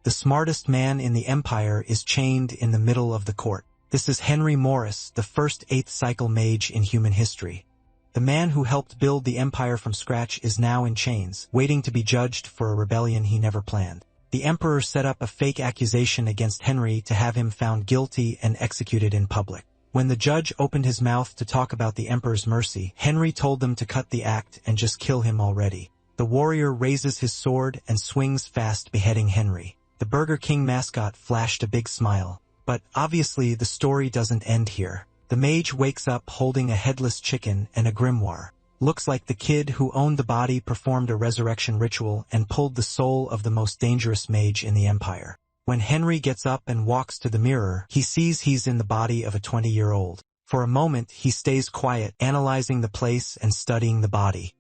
The smartest man in the empire is chained in the middle of the court. This is Henry Morris, the first 8th cycle mage in human history. The man who helped build the empire from scratch is now in chains, waiting to be judged for a rebellion he never planned. The emperor set up a fake accusation against Henry to have him found guilty and executed in public. When the judge opened his mouth to talk about the emperor's mercy, Henry told them to cut the act and just kill him already. The warrior raises his sword and swings fast, beheading Henry. The Burger King mascot flashed a big smile. But obviously the story doesn't end here. The mage wakes up holding a headless chicken and a grimoire. Looks like the kid who owned the body performed a resurrection ritual and pulled the soul of the most dangerous mage in the empire. When Henry gets up and walks to the mirror, he sees he's in the body of a 20-year-old. For a moment, he stays quiet, analyzing the place and studying the body.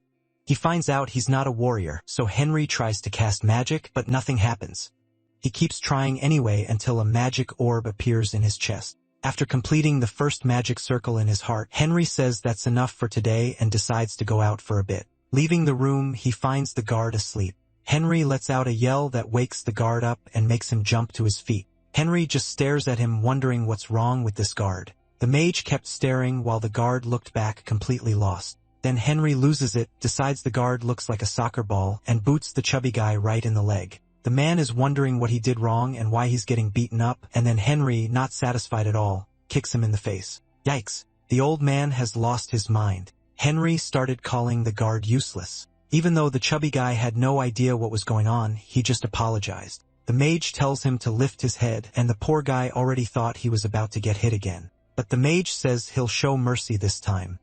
He finds out he's not a warrior, so Henry tries to cast magic, but nothing happens. He keeps trying anyway until a magic orb appears in his chest. After completing the first magic circle in his heart, Henry says that's enough for today and decides to go out for a bit. Leaving the room, he finds the guard asleep. Henry lets out a yell that wakes the guard up and makes him jump to his feet. Henry just stares at him, wondering what's wrong with this guard. The mage kept staring while the guard looked back, completely lost. Then Henry loses it, decides the guard looks like a soccer ball, and boots the chubby guy right in the leg. The man is wondering what he did wrong and why he's getting beaten up, and then Henry, not satisfied at all, kicks him in the face. Yikes! The old man has lost his mind. Henry started calling the guard useless. Even though the chubby guy had no idea what was going on, he just apologized. The mage tells him to lift his head, and the poor guy already thought he was about to get hit again. But the mage says he'll show mercy this time.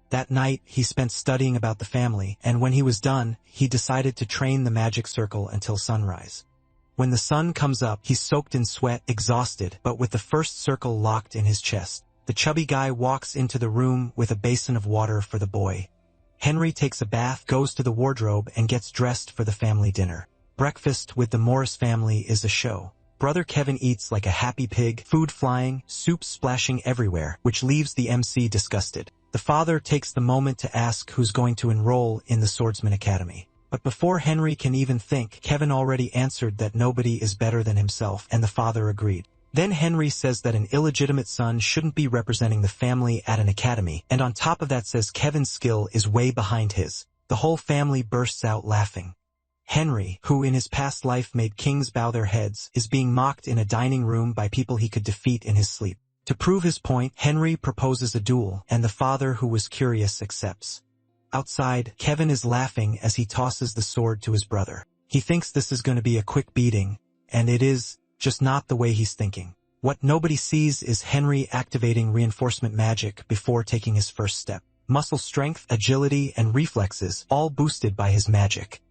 That night, he spent studying about the family, and when he was done, he decided to train the magic circle until sunrise. When the sun comes up, he's soaked in sweat, exhausted, but with the first circle locked in his chest. The chubby guy walks into the room with a basin of water for the boy. Henry takes a bath, goes to the wardrobe, and gets dressed for the family dinner. Breakfast with the Morris family is a show. Brother Kevin eats like a happy pig, food flying, soup splashing everywhere, which leaves the MC disgusted. The father takes the moment to ask who's going to enroll in the Swordsman Academy. But before Henry can even think, Kevin already answered that nobody is better than himself, and the father agreed. Then Henry says that an illegitimate son shouldn't be representing the family at an academy, and on top of that says Kevin's skill is way behind his. The whole family bursts out laughing. Henry, who in his past life made kings bow their heads, is being mocked in a dining room by people he could defeat in his sleep. To prove his point, Henry proposes a duel, and the father, who was curious, accepts. Outside, Kevin is laughing as he tosses the sword to his brother. He thinks this is going to be a quick beating, and it is, just not the way he's thinking. What nobody sees is Henry activating reinforcement magic before taking his first step. Muscle strength, agility, and reflexes, all boosted by his magic.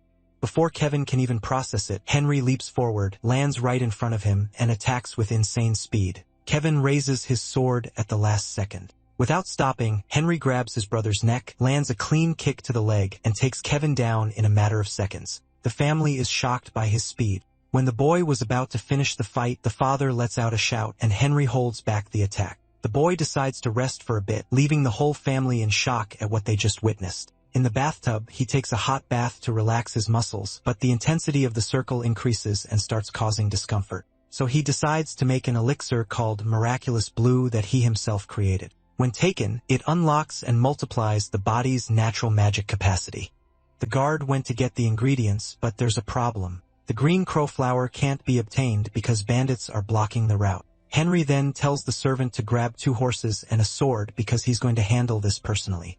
Before Kevin can even process it, Henry leaps forward, lands right in front of him, and attacks with insane speed. Kevin raises his sword at the last second. Without stopping, Henry grabs his brother's neck, lands a clean kick to the leg, and takes Kevin down in a matter of seconds. The family is shocked by his speed. When the boy was about to finish the fight, the father lets out a shout, and Henry holds back the attack. The boy decides to rest for a bit, leaving the whole family in shock at what they just witnessed. In the bathtub, he takes a hot bath to relax his muscles, but the intensity of the circle increases and starts causing discomfort. So he decides to make an elixir called Miraculous Blue that he himself created. When taken, it unlocks and multiplies the body's natural magic capacity. The guard went to get the ingredients, but there's a problem. The green crow flower can't be obtained because bandits are blocking the route. Henry then tells the servant to grab 2 horses and a sword because he's going to handle this personally.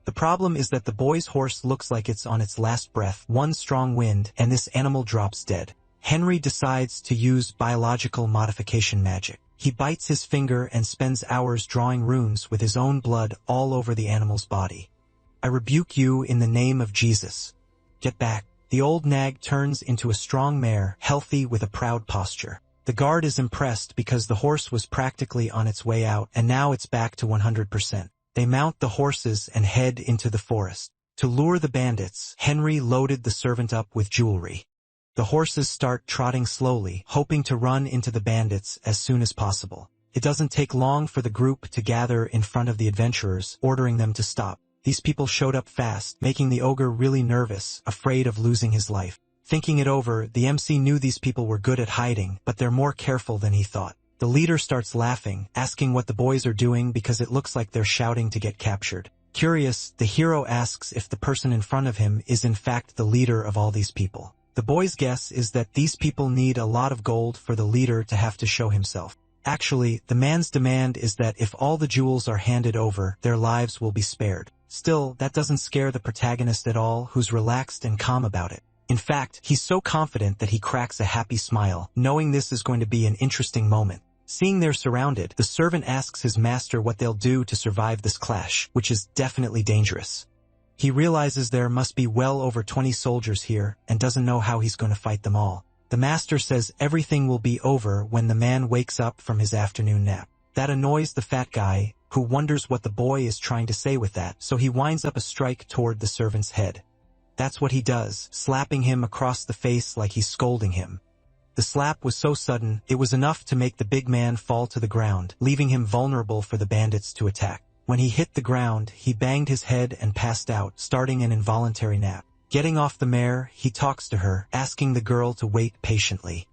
The problem is that the boy's horse looks like it's on its last breath, one strong wind, and this animal drops dead. Henry decides to use biological modification magic. He bites his finger and spends hours drawing runes with his own blood all over the animal's body. I rebuke you in the name of Jesus. Get back. The old nag turns into a strong mare, healthy with a proud posture. The guard is impressed because the horse was practically on its way out, and now it's back to 100%. They mount the horses and head into the forest. To lure the bandits, Henry loaded the servant up with jewelry. The horses start trotting slowly, hoping to run into the bandits as soon as possible. It doesn't take long for the group to gather in front of the adventurers, ordering them to stop. These people showed up fast, making the ogre really nervous, afraid of losing his life. Thinking it over, the MC knew these people were good at hiding, but they're more careful than he thought. The leader starts laughing, asking what the boys are doing because it looks like they're shouting to get captured. Curious, the hero asks if the person in front of him is in fact the leader of all these people. The boy's guess is that these people need a lot of gold for the leader to have to show himself. Actually, the man's demand is that if all the jewels are handed over, their lives will be spared. Still, that doesn't scare the protagonist at all, who's relaxed and calm about it. In fact, he's so confident that he cracks a happy smile, knowing this is going to be an interesting moment. Seeing they're surrounded, the servant asks his master what they'll do to survive this clash, which is definitely dangerous. He realizes there must be well over 20 soldiers here, and doesn't know how he's going to fight them all. The master says everything will be over when the man wakes up from his afternoon nap. That annoys the fat guy, who wonders what the boy is trying to say with that, so he winds up a strike toward the servant's head. That's what he does, slapping him across the face like he's scolding him. The slap was so sudden, it was enough to make the big man fall to the ground, leaving him vulnerable for the bandits to attack. When he hit the ground, he banged his head and passed out, starting an involuntary nap. Getting off the mare, he talks to her, asking the girl to wait patiently.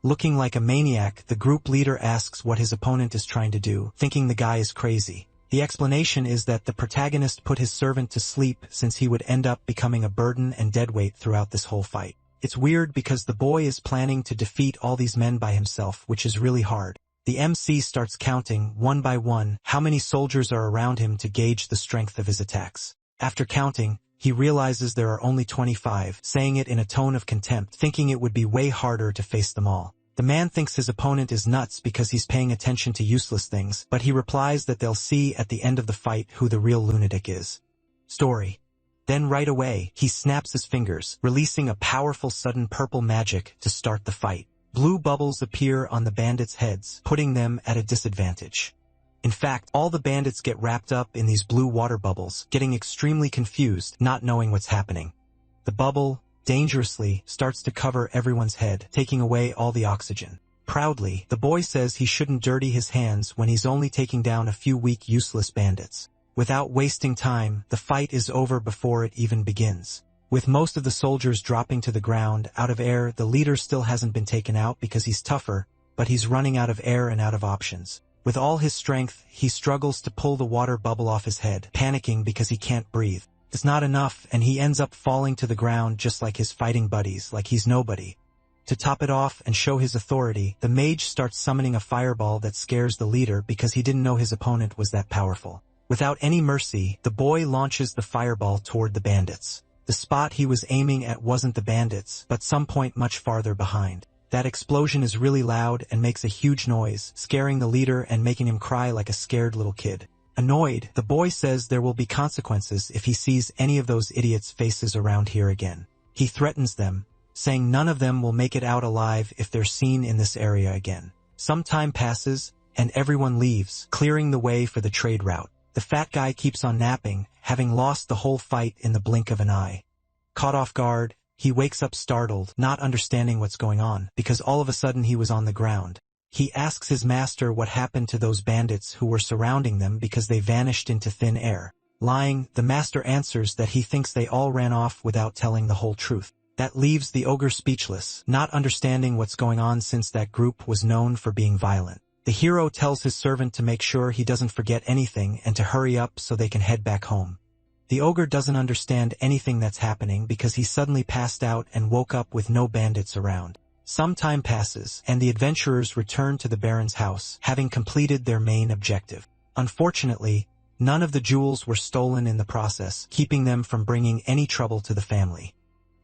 Looking like a maniac, the group leader asks what his opponent is trying to do, thinking the guy is crazy. The explanation is that the protagonist put his servant to sleep since he would end up becoming a burden and deadweight throughout this whole fight. It's weird because the boy is planning to defeat all these men by himself, which is really hard. The MC starts counting, one by one, how many soldiers are around him to gauge the strength of his attacks. After counting, he realizes there are only 25, saying it in a tone of contempt, thinking it would be way harder to face them all. The man thinks his opponent is nuts because he's paying attention to useless things, but he replies that they'll see at the end of the fight who the real lunatic is. Story. Then right away, he snaps his fingers, releasing a powerful sudden purple magic to start the fight. Blue bubbles appear on the bandits' heads, putting them at a disadvantage. In fact, all the bandits get wrapped up in these blue water bubbles, getting extremely confused, not knowing what's happening. The bubble, dangerously, starts to cover everyone's head, taking away all the oxygen. Proudly, the boy says he shouldn't dirty his hands when he's only taking down a few weak, useless bandits. Without wasting time, the fight is over before it even begins. With most of the soldiers dropping to the ground, out of air, the leader still hasn't been taken out because he's tougher, but he's running out of air and out of options. With all his strength, he struggles to pull the water bubble off his head, panicking because he can't breathe. It's not enough, and he ends up falling to the ground just like his fighting buddies, like he's nobody. To top it off and show his authority, the mage starts summoning a fireball that scares the leader because he didn't know his opponent was that powerful. Without any mercy, the boy launches the fireball toward the bandits. The spot he was aiming at wasn't the bandits, but some point much farther behind. That explosion is really loud and makes a huge noise, scaring the leader and making him cry like a scared little kid. Annoyed, the boy says there will be consequences if he sees any of those idiots' faces around here again. He threatens them, saying none of them will make it out alive if they're seen in this area again. Some time passes, and everyone leaves, clearing the way for the trade route. The fat guy keeps on napping, having lost the whole fight in the blink of an eye. Caught off guard, he wakes up startled, not understanding what's going on, because all of a sudden he was on the ground. He asks his master what happened to those bandits who were surrounding them because they vanished into thin air. Lying, the master answers that he thinks they all ran off without telling the whole truth. That leaves the ogre speechless, not understanding what's going on since that group was known for being violent. The hero tells his servant to make sure he doesn't forget anything and to hurry up so they can head back home. The ogre doesn't understand anything that's happening because he suddenly passed out and woke up with no bandits around. Some time passes, and the adventurers return to the Baron's house, having completed their main objective. Unfortunately, none of the jewels were stolen in the process, keeping them from bringing any trouble to the family.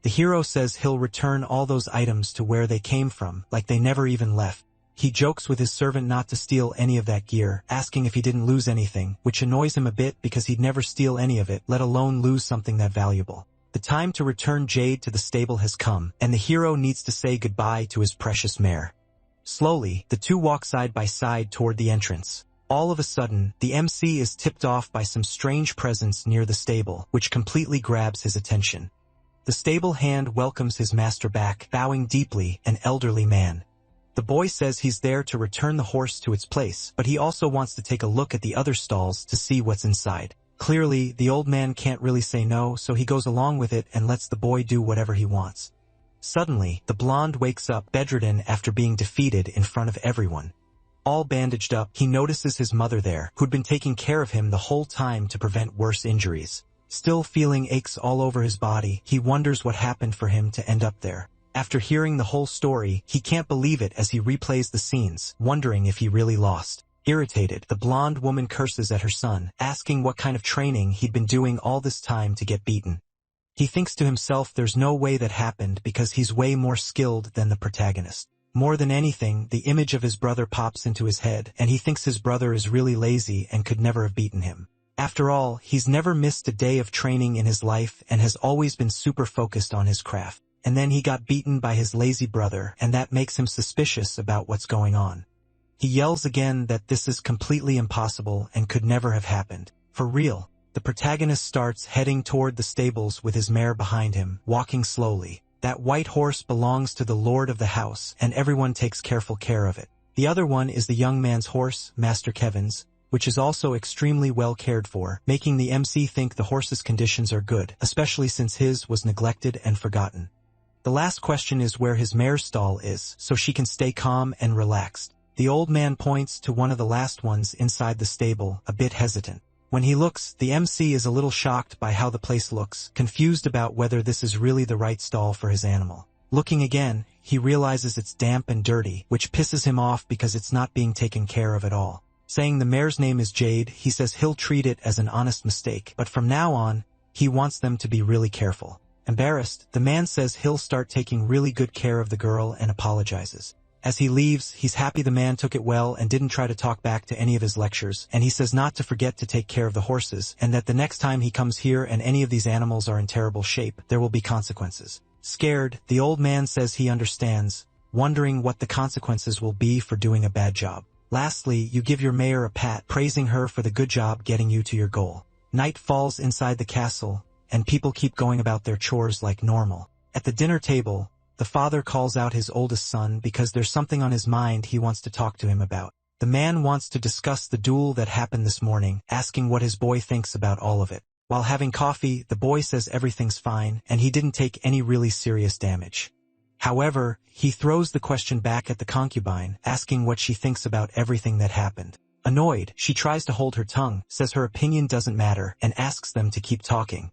The hero says he'll return all those items to where they came from, like they never even left. He jokes with his servant not to steal any of that gear, asking if he didn't lose anything, which annoys him a bit because he'd never steal any of it, let alone lose something that valuable. The time to return Jade to the stable has come, and the hero needs to say goodbye to his precious mare. Slowly, the two walk side by side toward the entrance. All of a sudden, the MC is tipped off by some strange presence near the stable, which completely grabs his attention. The stable hand welcomes his master back, bowing deeply, an elderly man. The boy says he's there to return the horse to its place, but he also wants to take a look at the other stalls to see what's inside. Clearly, the old man can't really say no, so he goes along with it and lets the boy do whatever he wants. Suddenly, the blonde wakes up bedridden after being defeated in front of everyone. All bandaged up, he notices his mother there, who'd been taking care of him the whole time to prevent worse injuries. Still feeling aches all over his body, he wonders what happened for him to end up there. After hearing the whole story, he can't believe it as he replays the scenes, wondering if he really lost. Irritated, the blonde woman curses at her son, asking what kind of training he'd been doing all this time to get beaten. He thinks to himself there's no way that happened because he's way more skilled than the protagonist. More than anything, the image of his brother pops into his head, and he thinks his brother is really lazy and could never have beaten him. After all, he's never missed a day of training in his life and has always been super focused on his craft. And then he got beaten by his lazy brother, and that makes him suspicious about what's going on. He yells again that this is completely impossible and could never have happened. For real. The protagonist starts heading toward the stables with his mare behind him, walking slowly. That white horse belongs to the lord of the house, and everyone takes careful care of it. The other one is the young man's horse, Master Kevin's, which is also extremely well cared for, making the MC think the horse's conditions are good, especially since his was neglected and forgotten. The last question is where his mare's stall is, so she can stay calm and relaxed. The old man points to one of the last ones inside the stable, a bit hesitant. When he looks, the MC is a little shocked by how the place looks, confused about whether this is really the right stall for his animal. Looking again, he realizes it's damp and dirty, which pisses him off because it's not being taken care of at all. Saying the mare's name is Jade, he says he'll treat it as an honest mistake, but from now on, he wants them to be really careful. Embarrassed, the man says he'll start taking really good care of the girl and apologizes. As he leaves, he's happy the man took it well and didn't try to talk back to any of his lectures, and he says not to forget to take care of the horses, and that the next time he comes here and any of these animals are in terrible shape, there will be consequences. Scared, the old man says he understands, wondering what the consequences will be for doing a bad job. Lastly, you give your mayor a pat, praising her for the good job getting you to your goal. Night falls inside the castle, and people keep going about their chores like normal. At the dinner table, the father calls out his oldest son because there's something on his mind he wants to talk to him about. The man wants to discuss the duel that happened this morning, asking what his boy thinks about all of it. While having coffee, the boy says everything's fine, and he didn't take any really serious damage. However, he throws the question back at the concubine, asking what she thinks about everything that happened. Annoyed, she tries to hold her tongue, says her opinion doesn't matter, and asks them to keep talking.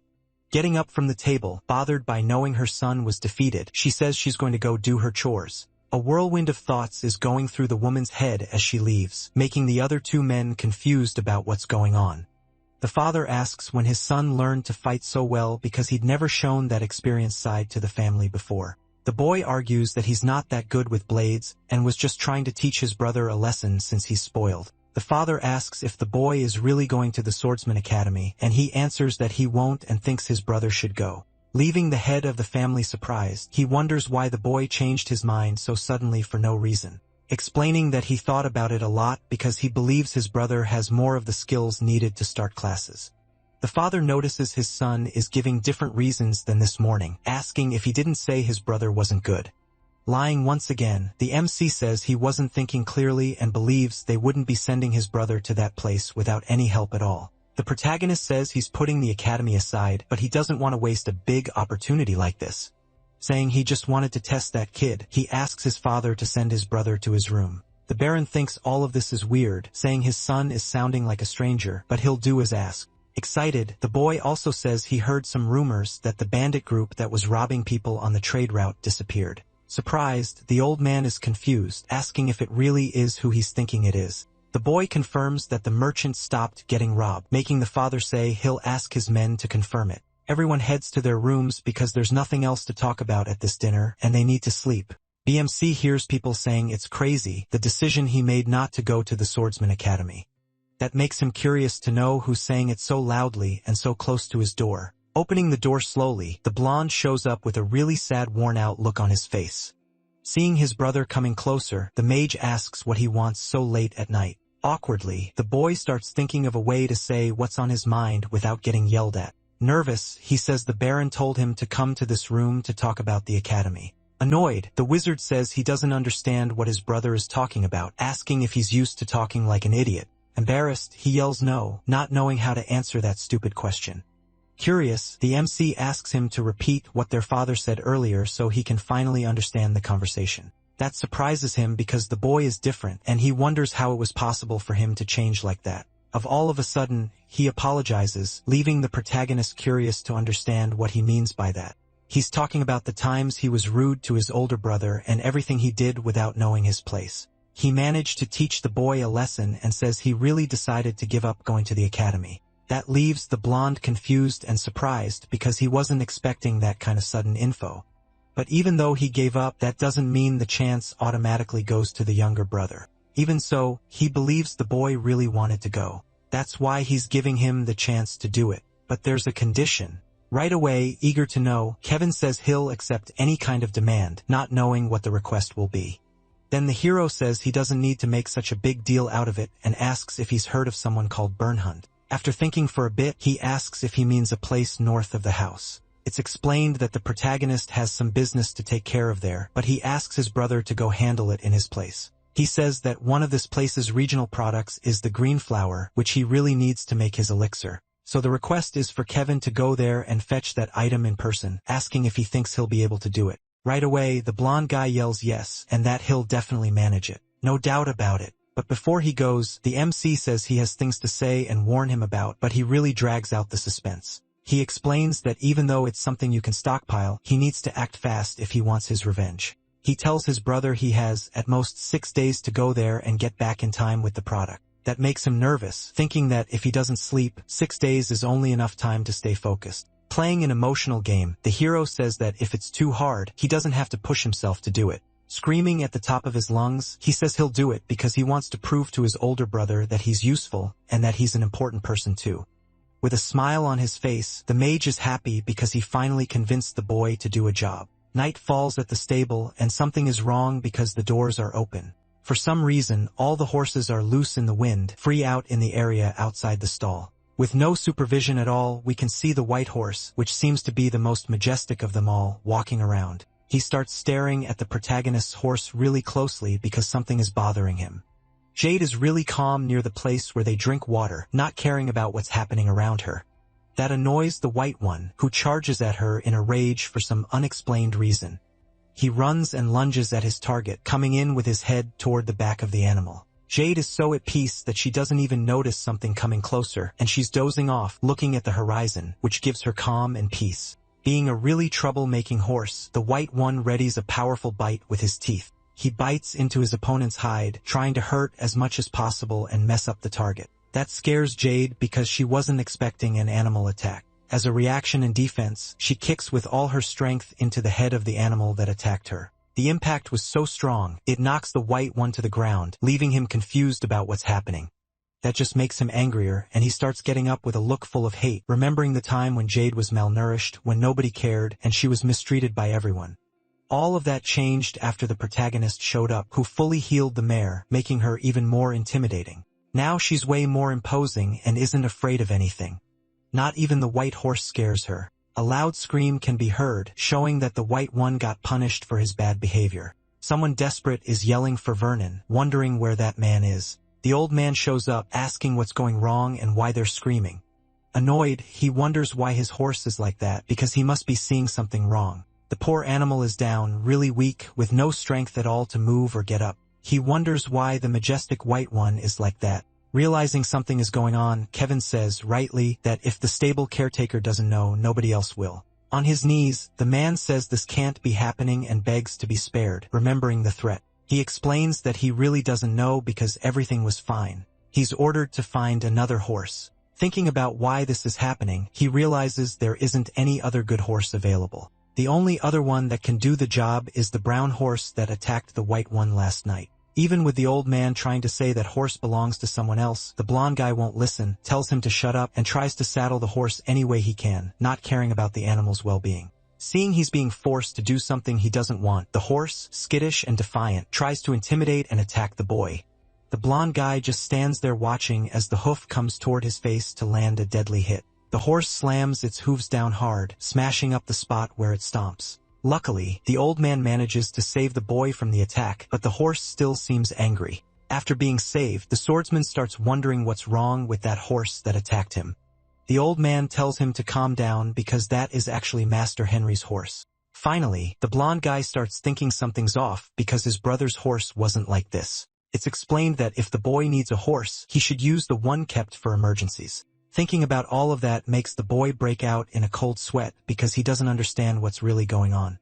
Getting up from the table, bothered by knowing her son was defeated, she says she's going to go do her chores. A whirlwind of thoughts is going through the woman's head as she leaves, making the other two men confused about what's going on. The father asks when his son learned to fight so well because he'd never shown that experienced side to the family before. The boy argues that he's not that good with blades and was just trying to teach his brother a lesson since he's spoiled. The father asks if the boy is really going to the Swordsman Academy, and he answers that he won't and thinks his brother should go. Leaving the head of the family surprised, he wonders why the boy changed his mind so suddenly for no reason. Explaining that he thought about it a lot because he believes his brother has more of the skills needed to start classes. The father notices his son is giving different reasons than this morning, asking if he didn't say his brother wasn't good. Lying once again, the MC says he wasn't thinking clearly and believes they wouldn't be sending his brother to that place without any help at all. The protagonist says he's putting the academy aside, but he doesn't want to waste a big opportunity like this. Saying he just wanted to test that kid, he asks his father to send his brother to his room. The Baron thinks all of this is weird, saying his son is sounding like a stranger, but he'll do as asked. Excited, the boy also says he heard some rumors that the bandit group that was robbing people on the trade route disappeared. Surprised, the old man is confused, asking if it really is who he's thinking it is. The boy confirms that the merchant stopped getting robbed, making the father say he'll ask his men to confirm it. Everyone heads to their rooms because there's nothing else to talk about at this dinner, and they need to sleep. BMC hears people saying it's crazy, the decision he made not to go to the Swordsman Academy. That makes him curious to know who's saying it so loudly and so close to his door. Opening the door slowly, the blonde shows up with a really sad, worn-out look on his face. Seeing his brother coming closer, the mage asks what he wants so late at night. Awkwardly, the boy starts thinking of a way to say what's on his mind without getting yelled at. Nervous, he says the Baron told him to come to this room to talk about the academy. Annoyed, the wizard says he doesn't understand what his brother is talking about, asking if he's used to talking like an idiot. Embarrassed, he yells no, not knowing how to answer that stupid question. Curious, the MC asks him to repeat what their father said earlier so he can finally understand the conversation. That surprises him because the boy is different and he wonders how it was possible for him to change like that. All of a sudden, he apologizes, leaving the protagonist curious to understand what he means by that. He's talking about the times he was rude to his older brother and everything he did without knowing his place. He managed to teach the boy a lesson and says he really decided to give up going to the academy. That leaves the blonde confused and surprised because he wasn't expecting that kind of sudden info. But even though he gave up, that doesn't mean the chance automatically goes to the younger brother. Even so, he believes the boy really wanted to go. That's why he's giving him the chance to do it. But there's a condition. Right away, eager to know, Kevin says he'll accept any kind of demand, not knowing what the request will be. Then the hero says he doesn't need to make such a big deal out of it and asks if he's heard of someone called Burnhunt. After thinking for a bit, he asks if he means a place north of the house. It's explained that the protagonist has some business to take care of there, but he asks his brother to go handle it in his place. He says that one of this place's regional products is the green flower, which he really needs to make his elixir. So the request is for Kevin to go there and fetch that item in person, asking if he thinks he'll be able to do it. Right away, the blonde guy yells yes, and that he'll definitely manage it. No doubt about it. But before he goes, the MC says he has things to say and warn him about, but he really drags out the suspense. He explains that even though it's something you can stockpile, he needs to act fast if he wants his revenge. He tells his brother he has, at most, 6 days to go there and get back in time with the product. That makes him nervous, thinking that if he doesn't sleep, 6 days is only enough time to stay focused. Playing an emotional game, the hero says that if it's too hard, he doesn't have to push himself to do it. Screaming at the top of his lungs, he says he'll do it because he wants to prove to his older brother that he's useful and that he's an important person too. With a smile on his face, the mage is happy because he finally convinced the boy to do a job. Night falls at the stable and something is wrong because the doors are open. For some reason, all the horses are loose in the wind, free out in the area outside the stall. With no supervision at all, we can see the white horse, which seems to be the most majestic of them all, walking around. He starts staring at the protagonist's horse really closely because something is bothering him. Jade is really calm near the place where they drink water, not caring about what's happening around her. That annoys the white one, who charges at her in a rage for some unexplained reason. He runs and lunges at his target, coming in with his head toward the back of the animal. Jade is so at peace that she doesn't even notice something coming closer, and she's dozing off, looking at the horizon, which gives her calm and peace. Being a really trouble-making horse, the white one readies a powerful bite with his teeth. He bites into his opponent's hide, trying to hurt as much as possible and mess up the target. That scares Jade because she wasn't expecting an animal attack. As a reaction and defense, she kicks with all her strength into the head of the animal that attacked her. The impact was so strong, it knocks the white one to the ground, leaving him confused about what's happening. That just makes him angrier, and he starts getting up with a look full of hate, remembering the time when Jade was malnourished, when nobody cared, and she was mistreated by everyone. All of that changed after the protagonist showed up, who fully healed the mare, making her even more intimidating. Now she's way more imposing and isn't afraid of anything. Not even the white horse scares her. A loud scream can be heard, showing that the white one got punished for his bad behavior. Someone desperate is yelling for Vernon, wondering where that man is. The old man shows up, asking what's going wrong and why they're screaming. Annoyed, he wonders why his horse is like that, because he must be seeing something wrong. The poor animal is down, really weak, with no strength at all to move or get up. He wonders why the majestic white one is like that. Realizing something is going on, Kevin says, rightly, that if the stable caretaker doesn't know, nobody else will. On his knees, the man says this can't be happening and begs to be spared, remembering the threat. He explains that he really doesn't know because everything was fine. He's ordered to find another horse. Thinking about why this is happening, he realizes there isn't any other good horse available. The only other one that can do the job is the brown horse that attacked the white one last night. Even with the old man trying to say that horse belongs to someone else, the blonde guy won't listen, tells him to shut up, and tries to saddle the horse any way he can, not caring about the animal's well-being. Seeing he's being forced to do something he doesn't want, the horse, skittish and defiant, tries to intimidate and attack the boy. The blonde guy just stands there watching as the hoof comes toward his face to land a deadly hit. The horse slams its hooves down hard, smashing up the spot where it stomps. Luckily, the old man manages to save the boy from the attack, but the horse still seems angry. After being saved, the swordsman starts wondering what's wrong with that horse that attacked him. The old man tells him to calm down because that is actually Master Henry's horse. Finally, the blonde guy starts thinking something's off because his brother's horse wasn't like this. It's explained that if the boy needs a horse, he should use the one kept for emergencies. Thinking about all of that makes the boy break out in a cold sweat because he doesn't understand what's really going on.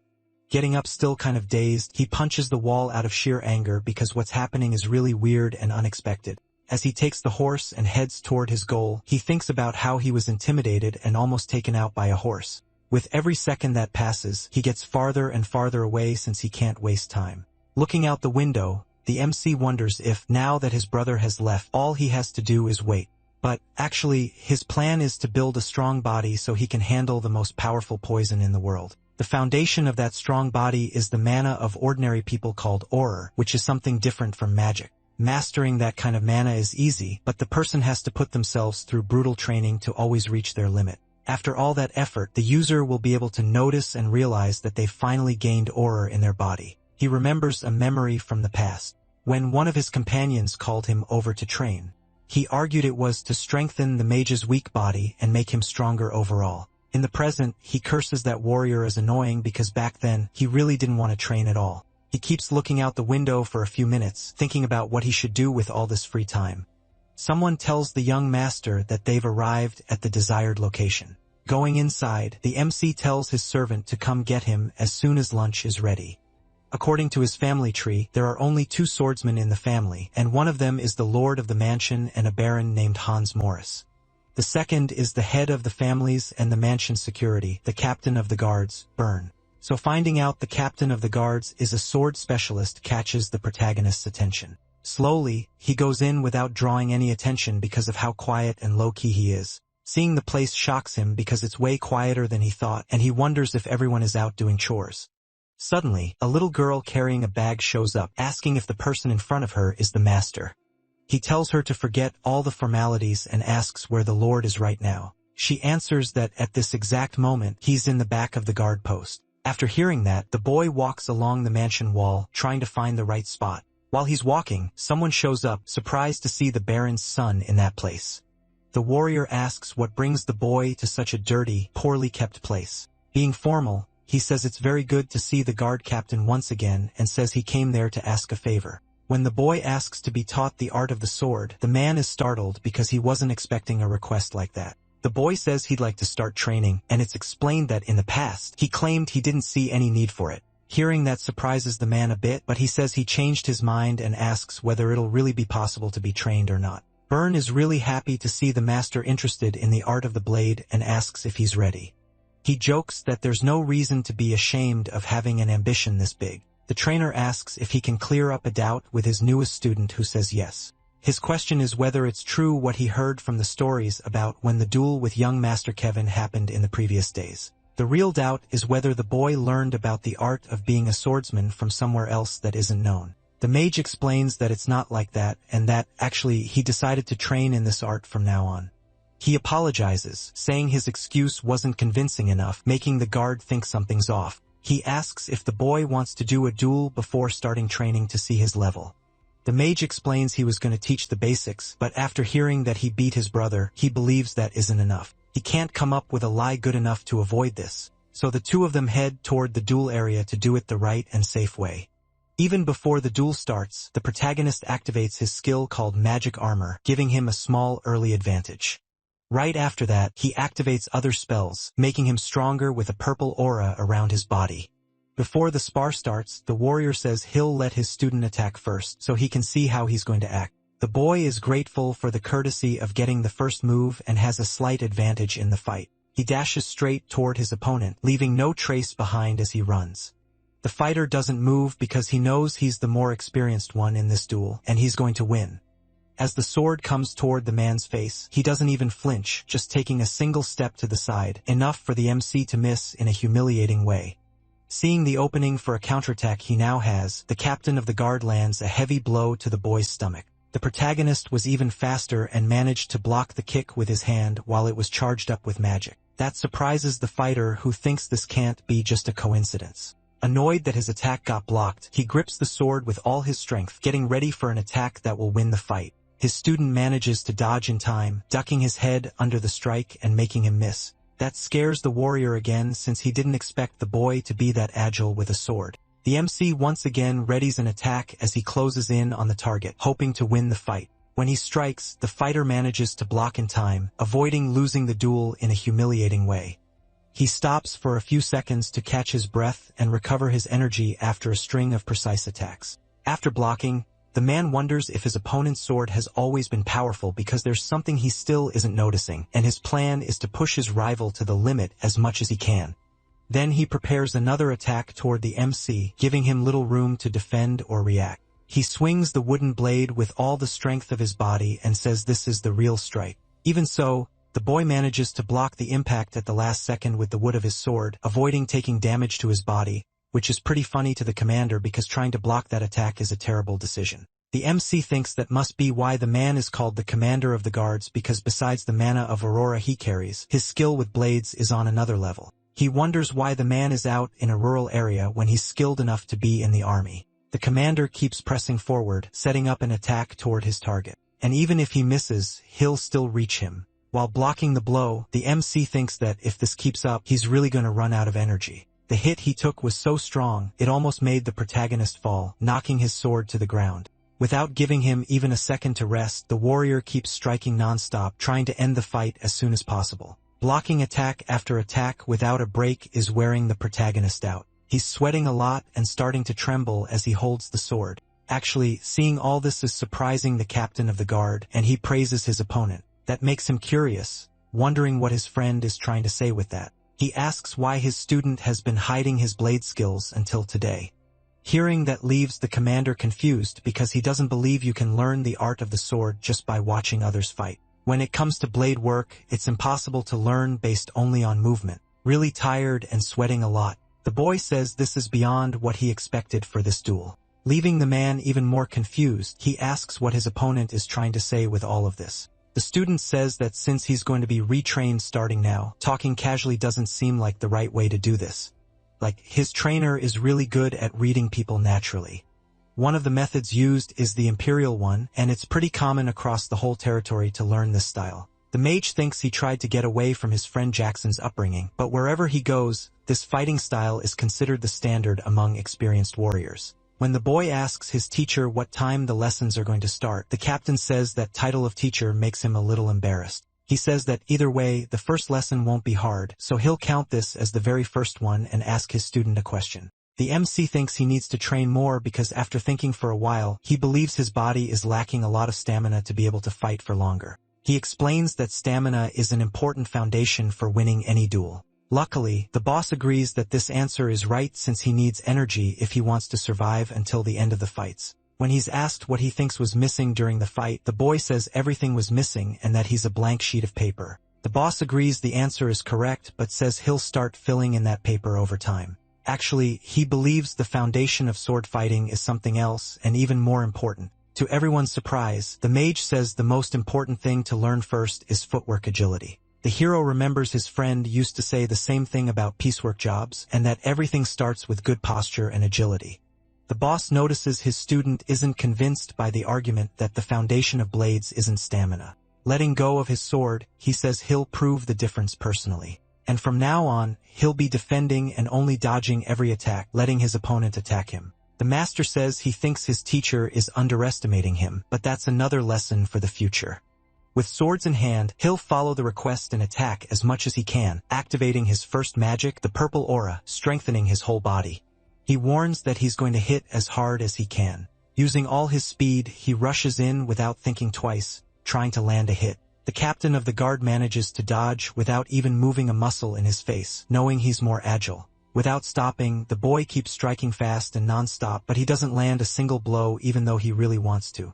Getting up still kind of dazed, he punches the wall out of sheer anger because what's happening is really weird and unexpected. As he takes the horse and heads toward his goal, he thinks about how he was intimidated and almost taken out by a horse. With every second that passes, he gets farther and farther away since he can't waste time. Looking out the window, the MC wonders if, now that his brother has left, all he has to do is wait. But, actually, his plan is to build a strong body so he can handle the most powerful poison in the world. The foundation of that strong body is the mana of ordinary people called aura, which is something different from magic. Mastering that kind of mana is easy, but the person has to put themselves through brutal training to always reach their limit. After all that effort, the user will be able to notice and realize that they've finally gained aura in their body. He remembers a memory from the past, when one of his companions called him over to train. He argued it was to strengthen the mage's weak body and make him stronger overall. In the present, he curses that warrior as annoying because back then, he really didn't want to train at all. He keeps looking out the window for a few minutes, thinking about what he should do with all this free time. Someone tells the young master that they've arrived at the desired location. Going inside, the MC tells his servant to come get him as soon as lunch is ready. According to his family tree, there are only 2 swordsmen in the family, and one of them is the lord of the mansion and a baron named Hans Morris. The second is the head of the families and the mansion's security, the captain of the guards, Byrne. So finding out the captain of the guards is a sword specialist catches the protagonist's attention. Slowly, he goes in without drawing any attention because of how quiet and low-key he is. Seeing the place shocks him because it's way quieter than he thought, and he wonders if everyone is out doing chores. Suddenly, a little girl carrying a bag shows up, asking if the person in front of her is the master. He tells her to forget all the formalities and asks where the lord is right now. She answers that at this exact moment, he's in the back of the guard post. After hearing that, the boy walks along the mansion wall, trying to find the right spot. While he's walking, someone shows up, surprised to see the baron's son in that place. The warrior asks what brings the boy to such a dirty, poorly kept place. Being formal, he says it's very good to see the guard captain once again and says he came there to ask a favor. When the boy asks to be taught the art of the sword, the man is startled because he wasn't expecting a request like that. The boy says he'd like to start training, and it's explained that in the past, he claimed he didn't see any need for it. Hearing that surprises the man a bit, but he says he changed his mind and asks whether it'll really be possible to be trained or not. Byrne is really happy to see the master interested in the art of the blade and asks if he's ready. He jokes that there's no reason to be ashamed of having an ambition this big. The trainer asks if he can clear up a doubt with his newest student who says yes. His question is whether it's true what he heard from the stories about when the duel with young Master Kevin happened in the previous days. The real doubt is whether the boy learned about the art of being a swordsman from somewhere else that isn't known. The mage explains that it's not like that and that, actually, he decided to train in this art from now on. He apologizes, saying his excuse wasn't convincing enough, making the guard think something's off. He asks if the boy wants to do a duel before starting training to see his level. The mage explains he was going to teach the basics, but after hearing that he beat his brother, he believes that isn't enough. He can't come up with a lie good enough to avoid this, so the two of them head toward the duel area to do it the right and safe way. Even before the duel starts, the protagonist activates his skill called Magic Armor, giving him a small early advantage. Right after that, he activates other spells, making him stronger with a purple aura around his body. Before the spar starts, the warrior says he'll let his student attack first so he can see how he's going to act. The boy is grateful for the courtesy of getting the first move and has a slight advantage in the fight. He dashes straight toward his opponent, leaving no trace behind as he runs. The fighter doesn't move because he knows he's the more experienced one in this duel, and he's going to win. As the sword comes toward the man's face, he doesn't even flinch, just taking a single step to the side, enough for the MC to miss in a humiliating way. Seeing the opening for a counterattack he now has, the captain of the guard lands a heavy blow to the boy's stomach. The protagonist was even faster and managed to block the kick with his hand while it was charged up with magic. That surprises the fighter, who thinks this can't be just a coincidence. Annoyed that his attack got blocked, he grips the sword with all his strength, getting ready for an attack that will win the fight. His student manages to dodge in time, ducking his head under the strike and making him miss. That scares the warrior again since he didn't expect the boy to be that agile with a sword. The MC once again readies an attack as he closes in on the target, hoping to win the fight. When he strikes, the fighter manages to block in time, avoiding losing the duel in a humiliating way. He stops for a few seconds to catch his breath and recover his energy after a string of precise attacks. After blocking, the man wonders if his opponent's sword has always been powerful because there's something he still isn't noticing, and his plan is to push his rival to the limit as much as he can. Then he prepares another attack toward the MC, giving him little room to defend or react. He swings the wooden blade with all the strength of his body and says this is the real strike. Even so, the boy manages to block the impact at the last second with the wood of his sword, avoiding taking damage to his body, which is pretty funny to the commander because trying to block that attack is a terrible decision. The MC thinks that must be why the man is called the commander of the guards because besides the mana of Aurora he carries, his skill with blades is on another level. He wonders why the man is out in a rural area when he's skilled enough to be in the army. The commander keeps pressing forward, setting up an attack toward his target. And even if he misses, he'll still reach him. While blocking the blow, the MC thinks that if this keeps up, he's really going to run out of energy. The hit he took was so strong, it almost made the protagonist fall, knocking his sword to the ground. Without giving him even a second to rest, the warrior keeps striking non-stop, trying to end the fight as soon as possible. Blocking attack after attack without a break is wearing the protagonist out. He's sweating a lot and starting to tremble as he holds the sword. Actually, seeing all this is surprising the captain of the guard, and he praises his opponent. That makes him curious, wondering what his friend is trying to say with that. He asks why his student has been hiding his blade skills until today. Hearing that leaves the commander confused because he doesn't believe you can learn the art of the sword just by watching others fight. When it comes to blade work, it's impossible to learn based only on movement. Really tired and sweating a lot. The boy says this is beyond what he expected for this duel. Leaving the man even more confused, he asks what his opponent is trying to say with all of this. The student says that since he's going to be retrained starting now, talking casually doesn't seem like the right way to do this. Like, his trainer is really good at reading people naturally. One of the methods used is the imperial one, and it's pretty common across the whole territory to learn this style. The mage thinks he tried to get away from his friend Jackson's upbringing, but wherever he goes, this fighting style is considered the standard among experienced warriors. When the boy asks his teacher what time the lessons are going to start, the captain says that title of teacher makes him a little embarrassed. He says that either way, the first lesson won't be hard, so he'll count this as the very first one and ask his student a question. The MC thinks he needs to train more because after thinking for a while, he believes his body is lacking a lot of stamina to be able to fight for longer. He explains that stamina is an important foundation for winning any duel. Luckily, the boss agrees that this answer is right since he needs energy if he wants to survive until the end of the fights. When he's asked what he thinks was missing during the fight, the boy says everything was missing and that he's a blank sheet of paper. The boss agrees the answer is correct but says he'll start filling in that paper over time. Actually, he believes the foundation of sword fighting is something else and even more important. To everyone's surprise, the mage says the most important thing to learn first is footwork agility. The hero remembers his friend used to say the same thing about piecework jobs and that everything starts with good posture and agility. The boss notices his student isn't convinced by the argument that the foundation of blades isn't stamina. Letting go of his sword, he says he'll prove the difference personally. And from now on, he'll be defending and only dodging every attack, letting his opponent attack him. The master says he thinks his teacher is underestimating him, but that's another lesson for the future. With swords in hand, he'll follow the request and attack as much as he can, activating his first magic, the purple aura, strengthening his whole body. He warns that he's going to hit as hard as he can. Using all his speed, he rushes in without thinking twice, trying to land a hit. The captain of the guard manages to dodge without even moving a muscle in his face, knowing he's more agile. Without stopping, the boy keeps striking fast and non-stop, but he doesn't land a single blow even though he really wants to.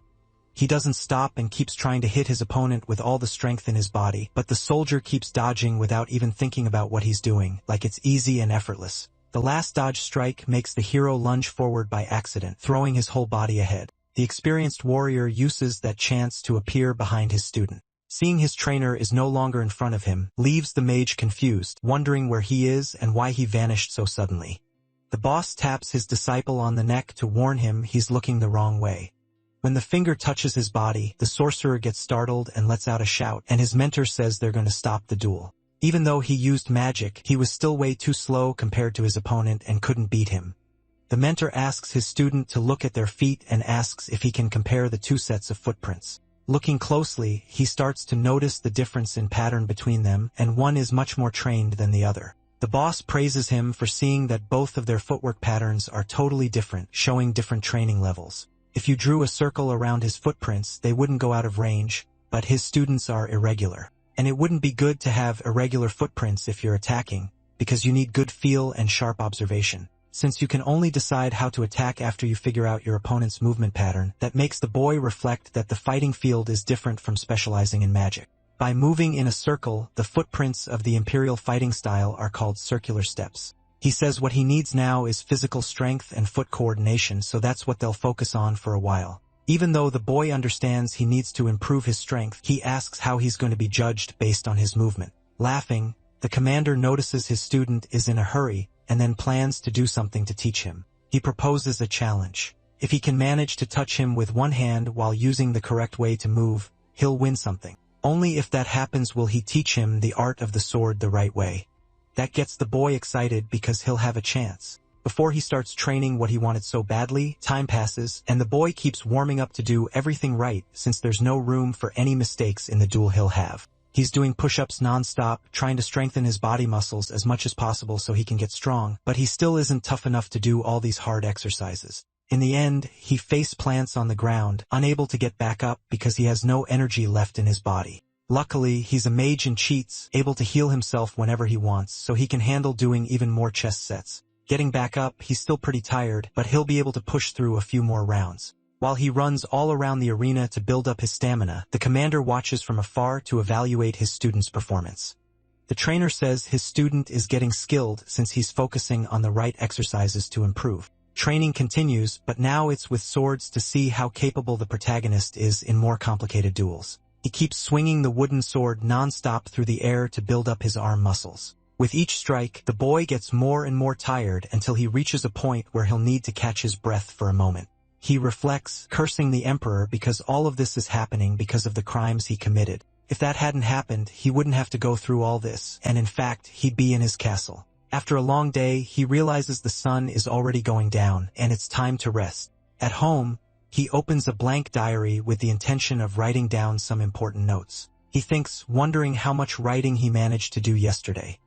He doesn't stop and keeps trying to hit his opponent with all the strength in his body, but the soldier keeps dodging without even thinking about what he's doing, like it's easy and effortless. The last dodge strike makes the hero lunge forward by accident, throwing his whole body ahead. The experienced warrior uses that chance to appear behind his student. Seeing his trainer is no longer in front of him, leaves the mage confused, wondering where he is and why he vanished so suddenly. The boss taps his disciple on the neck to warn him he's looking the wrong way. When the finger touches his body, the sorcerer gets startled and lets out a shout, and his mentor says they're going to stop the duel. Even though he used magic, he was still way too slow compared to his opponent and couldn't beat him. The mentor asks his student to look at their feet and asks if he can compare the two sets of footprints. Looking closely, he starts to notice the difference in pattern between them, and one is much more trained than the other. The boss praises him for seeing that both of their footwork patterns are totally different, showing different training levels. If you drew a circle around his footprints, they wouldn't go out of range, but his students are irregular. And it wouldn't be good to have irregular footprints if you're attacking, because you need good feel and sharp observation. Since you can only decide how to attack after you figure out your opponent's movement pattern, that makes the boy reflect that the fighting field is different from specializing in magic. By moving in a circle, the footprints of the imperial fighting style are called circular steps. He says what he needs now is physical strength and foot coordination, so that's what they'll focus on for a while. Even though the boy understands he needs to improve his strength, he asks how he's going to be judged based on his movement. Laughing, the commander notices his student is in a hurry, and then plans to do something to teach him. He proposes a challenge. If he can manage to touch him with one hand while using the correct way to move, he'll win something. Only if that happens will he teach him the art of the sword the right way. That gets the boy excited because he'll have a chance. Before he starts training what he wanted so badly, time passes, and the boy keeps warming up to do everything right since there's no room for any mistakes in the duel he'll have. He's doing push-ups non-stop, trying to strengthen his body muscles as much as possible so he can get strong, but he still isn't tough enough to do all these hard exercises. In the end, he face plants on the ground, unable to get back up because he has no energy left in his body. Luckily, he's a mage and cheats, able to heal himself whenever he wants, so he can handle doing even more chest sets. Getting back up, he's still pretty tired, but he'll be able to push through a few more rounds. While he runs all around the arena to build up his stamina, the commander watches from afar to evaluate his student's performance. The trainer says his student is getting skilled since he's focusing on the right exercises to improve. Training continues, but now it's with swords to see how capable the protagonist is in more complicated duels. He keeps swinging the wooden sword non-stop through the air to build up his arm muscles. With each strike, the boy gets more and more tired until he reaches a point where he'll need to catch his breath for a moment. He reflects, cursing the emperor because all of this is happening because of the crimes he committed. If that hadn't happened, he wouldn't have to go through all this, and in fact, he'd be in his castle. After a long day, he realizes the sun is already going down, and it's time to rest. At home, he opens a blank diary with the intention of writing down some important notes. He thinks, wondering how much writing he managed to do yesterday.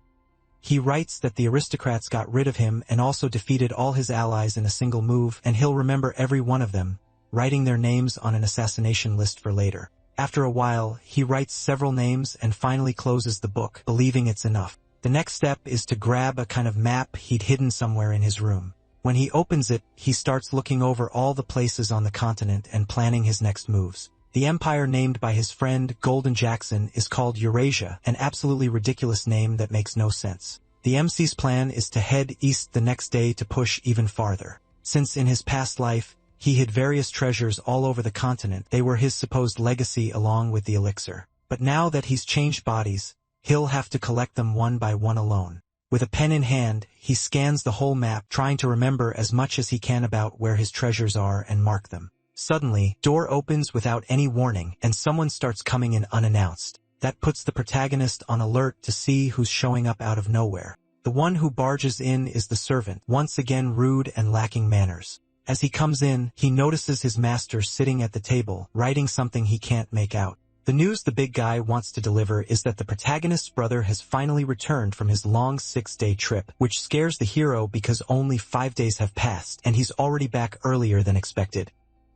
He writes that the aristocrats got rid of him and also defeated all his allies in a single move, and he'll remember every one of them, writing their names on an assassination list for later. After a while, he writes several names and finally closes the book, believing it's enough. The next step is to grab a kind of map he'd hidden somewhere in his room. When he opens it, he starts looking over all the places on the continent and planning his next moves. The empire named by his friend Golden Jackson is called Eurasia, an absolutely ridiculous name that makes no sense. The MC's plan is to head east the next day to push even farther. Since in his past life, he hid various treasures all over the continent, they were his supposed legacy along with the elixir. But now that he's changed bodies, he'll have to collect them one by one alone. With a pen in hand, he scans the whole map, trying to remember as much as he can about where his treasures are and mark them. Suddenly, door opens without any warning, and someone starts coming in unannounced. That puts the protagonist on alert to see who's showing up out of nowhere. The one who barges in is the servant, once again rude and lacking manners. As he comes in, he notices his master sitting at the table, writing something he can't make out. The news the big guy wants to deliver is that the protagonist's brother has finally returned from his long 6-day trip, which scares the hero because only 5 days have passed, and he's already back earlier than expected.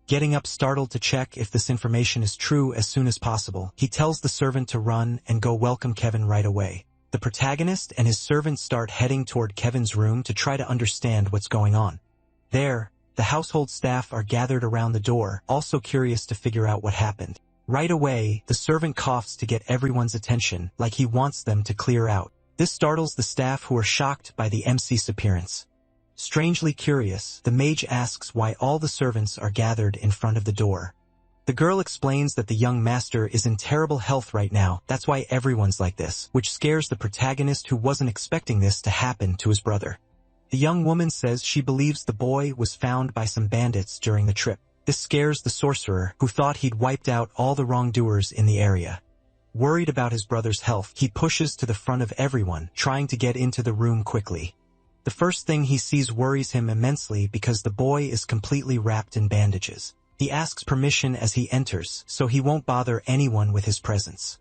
Getting up startled to check if this information is true as soon as possible, he tells the servant to run and go welcome Kevin right away. The protagonist and his servant start heading toward Kevin's room to try to understand what's going on. There, the household staff are gathered around the door, also curious to figure out what happened. Right away, the servant coughs to get everyone's attention, like he wants them to clear out. This startles the staff who are shocked by the MC's appearance. Strangely curious, the mage asks why all the servants are gathered in front of the door. The girl explains that the young master is in terrible health right now, that's why everyone's like this, which scares the protagonist who wasn't expecting this to happen to his brother. The young woman says she believes the boy was found by some bandits during the trip. This scares the sorcerer, who thought he'd wiped out all the wrongdoers in the area. Worried about his brother's health, he pushes to the front of everyone, trying to get into the room quickly. The first thing he sees worries him immensely because the boy is completely wrapped in bandages. He asks permission as he enters, so he won't bother anyone with his presence.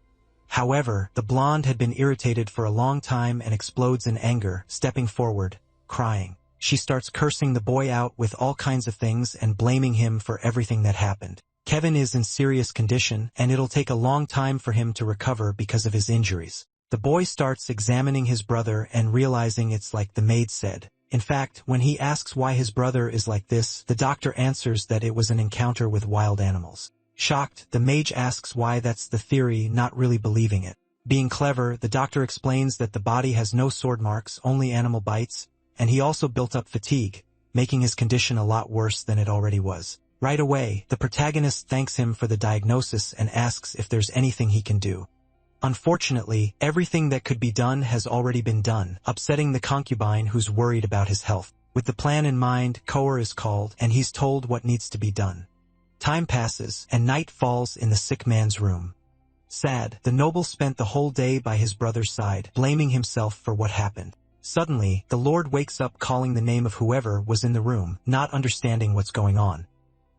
However, the blonde had been irritated for a long time and explodes in anger, stepping forward, crying. She starts cursing the boy out with all kinds of things and blaming him for everything that happened. Kevin is in serious condition, and it'll take a long time for him to recover because of his injuries. The boy starts examining his brother and realizing it's like the maid said. In fact, when he asks why his brother is like this, the doctor answers that it was an encounter with wild animals. Shocked, the mage asks why that's the theory, not really believing it. Being clever, the doctor explains that the body has no sword marks, only animal bites, and he also built up fatigue, making his condition a lot worse than it already was. Right away, the protagonist thanks him for the diagnosis and asks if there's anything he can do. Unfortunately, everything that could be done has already been done, upsetting the concubine who's worried about his health. With the plan in mind, Koer is called, and he's told what needs to be done. Time passes, and night falls in the sick man's room. Sad, the noble spent the whole day by his brother's side, blaming himself for what happened. Suddenly, the Lord wakes up calling the name of whoever was in the room, not understanding what's going on.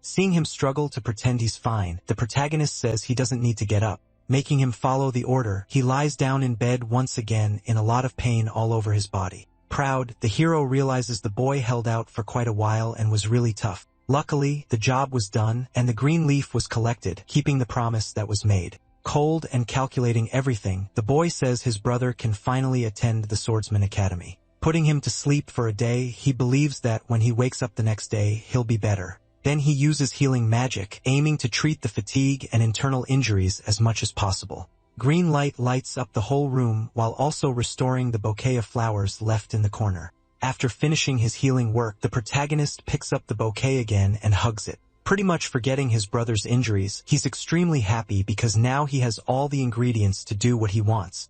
Seeing him struggle to pretend he's fine, the protagonist says he doesn't need to get up. Making him follow the order, he lies down in bed once again in a lot of pain all over his body. Proud, the hero realizes the boy held out for quite a while and was really tough. Luckily, the job was done, and the green leaf was collected, keeping the promise that was made. Cold and calculating everything, the boy says his brother can finally attend the Swordsman Academy. Putting him to sleep for a day, he believes that when he wakes up the next day, he'll be better. Then he uses healing magic, aiming to treat the fatigue and internal injuries as much as possible. Green light lights up the whole room while also restoring the bouquet of flowers left in the corner. After finishing his healing work, the protagonist picks up the bouquet again and hugs it. Pretty much forgetting his brother's injuries, he's extremely happy because now he has all the ingredients to do what he wants.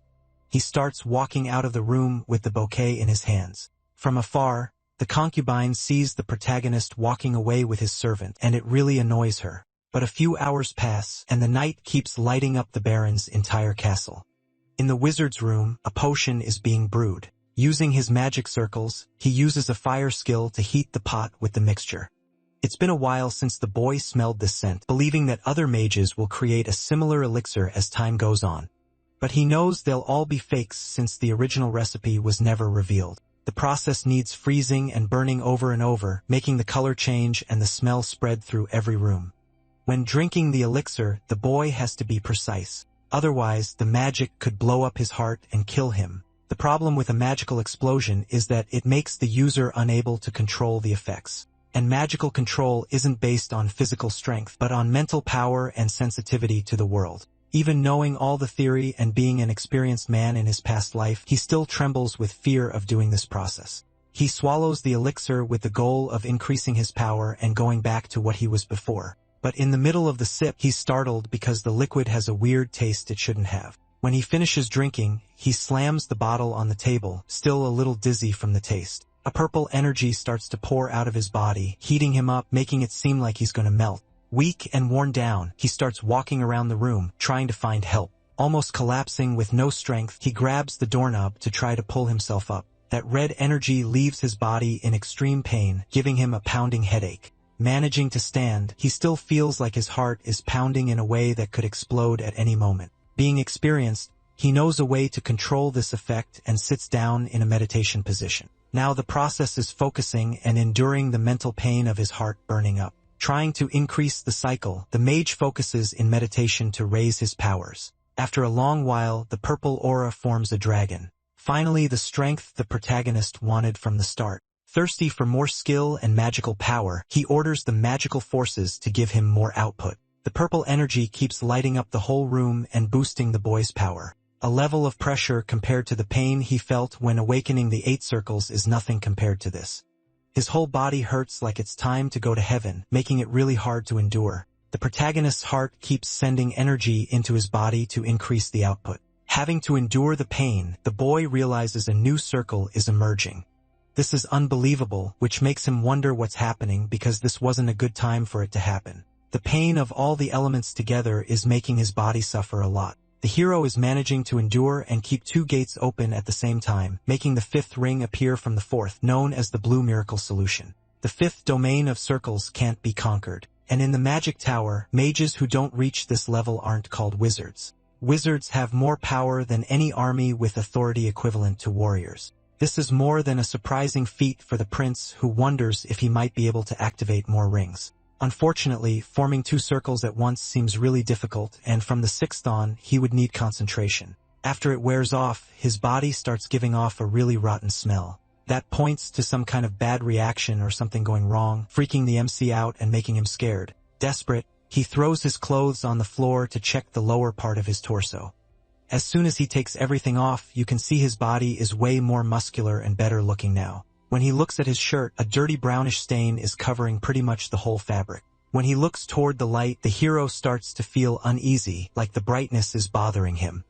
He starts walking out of the room with the bouquet in his hands. From afar, the concubine sees the protagonist walking away with his servant, and it really annoys her. But a few hours pass, and the night keeps lighting up the Baron's entire castle. In the wizard's room, a potion is being brewed. Using his magic circles, he uses a fire skill to heat the pot with the mixture. It's been a while since the boy smelled this scent, believing that other mages will create a similar elixir as time goes on. But he knows they'll all be fakes since the original recipe was never revealed. The process needs freezing and burning over and over, making the color change and the smell spread through every room. When drinking the elixir, the boy has to be precise. Otherwise, the magic could blow up his heart and kill him. The problem with a magical explosion is that it makes the user unable to control the effects. And magical control isn't based on physical strength, but on mental power and sensitivity to the world. Even knowing all the theory and being an experienced man in his past life, he still trembles with fear of doing this process. He swallows the elixir with the goal of increasing his power and going back to what he was before. But in the middle of the sip, he's startled because the liquid has a weird taste it shouldn't have. When he finishes drinking, he slams the bottle on the table, still a little dizzy from the taste. A purple energy starts to pour out of his body, heating him up, making it seem like he's going to melt. Weak and worn down, he starts walking around the room, trying to find help. Almost collapsing with no strength, he grabs the doorknob to try to pull himself up. That red energy leaves his body in extreme pain, giving him a pounding headache. Managing to stand, he still feels like his heart is pounding in a way that could explode at any moment. Being experienced, he knows a way to control this effect and sits down in a meditation position. Now the process is focusing and enduring the mental pain of his heart burning up. Trying to increase the cycle, the mage focuses in meditation to raise his powers. After a long while, the purple aura forms a dragon. Finally, the strength the protagonist wanted from the start. Thirsty for more skill and magical power, he orders the magical forces to give him more output. The purple energy keeps lighting up the whole room and boosting the boy's power. A level of pressure compared to the pain he felt when awakening the 8 circles is nothing compared to this. His whole body hurts like it's time to go to heaven, making it really hard to endure. The protagonist's heart keeps sending energy into his body to increase the output. Having to endure the pain, the boy realizes a new circle is emerging. This is unbelievable, which makes him wonder what's happening because this wasn't a good time for it to happen. The pain of all the elements together is making his body suffer a lot. The hero is managing to endure and keep 2 gates open at the same time, making the 5th ring appear from the 4th, known as the Blue Miracle Solution. The 5th domain of circles can't be conquered. And in the Magic Tower, mages who don't reach this level aren't called wizards. Wizards have more power than any army with authority equivalent to warriors. This is more than a surprising feat for the prince who wonders if he might be able to activate more rings. Unfortunately, forming 2 circles at once seems really difficult, and from the 6th on, he would need concentration. After it wears off, his body starts giving off a really rotten smell. That points to some kind of bad reaction or something going wrong, freaking the MC out and making him scared. Desperate, he throws his clothes on the floor to check the lower part of his torso. As soon as he takes everything off, you can see his body is way more muscular and better looking now. When he looks at his shirt, a dirty brownish stain is covering pretty much the whole fabric. When he looks toward the light, the hero starts to feel uneasy, like the brightness is bothering him.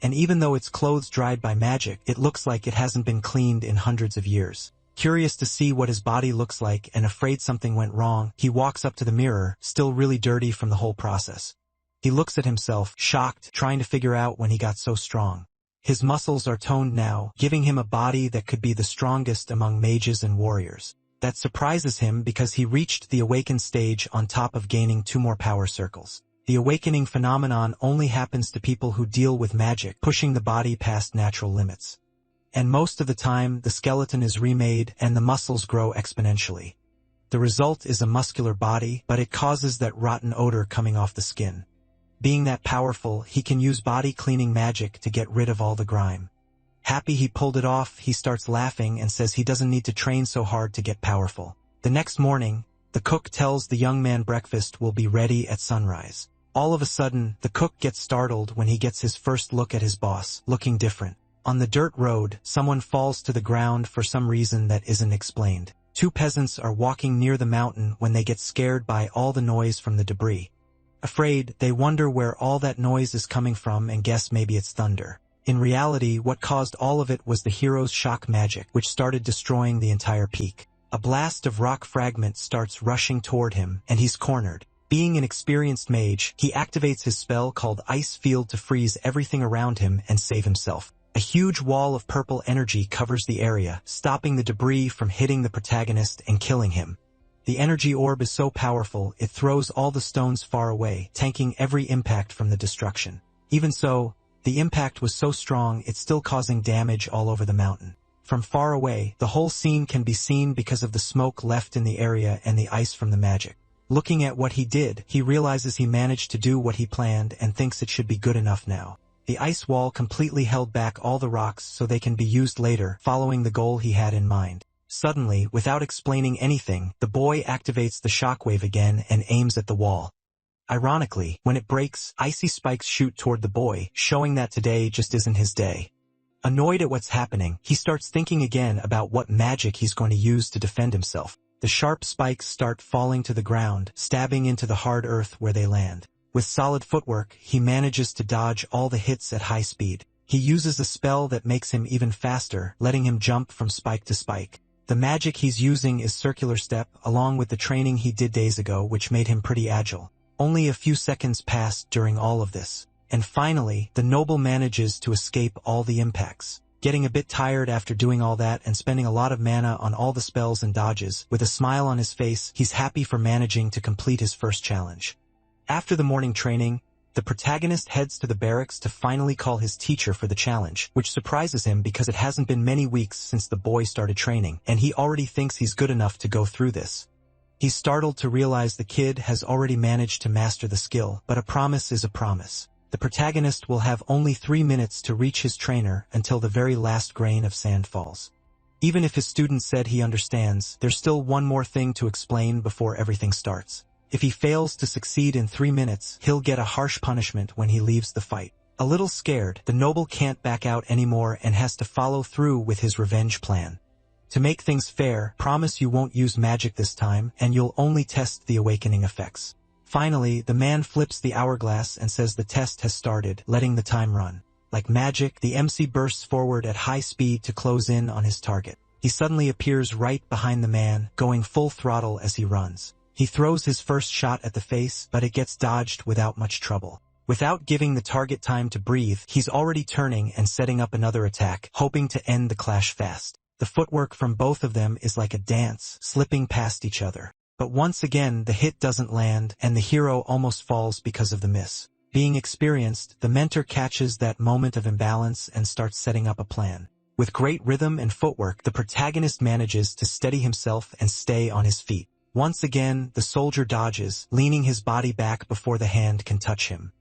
And even though it's clothes dried by magic, it looks like it hasn't been cleaned in hundreds of years. Curious to see what his body looks like and afraid something went wrong, he walks up to the mirror, still really dirty from the whole process. He looks at himself, shocked, trying to figure out when he got so strong. His muscles are toned now, giving him a body that could be the strongest among mages and warriors. That surprises him because he reached the awakened stage on top of gaining 2 more power circles. The awakening phenomenon only happens to people who deal with magic, pushing the body past natural limits. And most of the time, the skeleton is remade and the muscles grow exponentially. The result is a muscular body, but it causes that rotten odor coming off the skin. Being that powerful, he can use body cleaning magic to get rid of all the grime. Happy he pulled it off, he starts laughing and says he doesn't need to train so hard to get powerful. The next morning, the cook tells the young man breakfast will be ready at sunrise. All of a sudden, the cook gets startled when he gets his first look at his boss, looking different. On the dirt road, someone falls to the ground for some reason that isn't explained. 2 peasants are walking near the mountain when they get scared by all the noise from the debris. Afraid, they wonder where all that noise is coming from and guess maybe it's thunder. In reality, what caused all of it was the hero's shock magic, which started destroying the entire peak. A blast of rock fragments starts rushing toward him, and he's cornered. Being an experienced mage, he activates his spell called Ice Field to freeze everything around him and save himself. A huge wall of purple energy covers the area, stopping the debris from hitting the protagonist and killing him. The energy orb is so powerful, it throws all the stones far away, tanking every impact from the destruction. Even so, the impact was so strong it's still causing damage all over the mountain. From far away, the whole scene can be seen because of the smoke left in the area and the ice from the magic. Looking at what he did, he realizes he managed to do what he planned and thinks it should be good enough now. The ice wall completely held back all the rocks so they can be used later, following the goal he had in mind. Suddenly, without explaining anything, the boy activates the shockwave again and aims at the wall. Ironically, when it breaks, icy spikes shoot toward the boy, showing that today just isn't his day. Annoyed at what's happening, he starts thinking again about what magic he's going to use to defend himself. The sharp spikes start falling to the ground, stabbing into the hard earth where they land. With solid footwork, he manages to dodge all the hits at high speed. He uses a spell that makes him even faster, letting him jump from spike to spike. The magic he's using is Circular Step, along with the training he did days ago, which made him pretty agile. Only a few seconds passed during all of this. And finally, the noble manages to escape all the impacts. Getting a bit tired after doing all that and spending a lot of mana on all the spells and dodges, with a smile on his face, he's happy for managing to complete his first challenge. After the morning training, the protagonist heads to the barracks to finally call his teacher for the challenge, which surprises him because it hasn't been many weeks since the boy started training, and he already thinks he's good enough to go through this. He's startled to realize the kid has already managed to master the skill, but a promise is a promise. The protagonist will have only 3 minutes to reach his trainer until the very last grain of sand falls. Even if his student said he understands, there's still one more thing to explain before everything starts. If he fails to succeed in 3 minutes, he'll get a harsh punishment when he leaves the fight. A little scared, the noble can't back out anymore and has to follow through with his revenge plan. To make things fair, promise you won't use magic this time, and you'll only test the awakening effects. Finally, the man flips the hourglass and says the test has started, letting the time run. Like magic, the MC bursts forward at high speed to close in on his target. He suddenly appears right behind the man, going full throttle as he runs. He throws his first shot at the face, but it gets dodged without much trouble. Without giving the target time to breathe, he's already turning and setting up another attack, hoping to end the clash fast. The footwork from both of them is like a dance, slipping past each other. But once again, the hit doesn't land, and the hero almost falls because of the miss. Being experienced, the mentor catches that moment of imbalance and starts setting up a plan. With great rhythm and footwork, the protagonist manages to steady himself and stay on his feet. Once again, the soldier dodges, leaning his body back before the hand can touch him.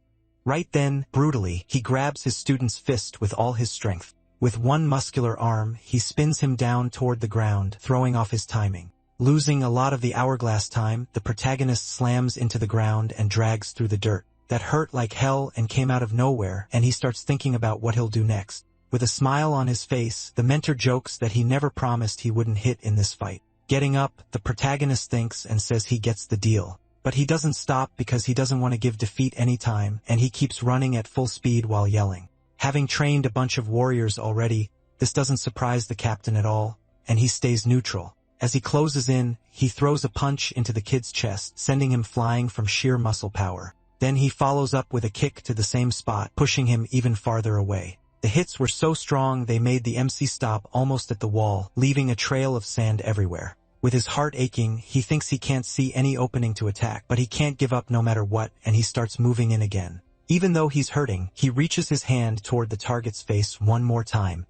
Right then, brutally, he grabs his student's fist with all his strength. With one muscular arm, he spins him down toward the ground, throwing off his timing. Losing a lot of the hourglass time, the protagonist slams into the ground and drags through the dirt. That hurt like hell and came out of nowhere, and he starts thinking about what he'll do next. With a smile on his face, the mentor jokes that he never promised he wouldn't hit in this fight. Getting up, the protagonist thinks and says he gets the deal. But he doesn't stop because he doesn't want to give defeat any time, and he keeps running at full speed while yelling. Having trained a bunch of warriors already, this doesn't surprise the captain at all, and he stays neutral. As he closes in, he throws a punch into the kid's chest, sending him flying from sheer muscle power. Then he follows up with a kick to the same spot, pushing him even farther away. The hits were so strong they made the MC stop almost at the wall, leaving a trail of sand everywhere. With his heart aching, he thinks he can't see any opening to attack, but he can't give up no matter what, and he starts moving in again. Even though he's hurting, he reaches his hand toward the target's face one more time.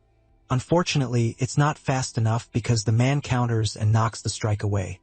Unfortunately, it's not fast enough because the man counters and knocks the strike away.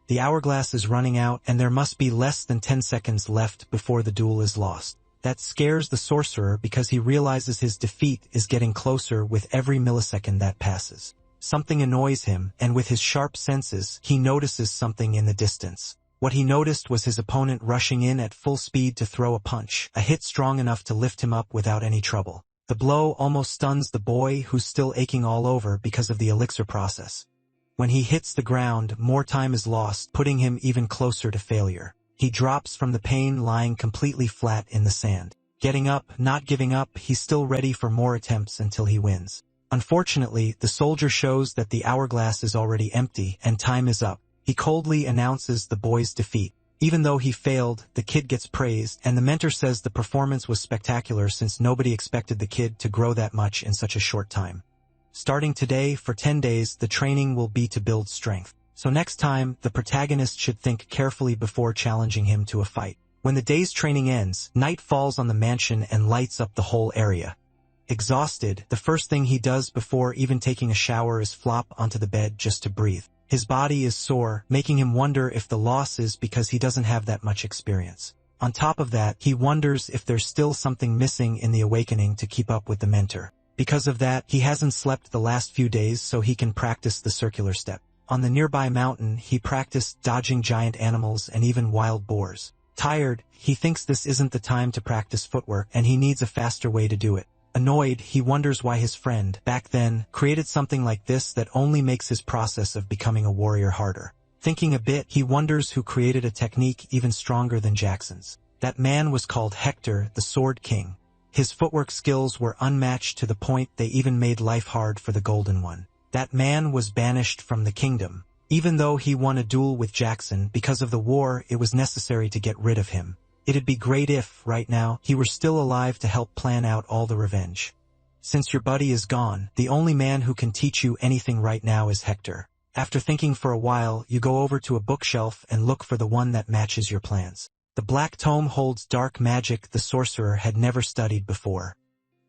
The hourglass is running out, and there must be less than 10 seconds left before the duel is lost. That scares the sorcerer because he realizes his defeat is getting closer with every millisecond that passes. Something annoys him, and with his sharp senses, he notices something in the distance. What he noticed was his opponent rushing in at full speed to throw a punch, a hit strong enough to lift him up without any trouble. The blow almost stuns the boy, who's still aching all over because of the elixir process. When he hits the ground, more time is lost, putting him even closer to failure. He drops from the pain, lying completely flat in the sand. Getting up, not giving up, he's still ready for more attempts until he wins. Unfortunately, the soldier shows that the hourglass is already empty, and time is up. He coldly announces the boy's defeat. Even though he failed, the kid gets praised, and the mentor says the performance was spectacular since nobody expected the kid to grow that much in such a short time. Starting today, for 10 days, the training will be to build strength. So next time, the protagonist should think carefully before challenging him to a fight. When the day's training ends, night falls on the mansion and lights up the whole area. Exhausted, the first thing he does before even taking a shower is flop onto the bed just to breathe. His body is sore, making him wonder if the loss is because he doesn't have that much experience. On top of that, he wonders if there's still something missing in the awakening to keep up with the mentor. Because of that, he hasn't slept the last few days so he can practice the circular step. On the nearby mountain, he practiced dodging giant animals and even wild boars. Tired, he thinks this isn't the time to practice footwork and he needs a faster way to do it. Annoyed, he wonders why his friend, back then, created something like this that only makes his process of becoming a warrior harder. Thinking a bit, he wonders who created a technique even stronger than Jackson's. That man was called Hector, the Sword King. His footwork skills were unmatched to the point they even made life hard for the Golden One. That man was banished from the kingdom. Even though he won a duel with Jackson, because of the war, it was necessary to get rid of him. It'd be great if, right now, he were still alive to help plan out all the revenge. Since your buddy is gone, the only man who can teach you anything right now is Hector. After thinking for a while, you go over to a bookshelf and look for the one that matches your plans. The black tome holds dark magic the sorcerer had never studied before.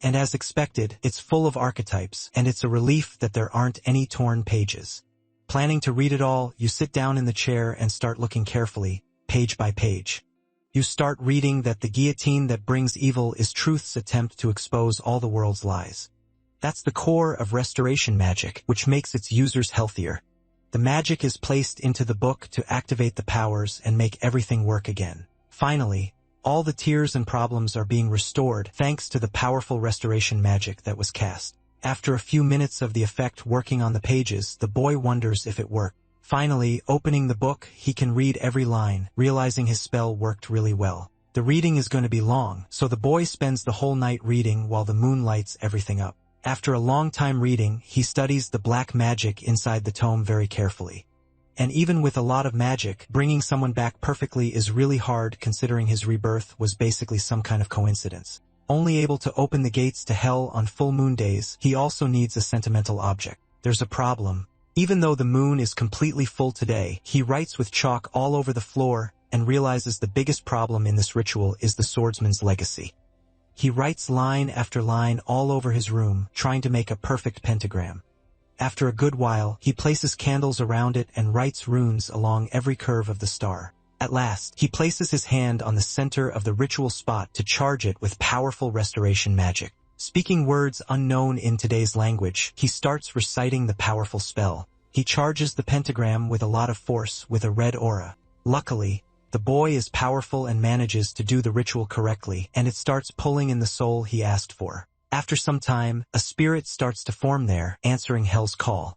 And as expected, it's full of archetypes, and it's a relief that there aren't any torn pages. Planning to read it all, you sit down in the chair and start looking carefully, page by page. You start reading that the guillotine that brings evil is truth's attempt to expose all the world's lies. That's the core of restoration magic, which makes its users healthier. The magic is placed into the book to activate the powers and make everything work again. Finally, all the tears and problems are being restored thanks to the powerful restoration magic that was cast. After a few minutes of the effect working on the pages, the boy wonders if it worked. Finally, opening the book, he can read every line, realizing his spell worked really well. The reading is going to be long, so the boy spends the whole night reading while the moon lights everything up. After a long time reading, he studies the black magic inside the tome very carefully. And even with a lot of magic, bringing someone back perfectly is really hard considering his rebirth was basically some kind of coincidence. Only able to open the gates to hell on full moon days, he also needs a sentimental object. There's a problem. Even though the moon is completely full today, he writes with chalk all over the floor and realizes the biggest problem in this ritual is the swordsman's legacy. He writes line after line all over his room, trying to make a perfect pentagram. After a good while, he places candles around it and writes runes along every curve of the star. At last, he places his hand on the center of the ritual spot to charge it with powerful restoration magic. Speaking words unknown in today's language, he starts reciting the powerful spell. He charges the pentagram with a lot of force with a red aura. Luckily, the boy is powerful and manages to do the ritual correctly, and it starts pulling in the soul he asked for. After some time, a spirit starts to form there, answering Hell's call.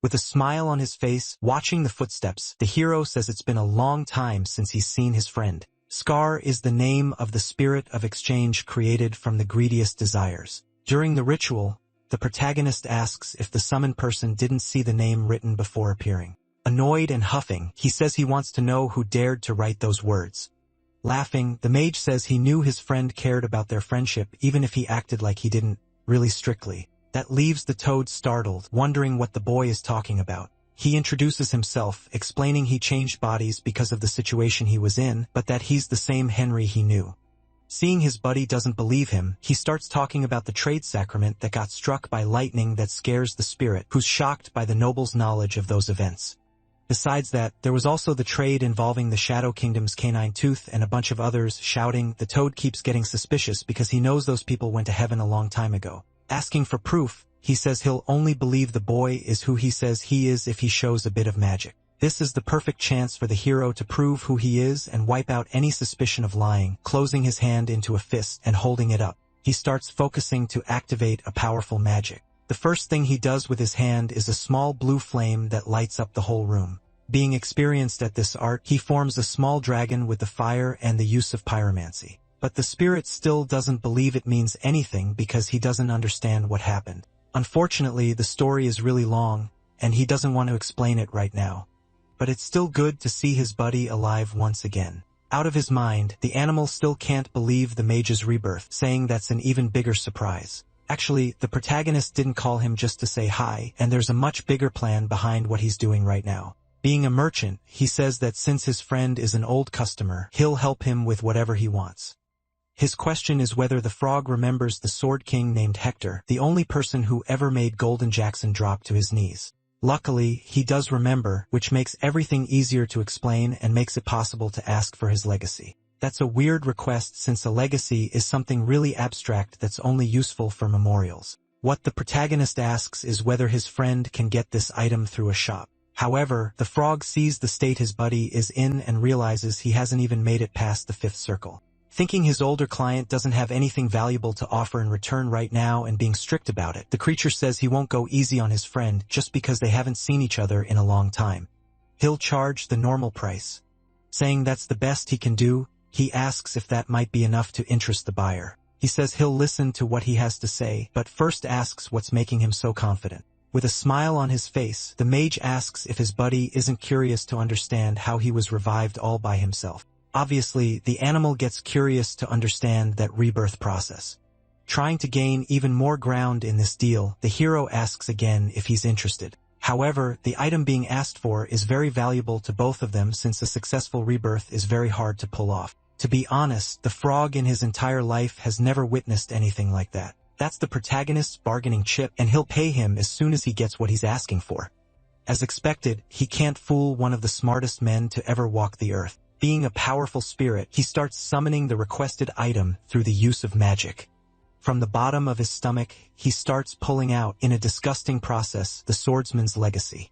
With a smile on his face, watching the footsteps, the hero says it's been a long time since he's seen his friend. Scar is the name of the spirit of exchange created from the greediest desires. During the ritual, the protagonist asks if the summoned person didn't see the name written before appearing. Annoyed and huffing, he says he wants to know who dared to write those words. Laughing, the mage says he knew his friend cared about their friendship even if he acted like he didn't, really strictly. That leaves the toad startled, wondering what the boy is talking about. He introduces himself, explaining he changed bodies because of the situation he was in, but that he's the same Henry he knew. Seeing his buddy doesn't believe him, he starts talking about the trade sacrament that got struck by lightning that scares the spirit, who's shocked by the noble's knowledge of those events. Besides that, there was also the trade involving the Shadow Kingdom's Canine Tooth and a bunch of others shouting. The toad keeps getting suspicious because he knows those people went to heaven a long time ago. Asking for proof, he says he'll only believe the boy is who he says he is if he shows a bit of magic. This is the perfect chance for the hero to prove who he is and wipe out any suspicion of lying, closing his hand into a fist and holding it up. He starts focusing to activate a powerful magic. The first thing he does with his hand is a small blue flame that lights up the whole room. Being experienced at this art, he forms a small dragon with the fire and the use of pyromancy. But the spirit still doesn't believe it means anything because he doesn't understand what happened. Unfortunately, the story is really long, and he doesn't want to explain it right now. But it's still good to see his buddy alive once again. Out of his mind, the animal still can't believe the mage's rebirth, saying that's an even bigger surprise. Actually, the protagonist didn't call him just to say hi, and there's a much bigger plan behind what he's doing right now. Being a merchant, he says that since his friend is an old customer, he'll help him with whatever he wants. His question is whether the frog remembers the Sword King named Hector, the only person who ever made Golden Jackson drop to his knees. Luckily, he does remember, which makes everything easier to explain and makes it possible to ask for his legacy. That's a weird request since a legacy is something really abstract that's only useful for memorials. What the protagonist asks is whether his friend can get this item through a shop. However, the frog sees the state his buddy is in and realizes he hasn't even made it past the 5th circle. Thinking his older client doesn't have anything valuable to offer in return right now and being strict about it, the creature says he won't go easy on his friend just because they haven't seen each other in a long time. He'll charge the normal price. Saying that's the best he can do, he asks if that might be enough to interest the buyer. He says he'll listen to what he has to say, but first asks what's making him so confident. With a smile on his face, the mage asks if his buddy isn't curious to understand how he was revived all by himself. Obviously, the animal gets curious to understand that rebirth process. Trying to gain even more ground in this deal, the hero asks again if he's interested. However, the item being asked for is very valuable to both of them since a successful rebirth is very hard to pull off. To be honest, the frog in his entire life has never witnessed anything like that. That's the protagonist's bargaining chip, and he'll pay him as soon as he gets what he's asking for. As expected, he can't fool one of the smartest men to ever walk the earth. Being a powerful spirit, he starts summoning the requested item through the use of magic. From the bottom of his stomach, he starts pulling out, in a disgusting process, the swordsman's legacy.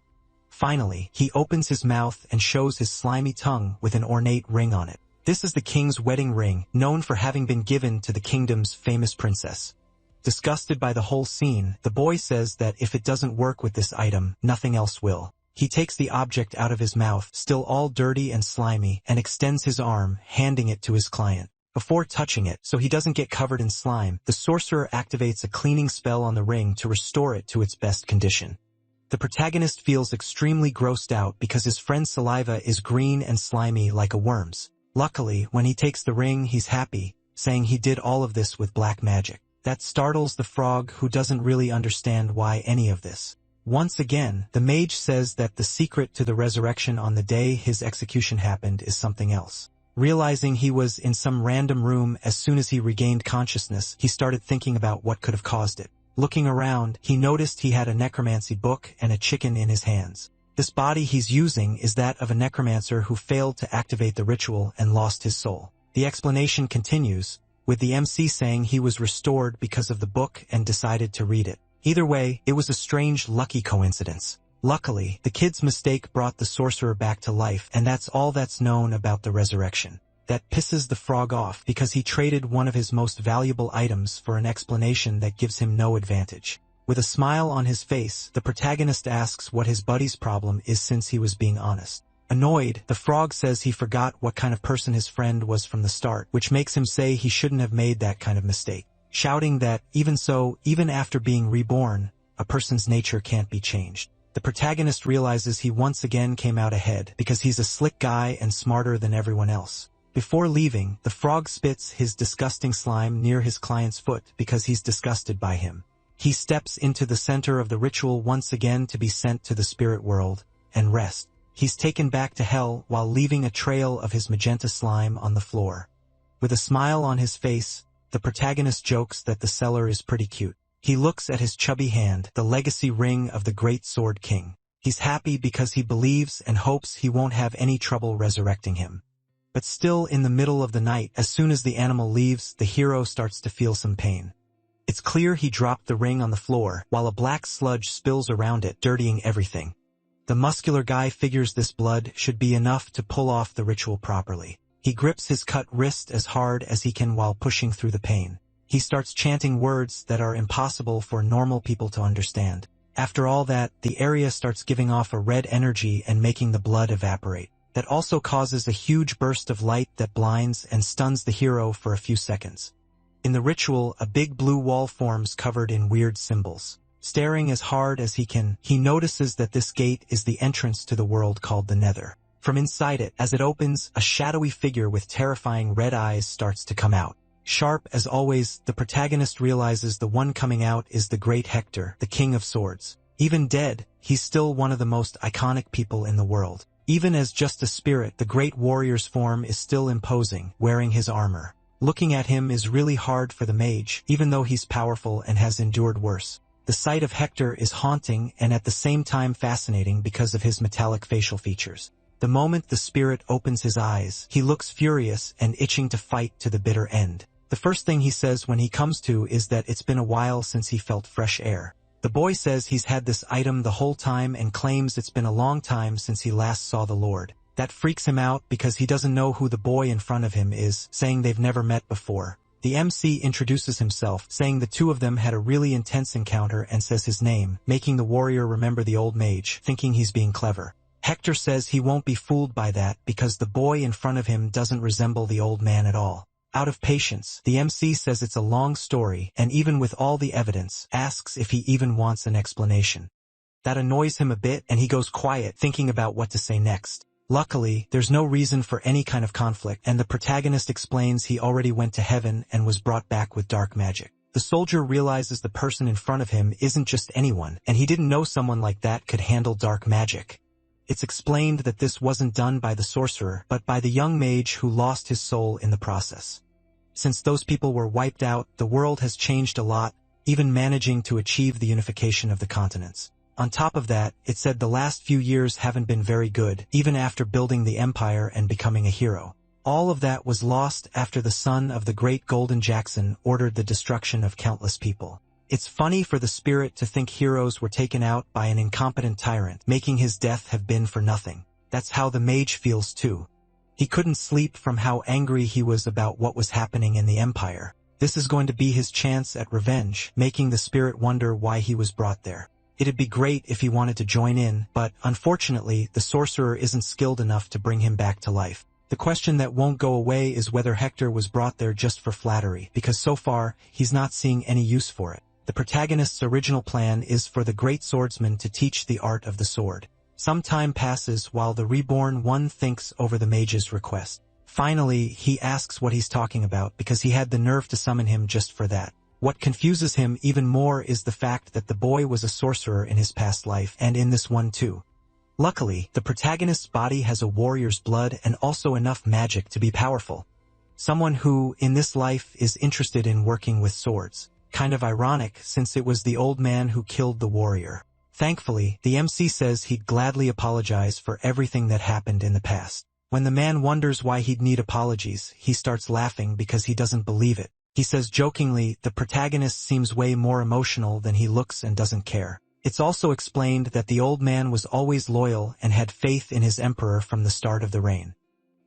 Finally, he opens his mouth and shows his slimy tongue with an ornate ring on it. This is the king's wedding ring, known for having been given to the kingdom's famous princess. Disgusted by the whole scene, the boy says that if it doesn't work with this item, nothing else will. He takes the object out of his mouth, still all dirty and slimy, and extends his arm, handing it to his client. before touching it so he doesn't get covered in slime. The sorcerer activates a cleaning spell on the ring to restore it to its best condition. The protagonist feels extremely grossed out because his friend's saliva is green and slimy like a worm's. Luckily, when he takes the ring, he's happy, saying he did all of this with black magic. That startles the frog, who doesn't really understand why any of this. Once again, the mage says that the secret to the resurrection on the day his execution happened is something else. Realizing he was in some random room as soon as he regained consciousness, he started thinking about what could have caused it. Looking around, he noticed he had a necromancy book and a chicken in his hands. This body he's using is that of a necromancer who failed to activate the ritual and lost his soul. The explanation continues, with the MC saying he was restored because of the book and decided to read it. Either way, it was a strange, lucky coincidence. Luckily, the kid's mistake brought the sorcerer back to life, and that's all that's known about the resurrection. That pisses the frog off because he traded one of his most valuable items for an explanation that gives him no advantage. With a smile on his face, the protagonist asks what his buddy's problem is since he was being honest. Annoyed, the frog says he forgot what kind of person his friend was from the start, which makes him say he shouldn't have made that kind of mistake, shouting that, even so, even after being reborn, a person's nature can't be changed. The protagonist realizes he once again came out ahead because he's a slick guy and smarter than everyone else. Before leaving, the frog spits his disgusting slime near his client's foot because he's disgusted by him. He steps into the center of the ritual once again to be sent to the spirit world and rest. He's taken back to hell while leaving a trail of his magenta slime on the floor. With a smile on his face, the protagonist jokes that the seller is pretty cute. He looks at his chubby hand, the legacy ring of the Great Sword King. He's happy because he believes and hopes he won't have any trouble resurrecting him. But still, in the middle of the night, as soon as the animal leaves, the hero starts to feel some pain. It's clear he dropped the ring on the floor, while a black sludge spills around it, dirtying everything. The muscular guy figures this blood should be enough to pull off the ritual properly. He grips his cut wrist as hard as he can while pushing through the pain. He starts chanting words that are impossible for normal people to understand. After all that, the area starts giving off a red energy and making the blood evaporate. That also causes a huge burst of light that blinds and stuns the hero for a few seconds. In the ritual, a big blue wall forms covered in weird symbols. Staring as hard as he can, he notices that this gate is the entrance to the world called the Nether. From inside it, as it opens, a shadowy figure with terrifying red eyes starts to come out. Sharp as always, the protagonist realizes the one coming out is the great Hector, the King of Swords. Even dead, he's still one of the most iconic people in the world. Even as just a spirit, the great warrior's form is still imposing, wearing his armor. Looking at him is really hard for the mage, even though he's powerful and has endured worse. The sight of Hector is haunting and at the same time fascinating because of his metallic facial features. The moment the spirit opens his eyes, he looks furious and itching to fight to the bitter end. The first thing he says when he comes to is that it's been a while since he felt fresh air. The boy says he's had this item the whole time and claims it's been a long time since he last saw the Lord. That freaks him out because he doesn't know who the boy in front of him is, saying they've never met before. The MC introduces himself, saying the two of them had a really intense encounter and says his name, making the warrior remember the old mage, thinking he's being clever. Hector says he won't be fooled by that because the boy in front of him doesn't resemble the old man at all. Out of patience, the MC says it's a long story and even with all the evidence, asks if he even wants an explanation. That annoys him a bit and he goes quiet, thinking about what to say next. Luckily, there's no reason for any kind of conflict, and the protagonist explains he already went to heaven and was brought back with dark magic. The soldier realizes the person in front of him isn't just anyone, and he didn't know someone like that could handle dark magic. It's explained that this wasn't done by the sorcerer, but by the young mage who lost his soul in the process. Since those people were wiped out, the world has changed a lot, even managing to achieve the unification of the continents. On top of that, it said the last few years haven't been very good, even after building the empire and becoming a hero. All of that was lost after the son of the great Golden Jackson ordered the destruction of countless people. It's funny for the spirit to think heroes were taken out by an incompetent tyrant, making his death have been for nothing. That's how the mage feels too. He couldn't sleep from how angry he was about what was happening in the empire. This is going to be his chance at revenge, making the spirit wonder why he was brought there. It'd be great if he wanted to join in, but unfortunately, the sorcerer isn't skilled enough to bring him back to life. The question that won't go away is whether Hector was brought there just for flattery, because so far, he's not seeing any use for it. The protagonist's original plan is for the great swordsman to teach the art of the sword. Some time passes while the Reborn one thinks over the mage's request. Finally, he asks what he's talking about because he had the nerve to summon him just for that. What confuses him even more is the fact that the boy was a sorcerer in his past life, and in this one too. Luckily, the protagonist's body has a warrior's blood and also enough magic to be powerful. Someone who, in this life, is interested in working with swords. Kind of ironic, since it was the old man who killed the warrior. Thankfully, the MC says he'd gladly apologize for everything that happened in the past. When the man wonders why he'd need apologies, he starts laughing because he doesn't believe it. He says jokingly, the protagonist seems way more emotional than he looks and doesn't care. It's also explained that the old man was always loyal and had faith in his emperor from the start of the reign.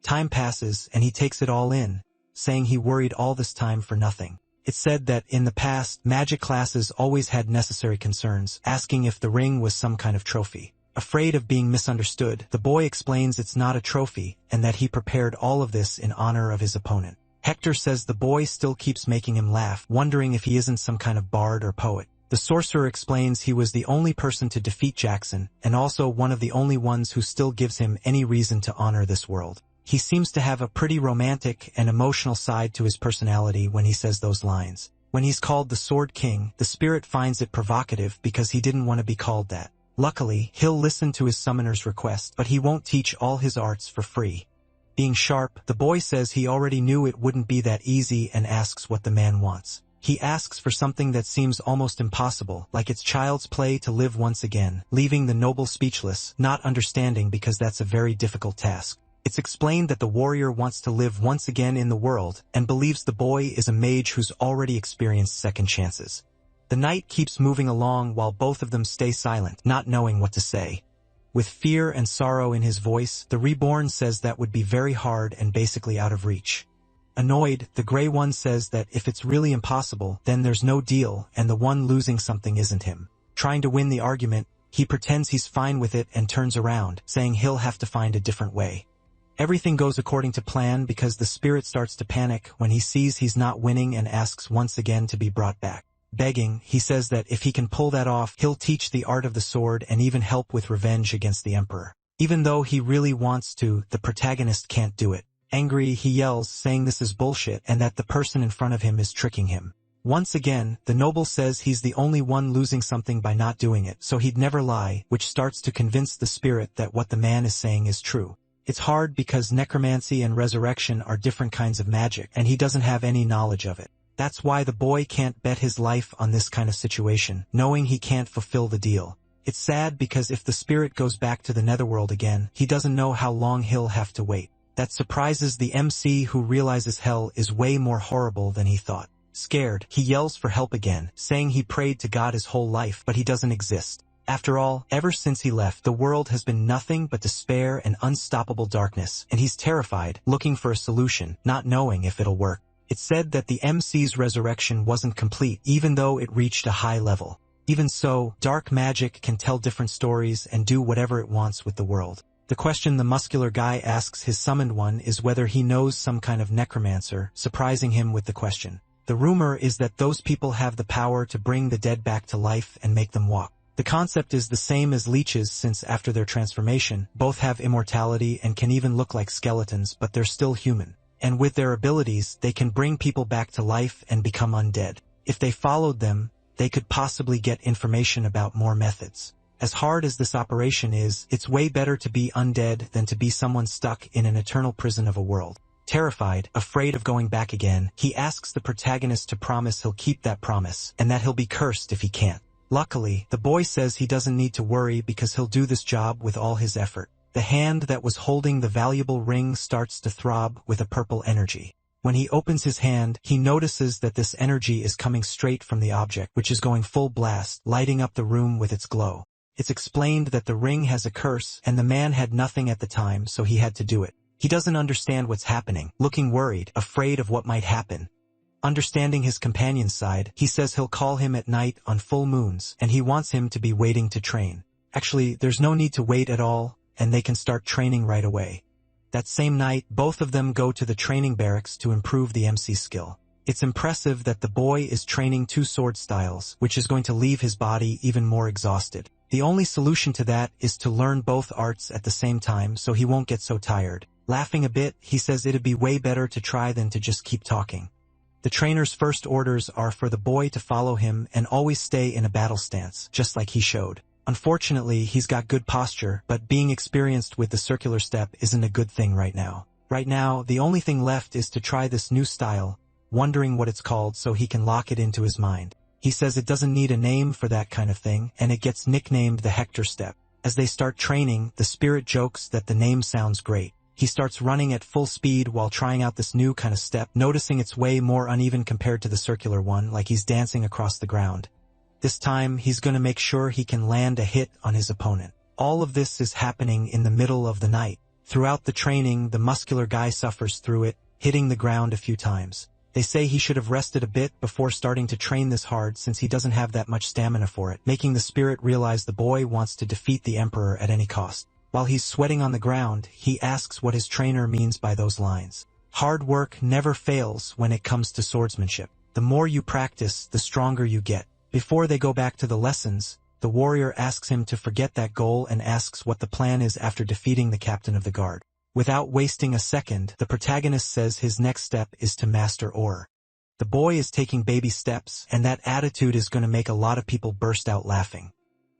Time passes and he takes it all in, saying he worried all this time for nothing. It's said that, in the past, magic classes always had necessary concerns, asking if the ring was some kind of trophy. Afraid of being misunderstood, the boy explains it's not a trophy, and that he prepared all of this in honor of his opponent. Hector says the boy still keeps making him laugh, wondering if he isn't some kind of bard or poet. The sorcerer explains he was the only person to defeat Jackson, and also one of the only ones who still gives him any reason to honor this world. He seems to have a pretty romantic and emotional side to his personality when he says those lines. When he's called the Sword King, the spirit finds it provocative because he didn't want to be called that. Luckily, he'll listen to his summoner's request, but he won't teach all his arts for free. Being sharp, the boy says he already knew it wouldn't be that easy and asks what the man wants. He asks for something that seems almost impossible, like it's child's play to live once again, leaving the noble speechless, not understanding because that's a very difficult task. It's explained that the warrior wants to live once again in the world, and believes the boy is a mage who's already experienced second chances. The night keeps moving along while both of them stay silent, not knowing what to say. With fear and sorrow in his voice, the Reborn says that would be very hard and basically out of reach. Annoyed, the Grey One says that if it's really impossible, then there's no deal, and the one losing something isn't him. Trying to win the argument, he pretends he's fine with it and turns around, saying he'll have to find a different way. Everything goes according to plan because the spirit starts to panic when he sees he's not winning and asks once again to be brought back. Begging, he says that if he can pull that off, he'll teach the art of the sword and even help with revenge against the emperor. Even though he really wants to, the protagonist can't do it. Angry, he yells, saying this is bullshit and that the person in front of him is tricking him. Once again, the noble says he's the only one losing something by not doing it, so he'd never lie, which starts to convince the spirit that what the man is saying is true. It's hard because necromancy and resurrection are different kinds of magic, and he doesn't have any knowledge of it. That's why the boy can't bet his life on this kind of situation, knowing he can't fulfill the deal. It's sad because if the spirit goes back to the netherworld again, he doesn't know how long he'll have to wait. That surprises the MC, who realizes hell is way more horrible than he thought. Scared, he yells for help again, saying he prayed to God his whole life but he doesn't exist. After all, ever since he left, the world has been nothing but despair and unstoppable darkness, and he's terrified, looking for a solution, not knowing if it'll work. It's said that the MC's resurrection wasn't complete, even though it reached a high level. Even so, dark magic can tell different stories and do whatever it wants with the world. The question the muscular guy asks his summoned one is whether he knows some kind of necromancer, surprising him with the question. The rumor is that those people have the power to bring the dead back to life and make them walk. The concept is the same as leeches, since after their transformation, both have immortality and can even look like skeletons, but they're still human. And with their abilities, they can bring people back to life and become undead. If they followed them, they could possibly get information about more methods. As hard as this operation is, it's way better to be undead than to be someone stuck in an eternal prison of a world. Terrified, afraid of going back again, he asks the protagonist to promise he'll keep that promise, and that he'll be cursed if he can't. Luckily, the boy says he doesn't need to worry because he'll do this job with all his effort. The hand that was holding the valuable ring starts to throb with a purple energy. When he opens his hand, he notices that this energy is coming straight from the object, which is going full blast, lighting up the room with its glow. It's explained that the ring has a curse, and the man had nothing at the time, so he had to do it. He doesn't understand what's happening, looking worried, afraid of what might happen. Understanding his companion's side, he says he'll call him at night on full moons, and he wants him to be waiting to train. Actually, there's no need to wait at all, and they can start training right away. That same night, both of them go to the training barracks to improve the MC skill. It's impressive that the boy is training 2 sword styles, which is going to leave his body even more exhausted. The only solution to that is to learn both arts at the same time so he won't get so tired. Laughing a bit, he says it'd be way better to try than to just keep talking. The trainer's first orders are for the boy to follow him and always stay in a battle stance, just like he showed. Unfortunately, he's got good posture, but being experienced with the circular step isn't a good thing right now. Right now, the only thing left is to try this new style, wondering what it's called so he can lock it into his mind. He says it doesn't need a name for that kind of thing, and it gets nicknamed the Hector step. As they start training, the spirit jokes that the name sounds great. He starts running at full speed while trying out this new kind of step, noticing it's way more uneven compared to the circular one, like he's dancing across the ground. This time, he's gonna make sure he can land a hit on his opponent. All of this is happening in the middle of the night. Throughout the training, the muscular guy suffers through it, hitting the ground a few times. They say he should have rested a bit before starting to train this hard since he doesn't have that much stamina for it, making the spirit realize the boy wants to defeat the emperor at any cost. While he's sweating on the ground, he asks what his trainer means by those lines. Hard work never fails when it comes to swordsmanship. The more you practice, the stronger you get. Before they go back to the lessons, the warrior asks him to forget that goal and asks what the plan is after defeating the captain of the guard. Without wasting a second, the protagonist says his next step is to master ore. The boy is taking baby steps, and that attitude is going to make a lot of people burst out laughing.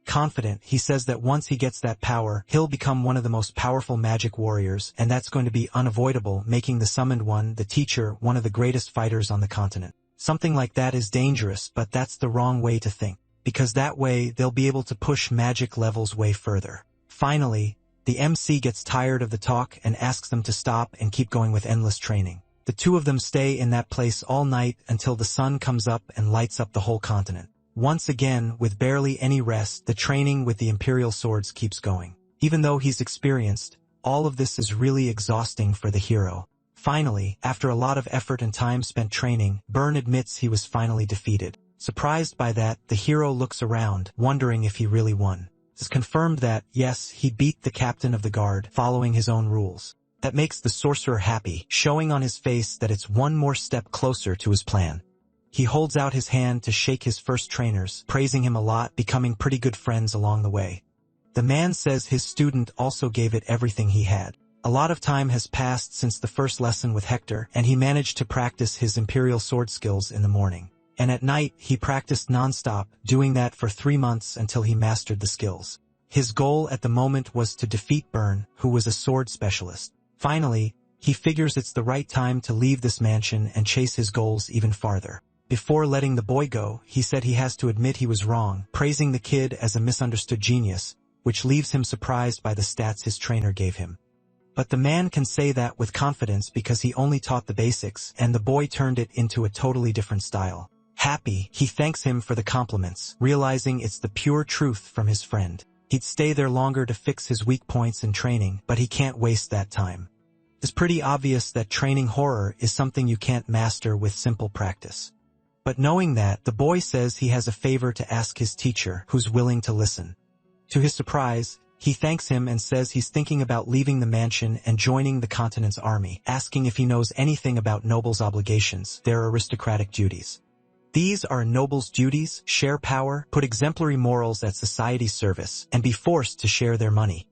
Confident, he says that once he gets that power, he'll become one of the most powerful magic warriors, and that's going to be unavoidable, making the summoned one, the teacher, one of the greatest fighters on the continent. Something like that is dangerous, but that's the wrong way to think, because that way they'll be able to push magic levels way further. Finally, the MC gets tired of the talk and asks them to stop and keep going with endless training. The two of them stay in that place all night until the sun comes up and lights up the whole continent. Once again, with barely any rest, the training with the imperial swords keeps going. Even though he's experienced, all of this is really exhausting for the hero. Finally, after a lot of effort and time spent training, Burn admits he was finally defeated. Surprised by that, the hero looks around, wondering if he really won. It's confirmed that, yes, he beat the captain of the guard, following his own rules. That makes the sorcerer happy, showing on his face that it's one more step closer to his plan. He holds out his hand to shake his first trainers, praising him a lot, becoming pretty good friends along the way. The man says his student also gave it everything he had. A lot of time has passed since the first lesson with Hector, and he managed to practice his imperial sword skills in the morning. And at night, he practiced non-stop, doing that for 3 months until he mastered the skills. His goal at the moment was to defeat Burn, who was a sword specialist. Finally, he figures it's the right time to leave this mansion and chase his goals even farther. Before letting the boy go, he said he has to admit he was wrong, praising the kid as a misunderstood genius, which leaves him surprised by the stats his trainer gave him. But the man can say that with confidence because he only taught the basics, and the boy turned it into a totally different style. Happy, he thanks him for the compliments, realizing it's the pure truth from his friend. He'd stay there longer to fix his weak points in training, but he can't waste that time. It's pretty obvious that training horror is something you can't master with simple practice. But knowing that, the boy says he has a favor to ask his teacher, who's willing to listen. To his surprise, he thanks him and says he's thinking about leaving the mansion and joining the continent's army, asking if he knows anything about nobles' obligations, their aristocratic duties. These are nobles' duties: share power, put exemplary morals at society's service, and be forced to share their money.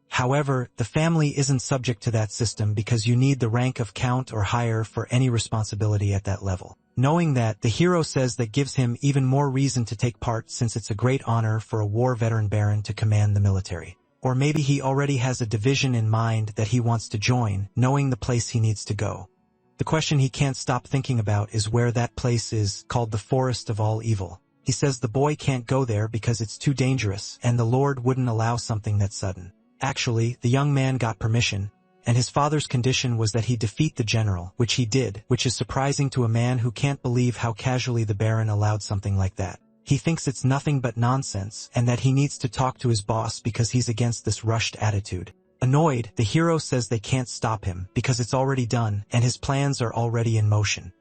However, the family isn't subject to that system because you need the rank of count or higher for any responsibility at that level. Knowing that, the hero says that gives him even more reason to take part, since it's a great honor for a war veteran baron to command the military. Or maybe he already has a division in mind that he wants to join, knowing the place he needs to go. The question he can't stop thinking about is where that place is, called the Forest of All Evil. He says the boy can't go there because it's too dangerous, and the Lord wouldn't allow something that sudden. Actually, the young man got permission, and his father's condition was that he defeat the general, which he did, which is surprising to a man who can't believe how casually the Baron allowed something like that. He thinks it's nothing but nonsense, and that he needs to talk to his boss because he's against this rushed attitude. Annoyed, the hero says they can't stop him because it's already done, and his plans are already in motion.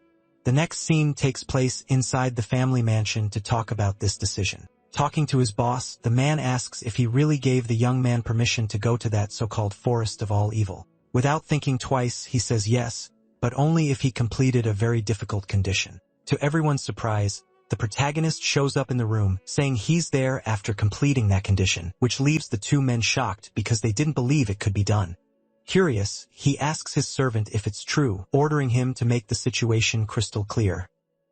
The next scene takes place inside the family mansion to talk about this decision. Talking to his boss, the man asks if he really gave the young man permission to go to that so-called Forest of All Evil. Without thinking twice, he says yes, but only if he completed a very difficult condition. To everyone's surprise, the protagonist shows up in the room, saying he's there after completing that condition, which leaves the two men shocked because they didn't believe it could be done. Curious, he asks his servant if it's true, ordering him to make the situation crystal clear.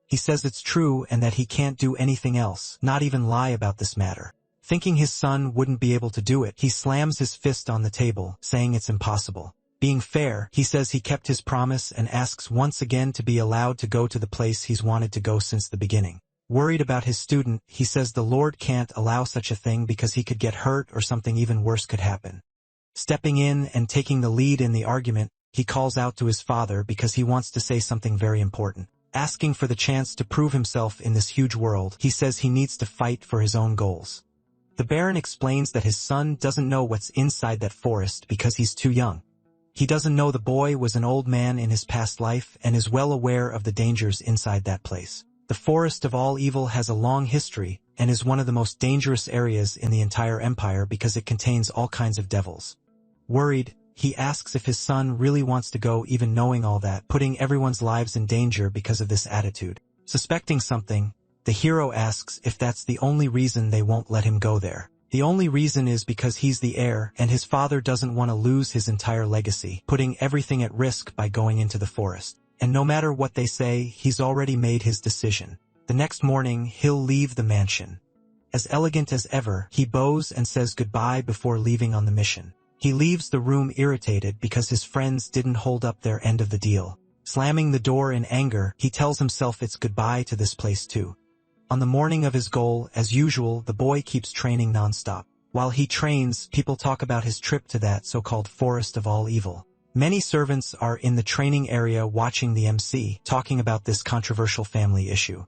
He says it's true and that he can't do anything else, not even lie about this matter. Thinking his son wouldn't be able to do it, he slams his fist on the table, saying it's impossible. Being fair, he says he kept his promise and asks once again to be allowed to go to the place he's wanted to go since the beginning. Worried about his student, he says the Lord can't allow such a thing because he could get hurt or something even worse could happen. Stepping in and taking the lead in the argument, he calls out to his father because he wants to say something very important. Asking for the chance to prove himself in this huge world, he says he needs to fight for his own goals. The Baron explains that his son doesn't know what's inside that forest because he's too young. He doesn't know the boy was an old man in his past life and is well aware of the dangers inside that place. The Forest of All Evil has a long history and is one of the most dangerous areas in the entire empire because it contains all kinds of devils. Worried, he asks if his son really wants to go, even knowing all that, putting everyone's lives in danger because of this attitude. Suspecting something, the hero asks if that's the only reason they won't let him go there. The only reason is because he's the heir and his father doesn't want to lose his entire legacy, putting everything at risk by going into the forest. And no matter what they say, he's already made his decision. The next morning, he'll leave the mansion. As elegant as ever, he bows and says goodbye before leaving on the mission. He leaves the room irritated because his friends didn't hold up their end of the deal. Slamming the door in anger, he tells himself it's goodbye to this place too. On the morning of his goal, as usual, the boy keeps training non-stop. While he trains, people talk about his trip to that so-called Forest of All Evil. Many servants are in the training area watching the MC, talking about this controversial family issue.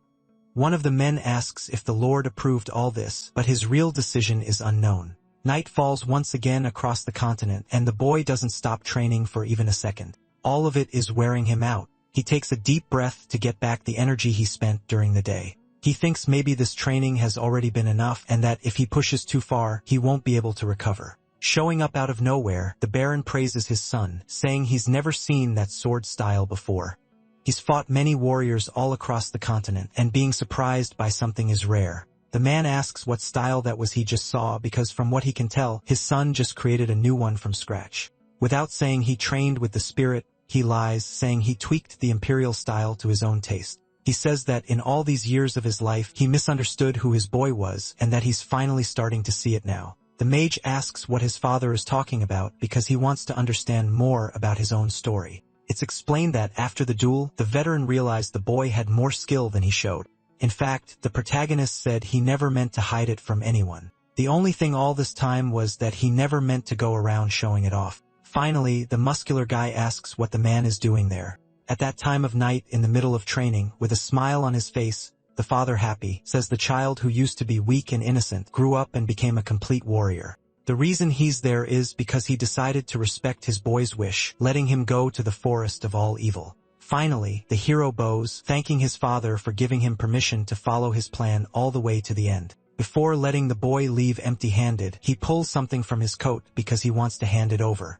One of the men asks if the Lord approved all this, but his real decision is unknown. Night falls once again across the continent, and the boy doesn't stop training for even a second. All of it is wearing him out. He takes a deep breath to get back the energy he spent during the day. He thinks maybe this training has already been enough and that if he pushes too far, he won't be able to recover. Showing up out of nowhere, the Baron praises his son, saying he's never seen that sword style before. He's fought many warriors all across the continent, and being surprised by something is rare. The man asks what style that was he just saw because from what he can tell, his son just created a new one from scratch. Without saying he trained with the spirit, he lies, saying he tweaked the imperial style to his own taste. He says that in all these years of his life, he misunderstood who his boy was and that he's finally starting to see it now. The mage asks what his father is talking about because he wants to understand more about his own story. It's explained that after the duel, the veteran realized the boy had more skill than he showed. In fact, the protagonist said he never meant to hide it from anyone. The only thing all this time was that he never meant to go around showing it off. Finally, the muscular guy asks what the man is doing there. At that time of night, in the middle of training, with a smile on his face, the father, happy, says the child who used to be weak and innocent grew up and became a complete warrior. The reason he's there is because he decided to respect his boy's wish, letting him go to the Forest of All Evil. Finally, the hero bows, thanking his father for giving him permission to follow his plan all the way to the end. Before letting the boy leave empty-handed, he pulls something from his coat because he wants to hand it over.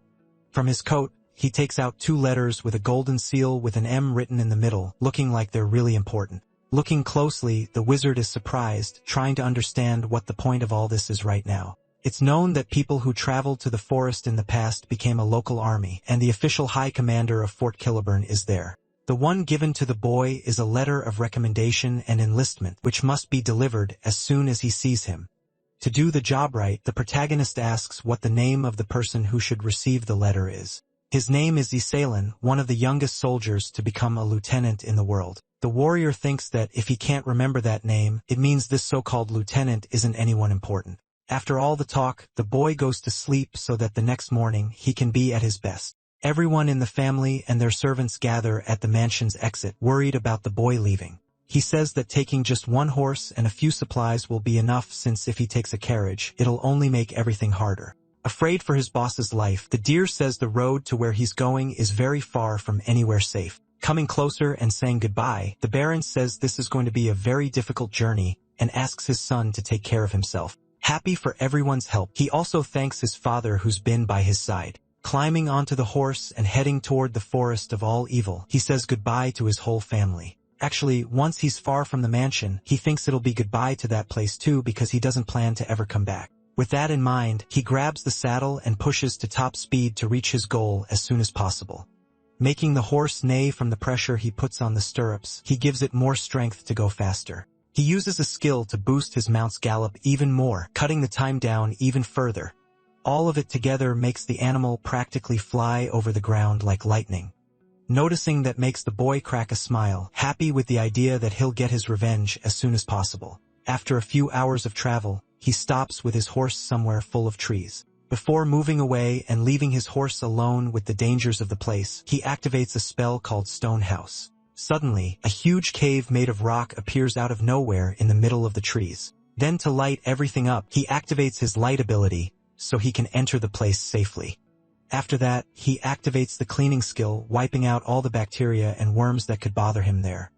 From his coat, he takes out 2 letters with a golden seal with an M written in the middle, looking like they're really important. Looking closely, the wizard is surprised, trying to understand what the point of all this is right now. It's known that people who traveled to the forest in the past became a local army, and the official high commander of Fort Calibburn is there. The one given to the boy is a letter of recommendation and enlistment, which must be delivered as soon as he sees him. To do the job right, the protagonist asks what the name of the person who should receive the letter is. His name is Isalin, one of the youngest soldiers to become a lieutenant in the world. The warrior thinks that if he can't remember that name, it means this so-called lieutenant isn't anyone important. After all the talk, the boy goes to sleep so that the next morning he can be at his best. Everyone in the family and their servants gather at the mansion's exit, worried about the boy leaving. He says that taking just 1 horse and a few supplies will be enough since if he takes a carriage, it'll only make everything harder. Afraid for his boss's life, the deer says the road to where he's going is very far from anywhere safe. Coming closer and saying goodbye, the Baron says this is going to be a very difficult journey and asks his son to take care of himself. Happy for everyone's help, he also thanks his father who's been by his side. Climbing onto the horse and heading toward the forest of all evil, he says goodbye to his whole family. Actually, once he's far from the mansion, he thinks it'll be goodbye to that place too because he doesn't plan to ever come back. With that in mind, he grabs the saddle and pushes to top speed to reach his goal as soon as possible. Making the horse neigh from the pressure he puts on the stirrups, he gives it more strength to go faster. He uses a skill to boost his mount's gallop even more, cutting the time down even further. All of it together makes the animal practically fly over the ground like lightning. Noticing that makes the boy crack a smile, happy with the idea that he'll get his revenge as soon as possible. After a few hours of travel, he stops with his horse somewhere full of trees. Before moving away and leaving his horse alone with the dangers of the place, he activates a spell called Stone House. Suddenly, a huge cave made of rock appears out of nowhere in the middle of the trees. Then to light everything up, he activates his light ability, so he can enter the place safely. After that, he activates the cleaning skill, wiping out all the bacteria and worms that could bother him there.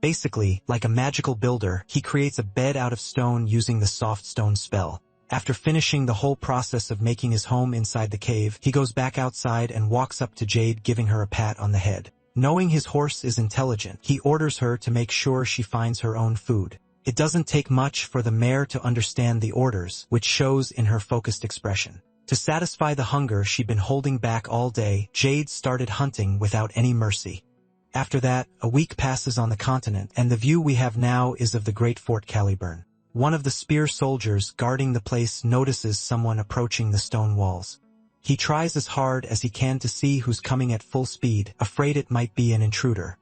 Basically, like a magical builder, he creates a bed out of stone using the soft stone spell. After finishing the whole process of making his home inside the cave, he goes back outside and walks up to Jade, giving her a pat on the head. Knowing his horse is intelligent, he orders her to make sure she finds her own food. It doesn't take much for the mare to understand the orders, which shows in her focused expression. To satisfy the hunger she'd been holding back all day, Jade started hunting without any mercy. After that, a week passes on the continent, and the view we have now is of the great Fort Calibburn. One of the spear soldiers guarding the place notices someone approaching the stone walls. He tries as hard as he can to see who's coming at full speed, afraid it might be an intruder.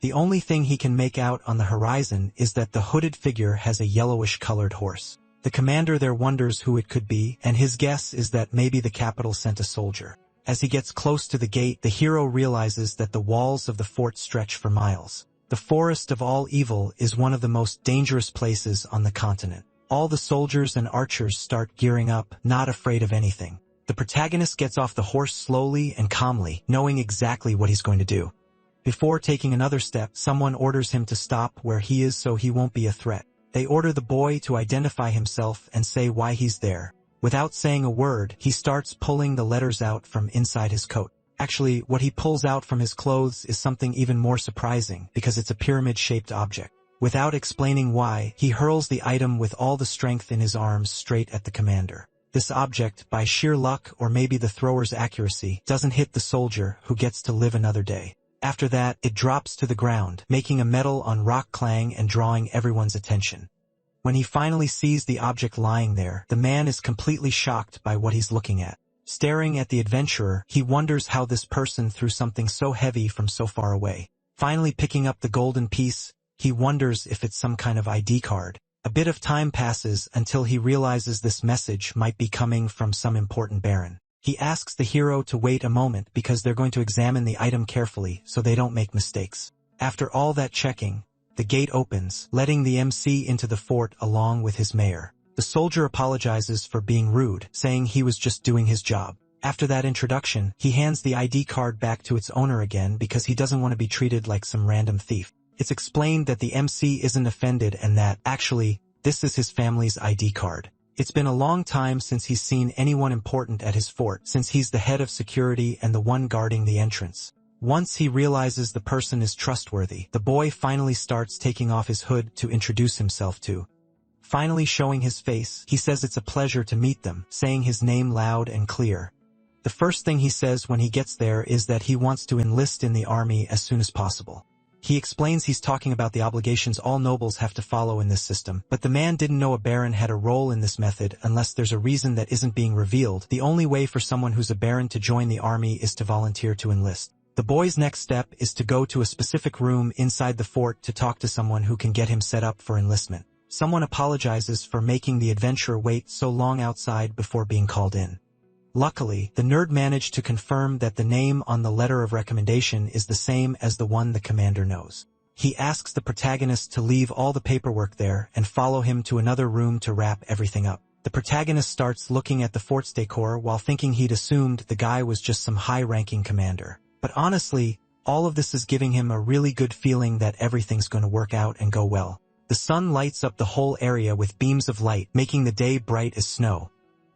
The only thing he can make out on the horizon is that the hooded figure has a yellowish-colored horse. The commander there wonders who it could be, and his guess is that maybe the capital sent a soldier. As he gets close to the gate, the hero realizes that the walls of the fort stretch for miles. The forest of all evil is one of the most dangerous places on the continent. All the soldiers and archers start gearing up, not afraid of anything. The protagonist gets off the horse slowly and calmly, knowing exactly what he's going to do. Before taking another step, someone orders him to stop where he is so he won't be a threat. They order the boy to identify himself and say why he's there. Without saying a word, he starts pulling the letters out from inside his coat. Actually, what he pulls out from his clothes is something even more surprising, because it's a pyramid-shaped object. Without explaining why, he hurls the item with all the strength in his arms straight at the commander. This object, by sheer luck or maybe the thrower's accuracy, doesn't hit the soldier, who gets to live another day. After that, it drops to the ground, making a metal on rock clang and drawing everyone's attention. When he finally sees the object lying there, the man is completely shocked by what he's looking at. Staring at the adventurer, he wonders how this person threw something so heavy from so far away. Finally picking up the golden piece, he wonders if it's some kind of ID card. A bit of time passes until he realizes this message might be coming from some important baron. He asks the hero to wait a moment because they're going to examine the item carefully so they don't make mistakes. After all that checking, the gate opens, letting the MC into the fort along with his mayor. The soldier apologizes for being rude, saying he was just doing his job. After that introduction, he hands the ID card back to its owner again because he doesn't want to be treated like some random thief. It's explained that the MC isn't offended and that, actually, this is his family's ID card. It's been a long time since he's seen anyone important at his fort, since he's the head of security and the one guarding the entrance. Once he realizes the person is trustworthy, the boy finally starts taking off his hood to introduce himself to. Finally showing his face, he says it's a pleasure to meet them, saying his name loud and clear. The first thing he says when he gets there is that he wants to enlist in the army as soon as possible. He explains he's talking about the obligations all nobles have to follow in this system, but the man didn't know a baron had a role in this method unless there's a reason that isn't being revealed. The only way for someone who's a baron to join the army is to volunteer to enlist. The boy's next step is to go to a specific room inside the fort to talk to someone who can get him set up for enlistment. Someone apologizes for making the adventurer wait so long outside before being called in. Luckily, the nerd managed to confirm that the name on the letter of recommendation is the same as the one the commander knows. He asks the protagonist to leave all the paperwork there and follow him to another room to wrap everything up. The protagonist starts looking at the fort's decor while thinking he'd assumed the guy was just some high-ranking commander. But honestly, all of this is giving him a really good feeling that everything's going to work out and go well. The sun lights up the whole area with beams of light, making the day bright as snow.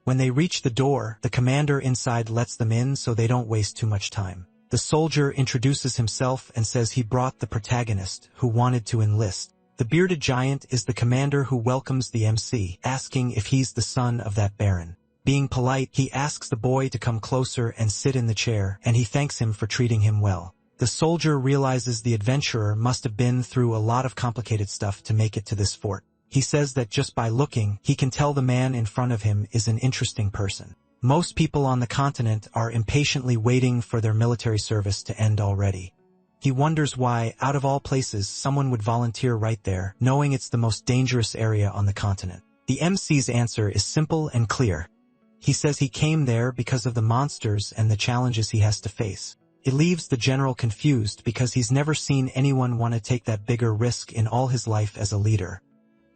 When they reach the door, the commander inside lets them in so they don't waste too much time. The soldier introduces himself and says he brought the protagonist, who wanted to enlist. The bearded giant is the commander who welcomes the MC, asking if he's the son of that baron. Being polite, he asks the boy to come closer and sit in the chair, and he thanks him for treating him well. The soldier realizes the adventurer must have been through a lot of complicated stuff to make it to this fort. He says that just by looking, he can tell the man in front of him is an interesting person. Most people on the continent are impatiently waiting for their military service to end already. He wonders why, out of all places, someone would volunteer right there, knowing it's the most dangerous area on the continent. The MC's answer is simple and clear. He says he came there because of the monsters and the challenges he has to face. It leaves the general confused because he's never seen anyone want to take that bigger risk in all his life as a leader.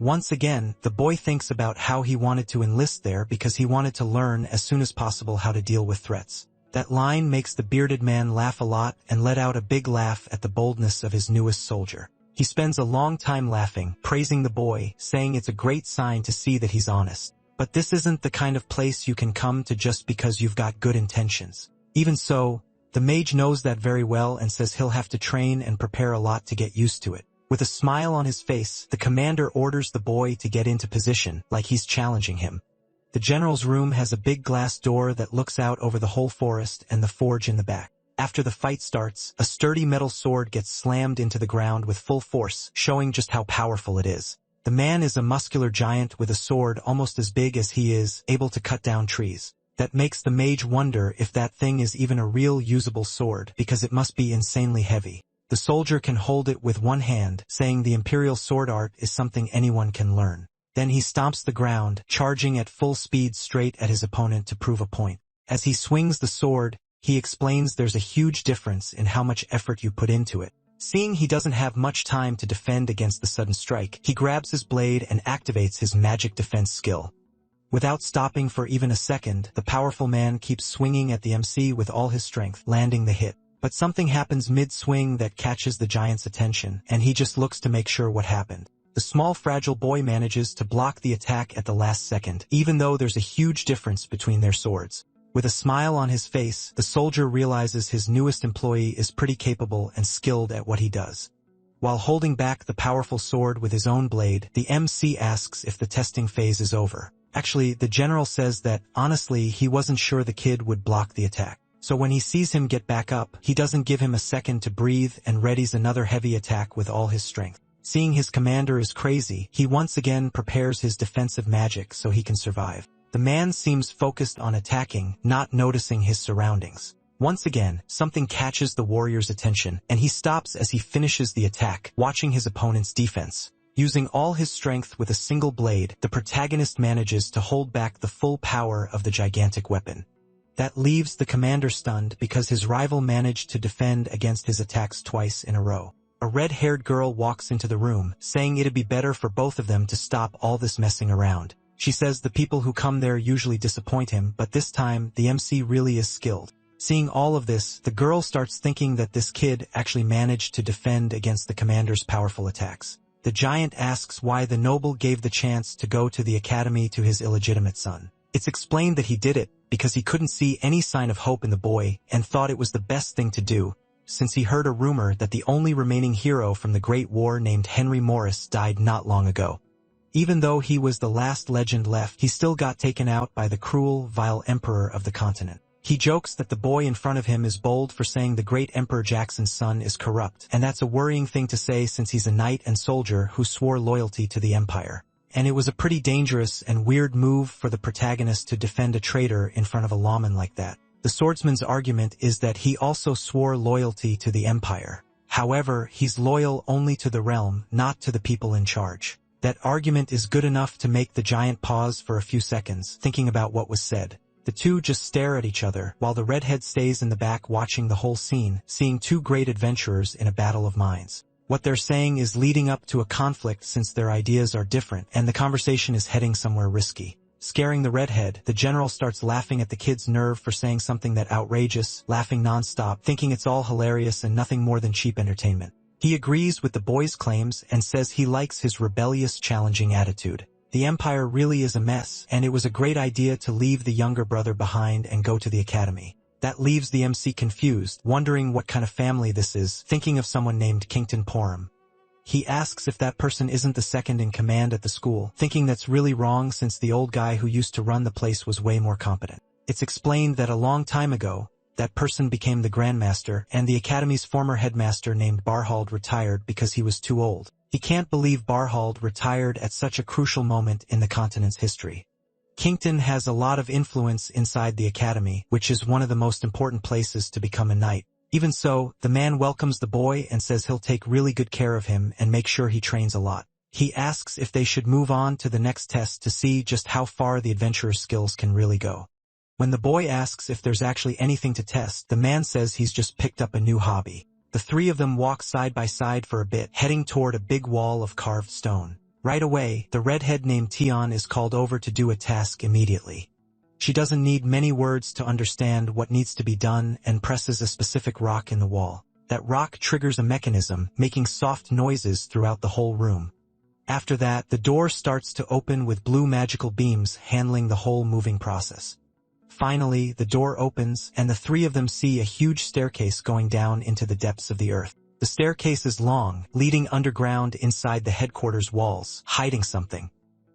Once again, the boy thinks about how he wanted to enlist there because he wanted to learn as soon as possible how to deal with threats. That line makes the bearded man laugh a lot and let out a big laugh at the boldness of his newest soldier. He spends a long time laughing, praising the boy, saying it's a great sign to see that he's honest. But this isn't the kind of place you can come to just because you've got good intentions. Even so, the mage knows that very well and says he'll have to train and prepare a lot to get used to it. With a smile on his face, the commander orders the boy to get into position, like he's challenging him. The general's room has a big glass door that looks out over the whole forest and the forge in the back. After the fight starts, a sturdy metal sword gets slammed into the ground with full force, showing just how powerful it is. The man is a muscular giant with a sword almost as big as he is, able to cut down trees. That makes the mage wonder if that thing is even a real usable sword, because it must be insanely heavy. The soldier can hold it with one hand, saying the imperial sword art is something anyone can learn. Then he stomps the ground, charging at full speed straight at his opponent to prove a point. As he swings the sword, he explains there's a huge difference in how much effort you put into it. Seeing he doesn't have much time to defend against the sudden strike, he grabs his blade and activates his magic defense skill. Without stopping for even a second, the powerful man keeps swinging at the MC with all his strength, landing the hit. But something happens mid-swing that catches the giant's attention, and he just looks to make sure what happened. The small fragile boy manages to block the attack at the last second, even though there's a huge difference between their swords. With a smile on his face, the soldier realizes his newest employee is pretty capable and skilled at what he does. While holding back the powerful sword with his own blade, the MC asks if the testing phase is over. Actually, the general says that, honestly, he wasn't sure the kid would block the attack. So when he sees him get back up, he doesn't give him a second to breathe and readies another heavy attack with all his strength. Seeing his commander is crazy, he once again prepares his defensive magic so he can survive. The man seems focused on attacking, not noticing his surroundings. Once again, something catches the warrior's attention, and he stops as he finishes the attack, watching his opponent's defense. Using all his strength with a single blade, the protagonist manages to hold back the full power of the gigantic weapon. That leaves the commander stunned because his rival managed to defend against his attacks twice in a row. A red-haired girl walks into the room, saying it'd be better for both of them to stop all this messing around. She says the people who come there usually disappoint him, but this time, the MC really is skilled. Seeing all of this, the girl starts thinking that this kid actually managed to defend against the commander's powerful attacks. The giant asks why the noble gave the chance to go to the academy to his illegitimate son. It's explained that he did it because he couldn't see any sign of hope in the boy and thought it was the best thing to do, since he heard a rumor that the only remaining hero from the Great War named Henry Morris died not long ago. Even though he was the last legend left, he still got taken out by the cruel, vile emperor of the continent. He jokes that the boy in front of him is bold for saying the great Emperor Jackson's son is corrupt, and that's a worrying thing to say since he's a knight and soldier who swore loyalty to the empire. And it was a pretty dangerous and weird move for the protagonist to defend a traitor in front of a lawman like that. The swordsman's argument is that he also swore loyalty to the empire. However, he's loyal only to the realm, not to the people in charge. That argument is good enough to make the giant pause for a few seconds, thinking about what was said. The two just stare at each other, while the redhead stays in the back watching the whole scene, seeing two great adventurers in a battle of minds. What they're saying is leading up to a conflict since their ideas are different, and the conversation is heading somewhere risky. Scaring the redhead, the general starts laughing at the kid's nerve for saying something that outrageous, laughing nonstop, thinking it's all hilarious and nothing more than cheap entertainment. He agrees with the boy's claims and says he likes his rebellious, challenging attitude. The empire really is a mess, and it was a great idea to leave the younger brother behind and go to the academy. That leaves the MC confused, wondering what kind of family this is, thinking of someone named Kington Porum. He asks if that person isn't the second in command at the school, thinking that's really wrong since the old guy who used to run the place was way more competent. It's explained that a long time ago, that person became the Grandmaster, and the Academy's former headmaster named Barhald retired because he was too old. He can't believe Barhald retired at such a crucial moment in the continent's history. Kington has a lot of influence inside the Academy, which is one of the most important places to become a knight. Even so, the man welcomes the boy and says he'll take really good care of him and make sure he trains a lot. He asks if they should move on to the next test to see just how far the adventurer's skills can really go. When the boy asks if there's actually anything to test, the man says he's just picked up a new hobby. The three of them walk side by side for a bit, heading toward a big wall of carved stone. Right away, the redhead named Tion is called over to do a task immediately. She doesn't need many words to understand what needs to be done and presses a specific rock in the wall. That rock triggers a mechanism, making soft noises throughout the whole room. After that, the door starts to open with blue magical beams handling the whole moving process. Finally, the door opens, and the three of them see a huge staircase going down into the depths of the earth. The staircase is long, leading underground inside the headquarters walls, hiding something.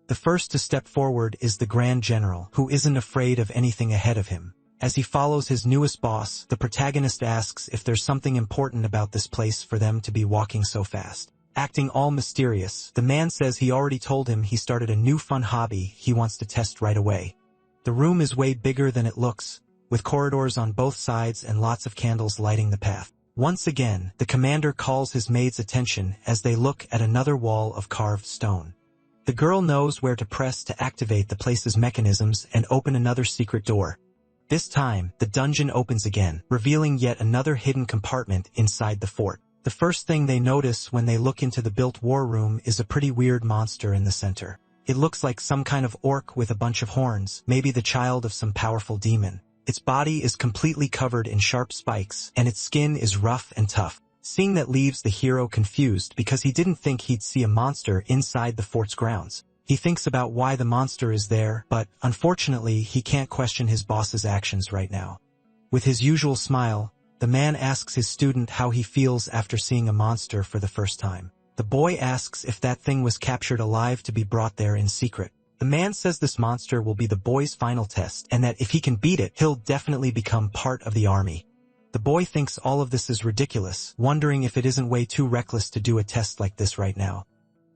The first to step forward is the Grand General, who isn't afraid of anything ahead of him. As he follows his newest boss, the protagonist asks if there's something important about this place for them to be walking so fast. Acting all mysterious, the man says he already told him he started a new fun hobby he wants to test right away. The room is way bigger than it looks, with corridors on both sides and lots of candles lighting the path. Once again, the commander calls his maid's attention as they look at another wall of carved stone. The girl knows where to press to activate the place's mechanisms and open another secret door. This time, the dungeon opens again, revealing yet another hidden compartment inside the fort. The first thing they notice when they look into the built war room is a pretty weird monster in the center. It looks like some kind of orc with a bunch of horns, maybe the child of some powerful demon. Its body is completely covered in sharp spikes, and its skin is rough and tough. Seeing that leaves the hero confused because he didn't think he'd see a monster inside the fort's grounds. He thinks about why the monster is there, but unfortunately he can't question his boss's actions right now. With his usual smile, the man asks his student how he feels after seeing a monster for the first time. The boy asks if that thing was captured alive to be brought there in secret. The man says this monster will be the boy's final test, and that if he can beat it, he'll definitely become part of the army. The boy thinks all of this is ridiculous, wondering if it isn't way too reckless to do a test like this right now.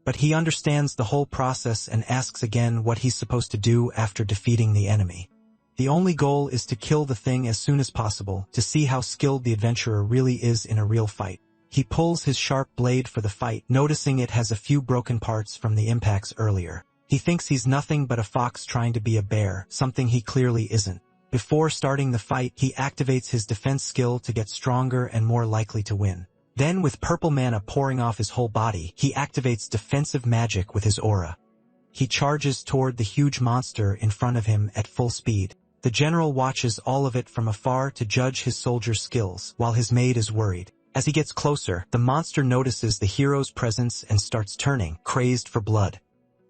But he understands the whole process and asks again what he's supposed to do after defeating the enemy. The only goal is to kill the thing as soon as possible, to see how skilled the adventurer really is in a real fight. He pulls his sharp blade for the fight, noticing it has a few broken parts from the impacts earlier. He thinks he's nothing but a fox trying to be a bear, something he clearly isn't. Before starting the fight, he activates his defense skill to get stronger and more likely to win. Then, with purple mana pouring off his whole body, he activates defensive magic with his aura. He charges toward the huge monster in front of him at full speed. The general watches all of it from afar to judge his soldier's skills, while his maid is worried. As he gets closer, the monster notices the hero's presence and starts turning, crazed for blood.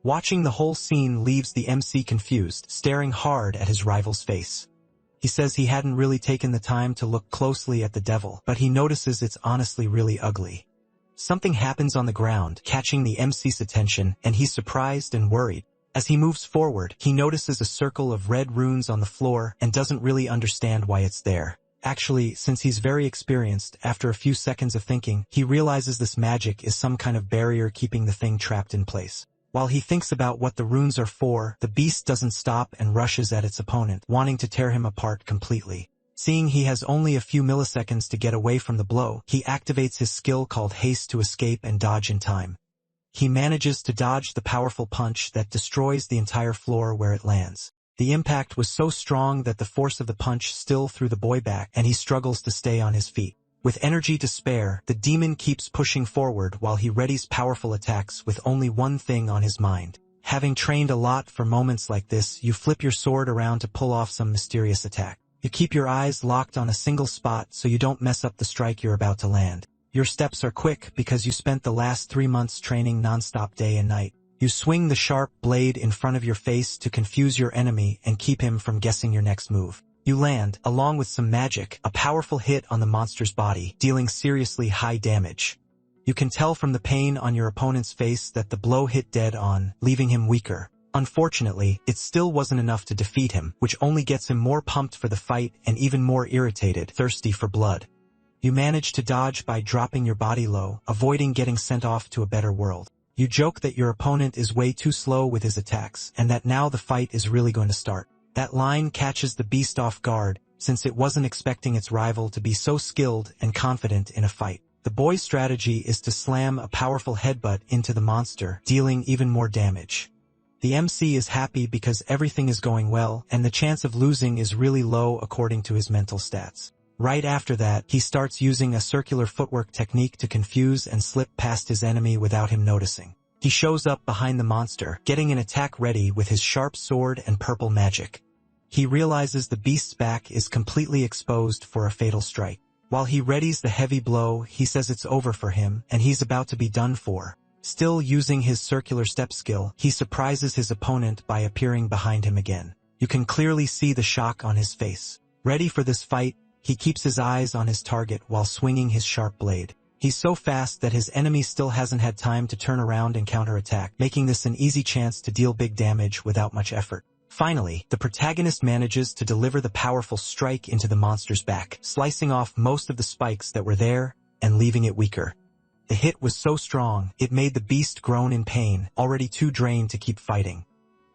Watching the whole scene leaves the MC confused, staring hard at his rival's face. He says he hadn't really taken the time to look closely at the devil, but he notices it's honestly really ugly. Something happens on the ground, catching the MC's attention, and he's surprised and worried. As he moves forward, he notices a circle of red runes on the floor and doesn't really understand why it's there. Actually, since he's very experienced, after a few seconds of thinking, he realizes this magic is some kind of barrier keeping the thing trapped in place. While he thinks about what the runes are for, the beast doesn't stop and rushes at its opponent, wanting to tear him apart completely. Seeing he has only a few milliseconds to get away from the blow, he activates his skill called Haste to escape and dodge in time. He manages to dodge the powerful punch that destroys the entire floor where it lands. The impact was so strong that the force of the punch still threw the boy back, and he struggles to stay on his feet. With energy to spare, the demon keeps pushing forward while he readies powerful attacks with only one thing on his mind. Having trained a lot for moments like this, you flip your sword around to pull off some mysterious attack. You keep your eyes locked on a single spot so you don't mess up the strike you're about to land. Your steps are quick because you spent the last 3 months training non-stop day and night. You swing the sharp blade in front of your face to confuse your enemy and keep him from guessing your next move. You land, along with some magic, a powerful hit on the monster's body, dealing seriously high damage. You can tell from the pain on your opponent's face that the blow hit dead on, leaving him weaker. Unfortunately, it still wasn't enough to defeat him, which only gets him more pumped for the fight and even more irritated, thirsty for blood. You manage to dodge by dropping your body low, avoiding getting sent off to a better world. You joke that your opponent is way too slow with his attacks, and that now the fight is really going to start. That line catches the beast off guard, since it wasn't expecting its rival to be so skilled and confident in a fight. The boy's strategy is to slam a powerful headbutt into the monster, dealing even more damage. The MC is happy because everything is going well, and the chance of losing is really low according to his mental stats. Right after that, he starts using a circular footwork technique to confuse and slip past his enemy without him noticing. He shows up behind the monster, getting an attack ready with his sharp sword and purple magic. He realizes the beast's back is completely exposed for a fatal strike. While he readies the heavy blow, he says it's over for him, and he's about to be done for. Still using his circular step skill, he surprises his opponent by appearing behind him again. You can clearly see the shock on his face. Ready for this fight, he keeps his eyes on his target while swinging his sharp blade. He's so fast that his enemy still hasn't had time to turn around and counterattack, making this an easy chance to deal big damage without much effort. Finally, the protagonist manages to deliver the powerful strike into the monster's back, slicing off most of the spikes that were there and leaving it weaker. The hit was so strong, it made the beast groan in pain, already too drained to keep fighting.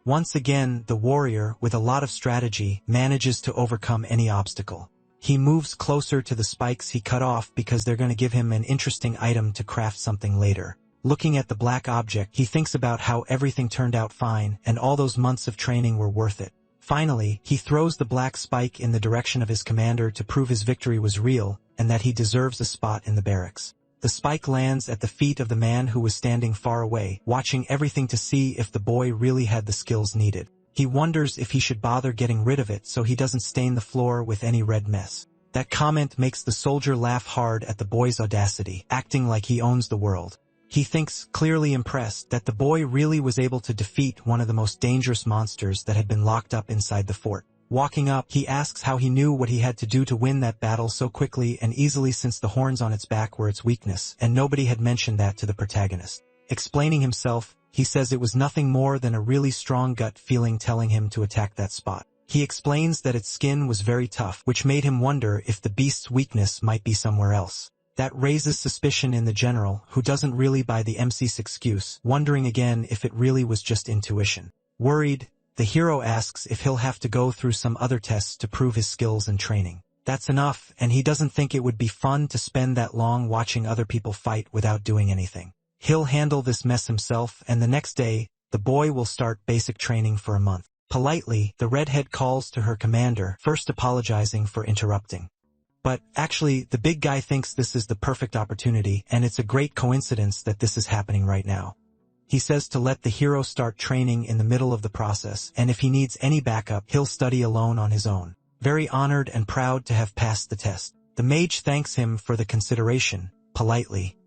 Once again, the warrior, with a lot of strategy, manages to overcome any obstacle. He moves closer to the spikes he cut off because they're going to give him an interesting item to craft something later. Looking at the black object, he thinks about how everything turned out fine and all those months of training were worth it. Finally, he throws the black spike in the direction of his commander to prove his victory was real and that he deserves a spot in the barracks. The spike lands at the feet of the man who was standing far away, watching everything to see if the boy really had the skills needed. He wonders if he should bother getting rid of it so he doesn't stain the floor with any red mess. That comment makes the soldier laugh hard at the boy's audacity, acting like he owns the world. He thinks, clearly impressed, that the boy really was able to defeat one of the most dangerous monsters that had been locked up inside the fort. Walking up, he asks how he knew what he had to do to win that battle so quickly and easily since the horns on its back were its weakness, and nobody had mentioned that to the protagonist. Explaining himself, he says it was nothing more than a really strong gut feeling telling him to attack that spot. He explains that its skin was very tough, which made him wonder if the beast's weakness might be somewhere else. That raises suspicion in the general, who doesn't really buy the MC's excuse, wondering again if it really was just intuition. Worried, the hero asks if he'll have to go through some other tests to prove his skills and training. That's enough, and he doesn't think it would be fun to spend that long watching other people fight without doing anything. He'll handle this mess himself, and the next day, the boy will start basic training for a month. Politely, the redhead calls to her commander, first apologizing for interrupting. But, actually, the big guy thinks this is the perfect opportunity, and it's a great coincidence that this is happening right now. He says to let the hero start training in the middle of the process, and if he needs any backup, he'll study alone on his own. Very honored and proud to have passed the test. The mage thanks him for the consideration, politely.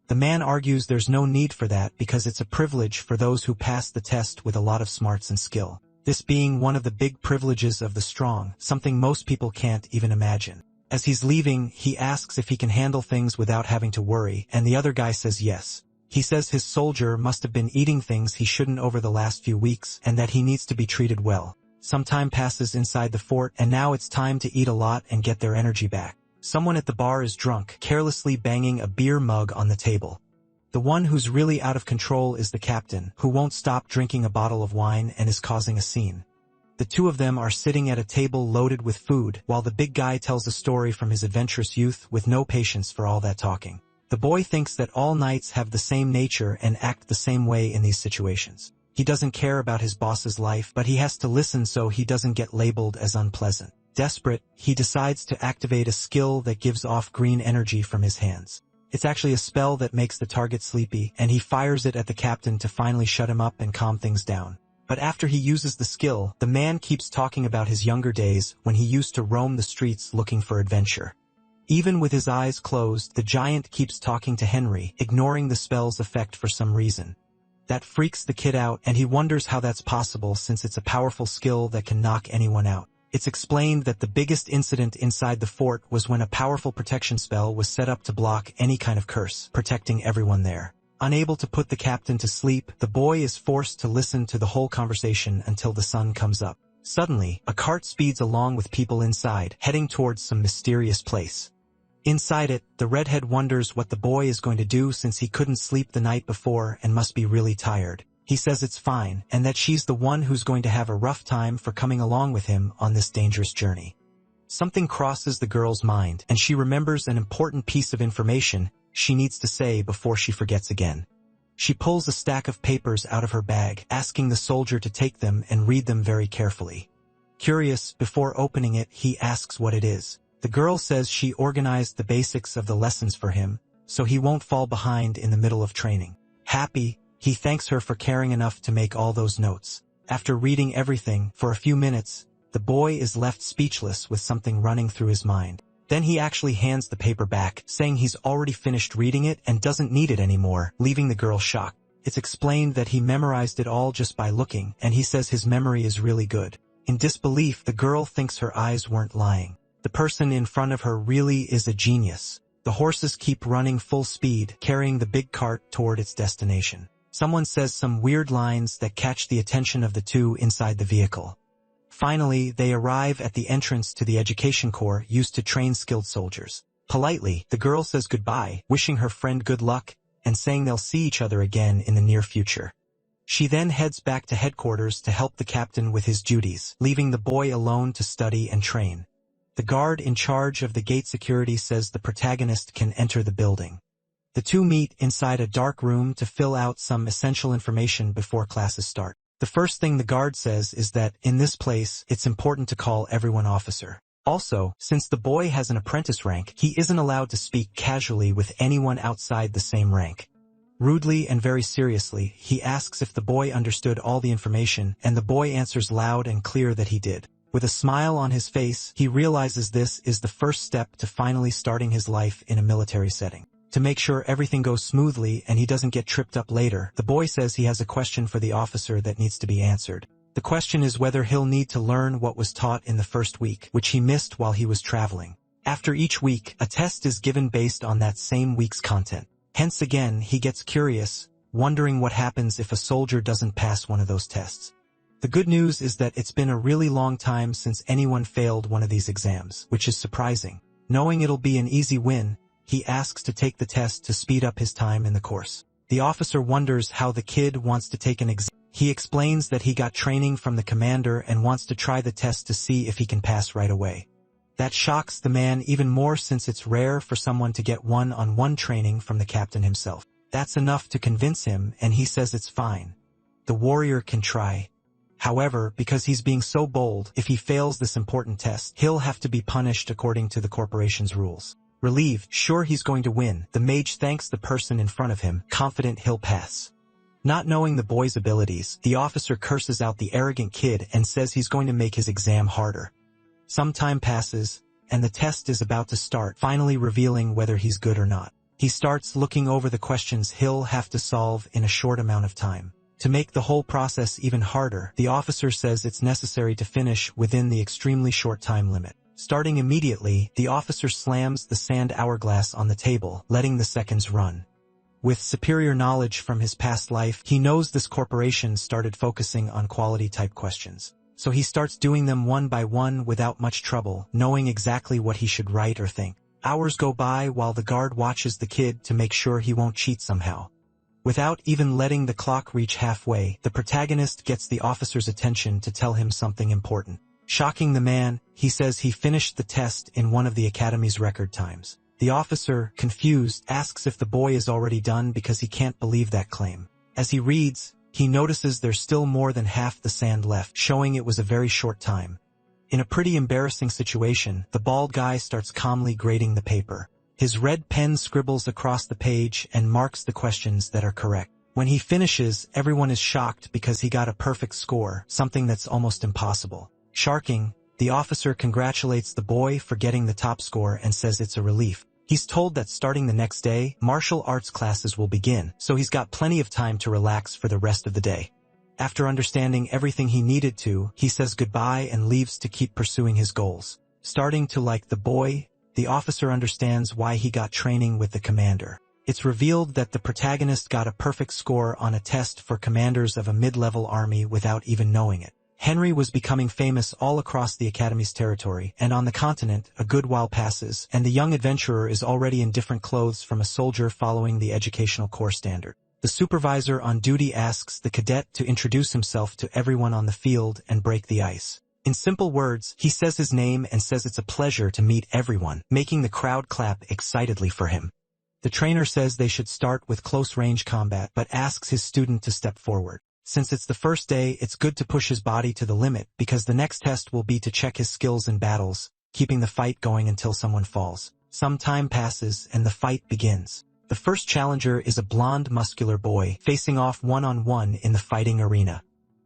The man argues there's no need for that because it's a privilege for those who pass the test with a lot of smarts and skill. This being one of the big privileges of the strong, something most people can't even imagine. As he's leaving, he asks if he can handle things without having to worry, and the other guy says yes. He says his soldier must have been eating things he shouldn't over the last few weeks, and that he needs to be treated well. Some time passes inside the fort, and now it's time to eat a lot and get their energy back. Someone at the bar is drunk, carelessly banging a beer mug on the table. The one who's really out of control is the captain, who won't stop drinking a bottle of wine and is causing a scene. The two of them are sitting at a table loaded with food, while the big guy tells a story from his adventurous youth with no patience for all that talking. The boy thinks that all knights have the same nature and act the same way in these situations. He doesn't care about his boss's life, but he has to listen so he doesn't get labeled as unpleasant. Desperate, he decides to activate a skill that gives off green energy from his hands. It's actually a spell that makes the target sleepy, and he fires it at the captain to finally shut him up and calm things down. But after he uses the skill, the man keeps talking about his younger days when he used to roam the streets looking for adventure. Even with his eyes closed, the giant keeps talking to Henry, ignoring the spell's effect for some reason. That freaks the kid out, and he wonders how that's possible since it's a powerful skill that can knock anyone out. It's explained that the biggest incident inside the fort was when a powerful protection spell was set up to block any kind of curse, protecting everyone there. Unable to put the captain to sleep, the boy is forced to listen to the whole conversation until the sun comes up. Suddenly, a cart speeds along with people inside, heading towards some mysterious place. Inside it, the redhead wonders what the boy is going to do since he couldn't sleep the night before and must be really tired. He says it's fine, and that she's the one who's going to have a rough time for coming along with him on this dangerous journey. Something crosses the girl's mind, and she remembers an important piece of information she needs to say before she forgets again. She pulls a stack of papers out of her bag, asking the soldier to take them and read them very carefully. Curious, before opening it, he asks what it is. The girl says she organized the basics of the lessons for him, so he won't fall behind in the middle of training. Happy, he thanks her for caring enough to make all those notes. After reading everything for a few minutes, the boy is left speechless with something running through his mind. Then he actually hands the paper back, saying he's already finished reading it and doesn't need it anymore, leaving the girl shocked. It's explained that he memorized it all just by looking, and he says his memory is really good. In disbelief, the girl thinks her eyes weren't lying. The person in front of her really is a genius. The horses keep running full speed, carrying the big cart toward its destination. Someone says some weird lines that catch the attention of the two inside the vehicle. Finally, they arrive at the entrance to the education corps used to train skilled soldiers. Politely, the girl says goodbye, wishing her friend good luck, and saying they'll see each other again in the near future. She then heads back to headquarters to help the captain with his duties, leaving the boy alone to study and train. The guard in charge of the gate security says the protagonist can enter the building. The two meet inside a dark room to fill out some essential information before classes start. The first thing the guard says is that, in this place, it's important to call everyone officer. Also, since the boy has an apprentice rank, he isn't allowed to speak casually with anyone outside the same rank. Rudely and very seriously, he asks if the boy understood all the information, and the boy answers loud and clear that he did. With a smile on his face, he realizes this is the first step to finally starting his life in a military setting. To make sure everything goes smoothly and he doesn't get tripped up later, the boy says he has a question for the officer that needs to be answered. The question is whether he'll need to learn what was taught in the first week, which he missed while he was traveling. After each week, a test is given based on that same week's content. Hence again, he gets curious, wondering what happens if a soldier doesn't pass one of those tests. The good news is that it's been a really long time since anyone failed one of these exams, which is surprising. Knowing it'll be an easy win, he asks to take the test to speed up his time in the course. The officer wonders how the kid wants to take an exam. He explains that he got training from the commander and wants to try the test to see if he can pass right away. That shocks the man even more since it's rare for someone to get one-on-one training from the captain himself. That's enough to convince him, and he says it's fine. The warrior can try. However, because he's being so bold, if he fails this important test, he'll have to be punished according to the corporation's rules. Relieved, sure he's going to win, the mage thanks the person in front of him, confident he'll pass. Not knowing the boy's abilities, the officer curses out the arrogant kid and says he's going to make his exam harder. Some time passes, and the test is about to start, finally revealing whether he's good or not. He starts looking over the questions he'll have to solve in a short amount of time. To make the whole process even harder, the officer says it's necessary to finish within the extremely short time limit. Starting immediately, the officer slams the sand hourglass on the table, letting the seconds run. With superior knowledge from his past life, he knows this corporation started focusing on quality-type questions. So he starts doing them one by one without much trouble, knowing exactly what he should write or think. Hours go by while the guard watches the kid to make sure he won't cheat somehow. Without even letting the clock reach halfway, the protagonist gets the officer's attention to tell him something important. Shocking the man, he says he finished the test in one of the academy's record times. The officer, confused, asks if the boy is already done because he can't believe that claim. As he reads, he notices there's still more than half the sand left, showing it was a very short time. In a pretty embarrassing situation, the bald guy starts calmly grading the paper. His red pen scribbles across the page and marks the questions that are correct. When he finishes, everyone is shocked because he got a perfect score, something that's almost impossible. Sharking, the officer congratulates the boy for getting the top score and says it's a relief. He's told that starting the next day, martial arts classes will begin, so he's got plenty of time to relax for the rest of the day. After understanding everything he needed to, he says goodbye and leaves to keep pursuing his goals. Starting to like the boy, the officer understands why he got training with the commander. It's revealed that the protagonist got a perfect score on a test for commanders of a mid-level army without even knowing it. Henry was becoming famous all across the Academy's territory, and on the continent, a good while passes, and the young adventurer is already in different clothes from a soldier following the educational corps standard. The supervisor on duty asks the cadet to introduce himself to everyone on the field and break the ice. In simple words, he says his name and says it's a pleasure to meet everyone, making the crowd clap excitedly for him. The trainer says they should start with close-range combat, but asks his student to step forward. Since it's the first day, it's good to push his body to the limit, because the next test will be to check his skills in battles, keeping the fight going until someone falls. Some time passes, and the fight begins. The first challenger is a blonde, muscular boy, facing off one-on-one in the fighting arena.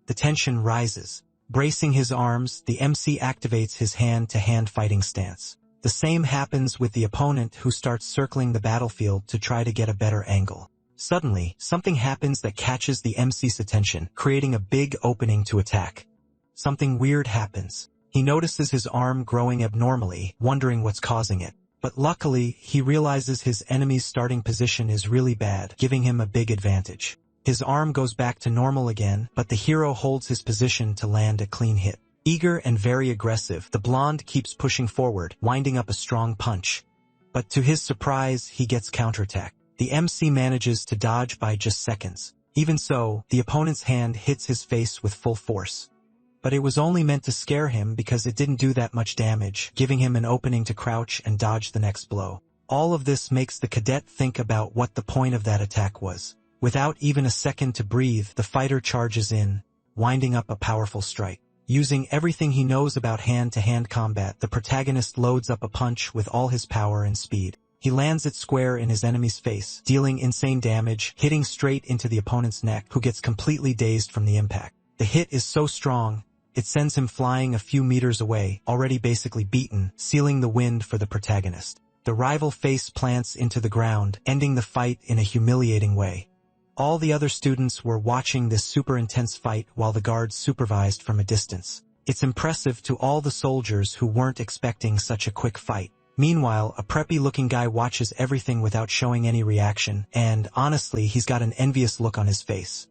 The tension rises. Bracing his arms, the MC activates his hand-to-hand fighting stance. The same happens with the opponent, who starts circling the battlefield to try to get a better angle. Suddenly, something happens that catches the MC's attention, creating a big opening to attack. Something weird happens. He notices his arm growing abnormally, wondering what's causing it. But luckily, he realizes his enemy's starting position is really bad, giving him a big advantage. His arm goes back to normal again, but the hero holds his position to land a clean hit. Eager and very aggressive, the blonde keeps pushing forward, winding up a strong punch. But to his surprise, he gets counterattacked. The MC manages to dodge by just seconds. Even so, the opponent's hand hits his face with full force. But it was only meant to scare him because it didn't do that much damage, giving him an opening to crouch and dodge the next blow. All of this makes the cadet think about what the point of that attack was. Without even a second to breathe, the fighter charges in, winding up a powerful strike. Using everything he knows about hand-to-hand combat, the protagonist loads up a punch with all his power and speed. He lands it square in his enemy's face, dealing insane damage, hitting straight into the opponent's neck, who gets completely dazed from the impact. The hit is so strong, it sends him flying a few meters away, already basically beaten, sealing the win for the protagonist. The rival face plants into the ground, ending the fight in a humiliating way. All the other students were watching this super intense fight while the guards supervised from a distance. It's impressive to all the soldiers who weren't expecting such a quick fight. Meanwhile, a preppy-looking guy watches everything without showing any reaction, and honestly, he's got an envious look on his face.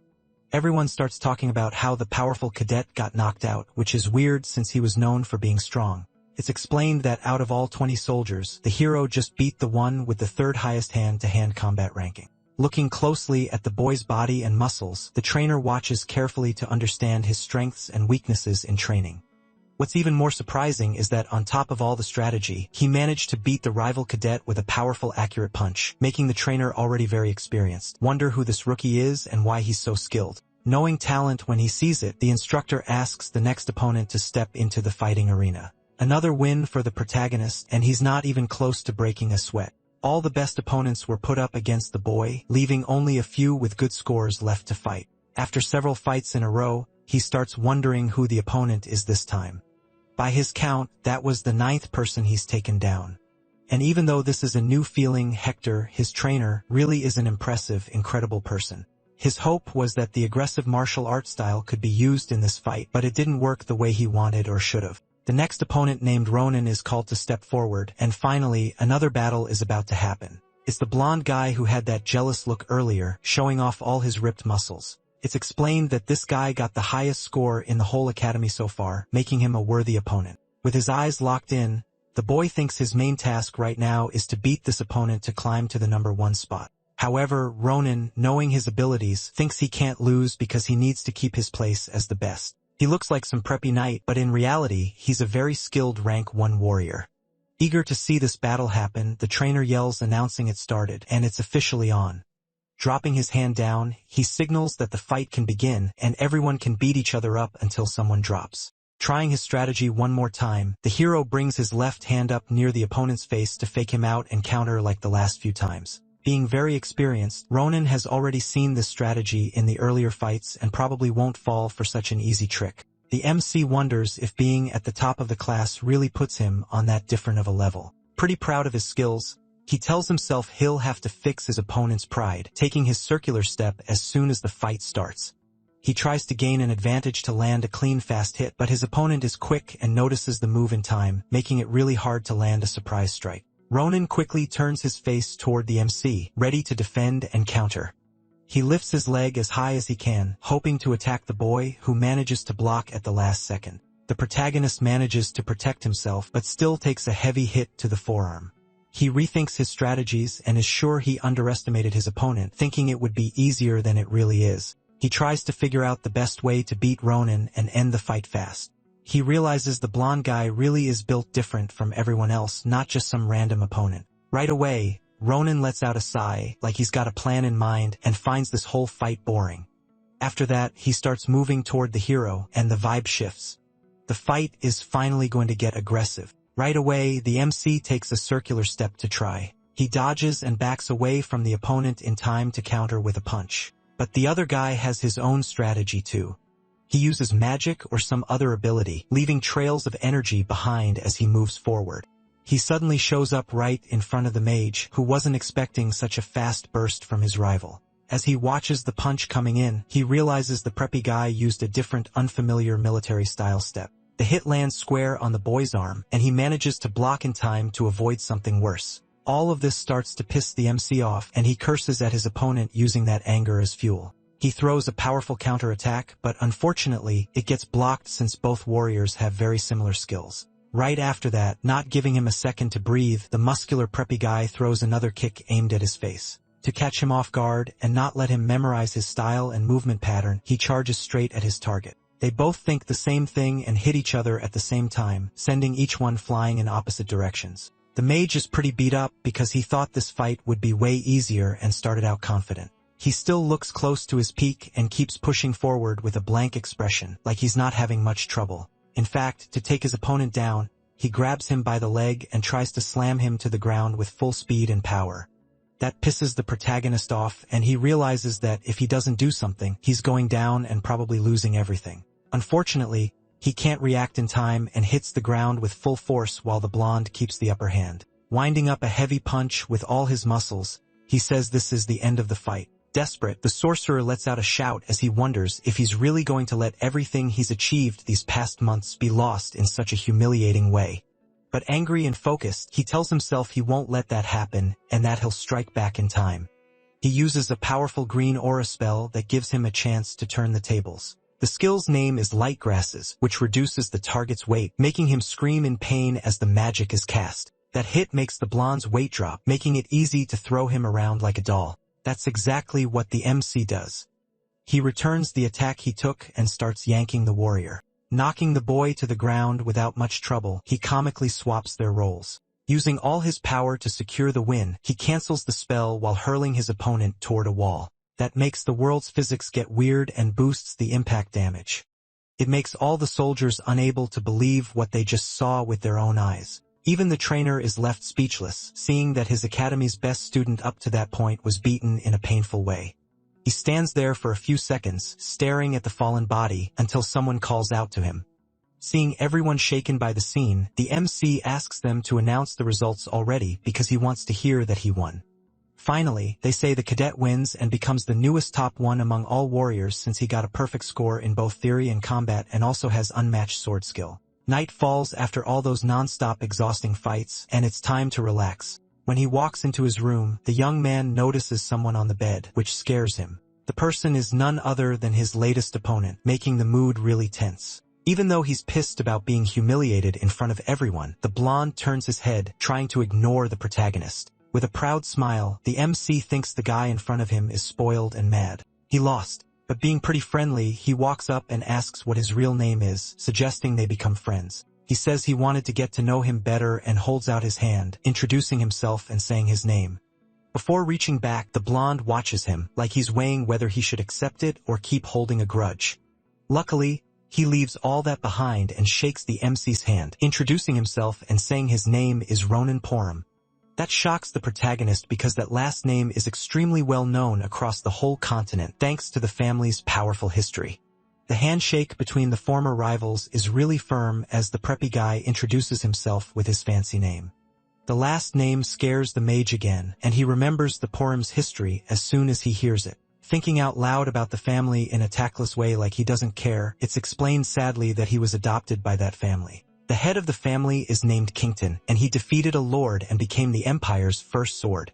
Everyone starts talking about how the powerful cadet got knocked out, which is weird since he was known for being strong. It's explained that out of all 20 soldiers, the hero just beat the one with the third highest hand-to-hand combat ranking. Looking closely at the boy's body and muscles, the trainer watches carefully to understand his strengths and weaknesses in training. What's even more surprising is that on top of all the strategy, he managed to beat the rival cadet with a powerful, accurate punch, making the trainer already very experienced. Wonder who this rookie is and why he's so skilled. Knowing talent when he sees it, the instructor asks the next opponent to step into the fighting arena. Another win for the protagonist, and he's not even close to breaking a sweat. All the best opponents were put up against the boy, leaving only a few with good scores left to fight. After several fights in a row, he starts wondering who the opponent is this time. By his count, that was the 9th person he's taken down. And even though this is a new feeling, Hector, his trainer, really is an impressive, incredible person. His hope was that the aggressive martial arts style could be used in this fight, but it didn't work the way he wanted or should have. The next opponent, named Ronan, is called to step forward, and finally, another battle is about to happen. It's the blonde guy who had that jealous look earlier, showing off all his ripped muscles. It's explained that this guy got the highest score in the whole academy so far, making him a worthy opponent. With his eyes locked in, the boy thinks his main task right now is to beat this opponent to climb to the number 1 spot. However, Ronan, knowing his abilities, thinks he can't lose because he needs to keep his place as the best. He looks like some preppy knight, but in reality, he's a very skilled rank 1 warrior. Eager to see this battle happen, the trainer yells announcing it started, and it's officially on. Dropping his hand down, he signals that the fight can begin, and everyone can beat each other up until someone drops. Trying his strategy one more time, the hero brings his left hand up near the opponent's face to fake him out and counter like the last few times. Being very experienced, Ronan has already seen this strategy in the earlier fights and probably won't fall for such an easy trick. The MC wonders if being at the top of the class really puts him on that different of a level. Pretty proud of his skills, He tells himself he'll have to fix his opponent's pride, taking his circular step as soon as the fight starts. He tries to gain an advantage to land a clean fast hit, but his opponent is quick and notices the move in time, making it really hard to land a surprise strike. Ronan quickly turns his face toward the MC, ready to defend and counter. He lifts his leg as high as he can, hoping to attack the boy, who manages to block at the last second. The protagonist manages to protect himself, but still takes a heavy hit to the forearm. He rethinks his strategies and is sure he underestimated his opponent, thinking it would be easier than it really is. He tries to figure out the best way to beat Ronan and end the fight fast. He realizes the blonde guy really is built different from everyone else, not just some random opponent. Right away, Ronan lets out a sigh, like he's got a plan in mind, and finds this whole fight boring. After that, he starts moving toward the hero, and the vibe shifts. The fight is finally going to get aggressive. Right away, the MC takes a circular step to try. He dodges and backs away from the opponent in time to counter with a punch. But the other guy has his own strategy too. He uses magic or some other ability, leaving trails of energy behind as he moves forward. He suddenly shows up right in front of the mage, who wasn't expecting such a fast burst from his rival. As he watches the punch coming in, he realizes the preppy guy used a different, unfamiliar military-style step. The hit lands square on the boy's arm, and he manages to block in time to avoid something worse. All of this starts to piss the MC off, and he curses at his opponent using that anger as fuel. He throws a powerful counterattack, but unfortunately, it gets blocked since both warriors have very similar skills. Right after that, not giving him a second to breathe, the muscular preppy guy throws another kick aimed at his face. To catch him off guard and not let him memorize his style and movement pattern, he charges straight at his target. They both think the same thing and hit each other at the same time, sending each one flying in opposite directions. The mage is pretty beat up because he thought this fight would be way easier and started out confident. He still looks close to his peak and keeps pushing forward with a blank expression, like he's not having much trouble. In fact, to take his opponent down, he grabs him by the leg and tries to slam him to the ground with full speed and power. That pisses the protagonist off, and he realizes that if he doesn't do something, he's going down and probably losing everything. Unfortunately, he can't react in time and hits the ground with full force while the blonde keeps the upper hand. Winding up a heavy punch with all his muscles, he says this is the end of the fight. Desperate, the sorcerer lets out a shout as he wonders if he's really going to let everything he's achieved these past months be lost in such a humiliating way. But angry and focused, he tells himself he won't let that happen and that he'll strike back in time. He uses a powerful green aura spell that gives him a chance to turn the tables. The skill's name is Light Grasses, which reduces the target's weight, making him scream in pain as the magic is cast. That hit makes the blonde's weight drop, making it easy to throw him around like a doll. That's exactly what the MC does. He returns the attack he took and starts yanking the warrior. Knocking the boy to the ground without much trouble, he comically swaps their roles. Using all his power to secure the win, he cancels the spell while hurling his opponent toward a wall. That makes the world's physics get weird and boosts the impact damage. It makes all the soldiers unable to believe what they just saw with their own eyes. Even the trainer is left speechless, seeing that his academy's best student up to that point was beaten in a painful way. He stands there for a few seconds, staring at the fallen body, until someone calls out to him. Seeing everyone shaken by the scene, the MC asks them to announce the results already because he wants to hear that he won. Finally, they say the cadet wins and becomes the newest top one among all warriors since he got a perfect score in both theory and combat and also has unmatched sword skill. Night falls after all those non-stop exhausting fights, and it's time to relax. When he walks into his room, the young man notices someone on the bed, which scares him. The person is none other than his latest opponent, making the mood really tense. Even though he's pissed about being humiliated in front of everyone, the blonde turns his head, trying to ignore the protagonist. With a proud smile, the MC thinks the guy in front of him is spoiled and mad. He lost, but being pretty friendly, he walks up and asks what his real name is, suggesting they become friends. He says he wanted to get to know him better and holds out his hand, introducing himself and saying his name. Before reaching back, the blonde watches him, like he's weighing whether he should accept it or keep holding a grudge. Luckily, he leaves all that behind and shakes the MC's hand, introducing himself and saying his name is Ronan Porum. That shocks the protagonist because that last name is extremely well known across the whole continent thanks to the family's powerful history. The handshake between the former rivals is really firm as the preppy guy introduces himself with his fancy name. The last name scares the mage again, and he remembers the poem's history as soon as he hears it. Thinking out loud about the family in a tactless way like he doesn't care, it's explained sadly that he was adopted by that family. The head of the family is named Kington, and he defeated a lord and became the Empire's first sword.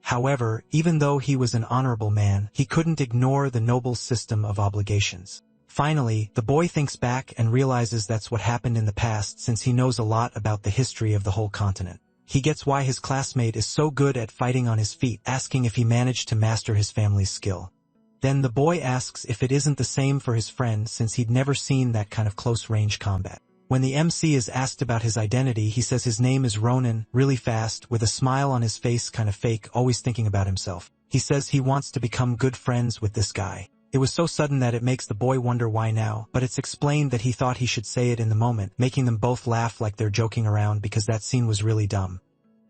However, even though he was an honorable man, he couldn't ignore the noble system of obligations. Finally, the boy thinks back and realizes that's what happened in the past since he knows a lot about the history of the whole continent. He gets why his classmate is so good at fighting on his feet, asking if he managed to master his family's skill. Then the boy asks if it isn't the same for his friend since he'd never seen that kind of close-range combat. When the MC is asked about his identity, he says his name is Ronan, really fast, with a smile on his face, kind of fake, always thinking about himself. He says he wants to become good friends with this guy. It was so sudden that it makes the boy wonder why now, but it's explained that he thought he should say it in the moment, making them both laugh like they're joking around because that scene was really dumb.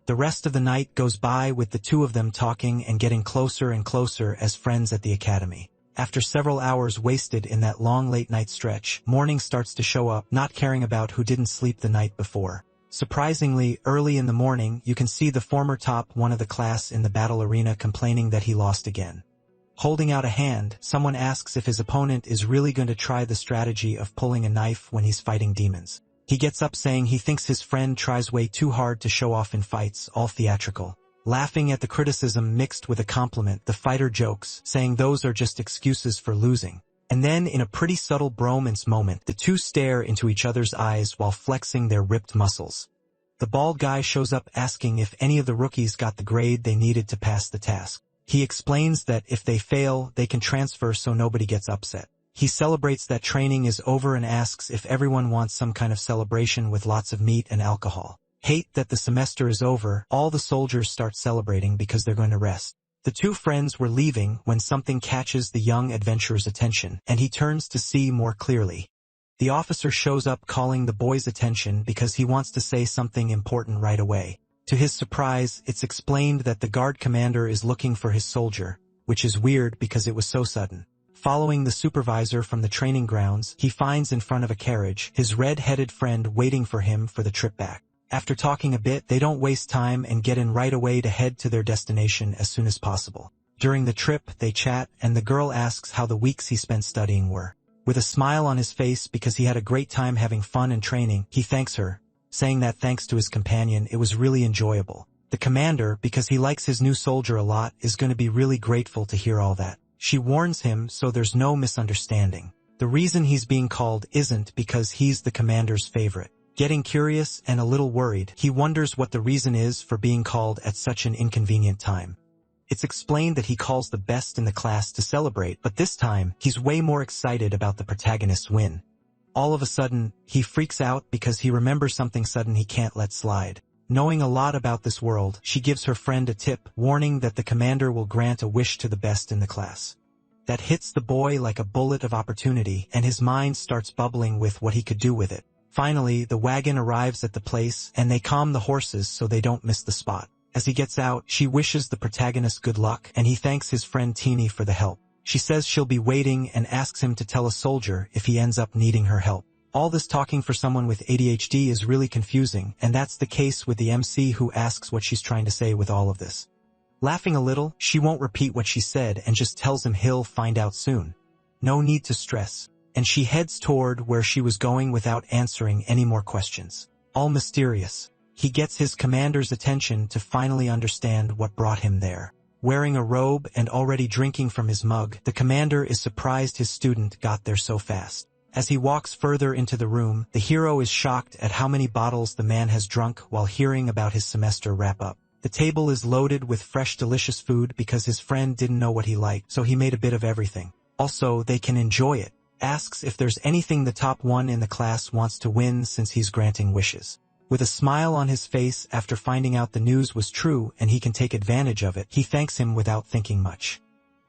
The rest of the night goes by with the two of them talking and getting closer and closer as friends at the academy. After several hours wasted in that long late-night stretch, morning starts to show up, not caring about who didn't sleep the night before. Surprisingly, early in the morning, you can see the former top one of the class in the battle arena complaining that he lost again. Holding out a hand, someone asks if his opponent is really going to try the strategy of pulling a knife when he's fighting demons. He gets up saying he thinks his friend tries way too hard to show off in fights, all theatrical. Laughing at the criticism mixed with a compliment, the fighter jokes, saying those are just excuses for losing. And then, in a pretty subtle bromance moment, the two stare into each other's eyes while flexing their ripped muscles. The bald guy shows up asking if any of the rookies got the grade they needed to pass the task. He explains that if they fail, they can transfer so nobody gets upset. He celebrates that training is over and asks if everyone wants some kind of celebration with lots of meat and alcohol. Hate that the semester is over, all the soldiers start celebrating because they're going to rest. The two friends were leaving when something catches the young adventurer's attention, and he turns to see more clearly. The officer shows up calling the boy's attention because he wants to say something important right away. To his surprise, it's explained that the guard commander is looking for his soldier, which is weird because it was so sudden. Following the supervisor from the training grounds, he finds in front of a carriage his red-headed friend waiting for him for the trip back. After talking a bit, they don't waste time and get in right away to head to their destination as soon as possible. During the trip, they chat, and the girl asks how the weeks he spent studying were. With a smile on his face because he had a great time having fun and training, he thanks her, saying that thanks to his companion, it was really enjoyable. The commander, because he likes his new soldier a lot, is going to be really grateful to hear all that. She warns him so there's no misunderstanding. The reason he's being called isn't because he's the commander's favorite. Getting curious and a little worried, he wonders what the reason is for being called at such an inconvenient time. It's explained that he calls the best in the class to celebrate, but this time, he's way more excited about the protagonist's win. All of a sudden, he freaks out because he remembers something sudden he can't let slide. Knowing a lot about this world, she gives her friend a tip, warning that the commander will grant a wish to the best in the class. That hits the boy like a bullet of opportunity, and his mind starts bubbling with what he could do with it. Finally, the wagon arrives at the place, and they calm the horses so they don't miss the spot. As he gets out, she wishes the protagonist good luck, and he thanks his friend Teeny for the help. She says she'll be waiting and asks him to tell a soldier if he ends up needing her help. All this talking for someone with ADHD is really confusing, and that's the case with the MC who asks what she's trying to say with all of this. Laughing a little, she won't repeat what she said and just tells him he'll find out soon. No need to stress. And she heads toward where she was going without answering any more questions. All mysterious. He gets his commander's attention to finally understand what brought him there. Wearing a robe and already drinking from his mug, the commander is surprised his student got there so fast. As he walks further into the room, the hero is shocked at how many bottles the man has drunk while hearing about his semester wrap-up. The table is loaded with fresh delicious food because his friend didn't know what he liked, so he made a bit of everything. Also, they can enjoy it. Asks if there's anything the top one in the class wants to win since he's granting wishes. With a smile on his face after finding out the news was true and he can take advantage of it, he thanks him without thinking much.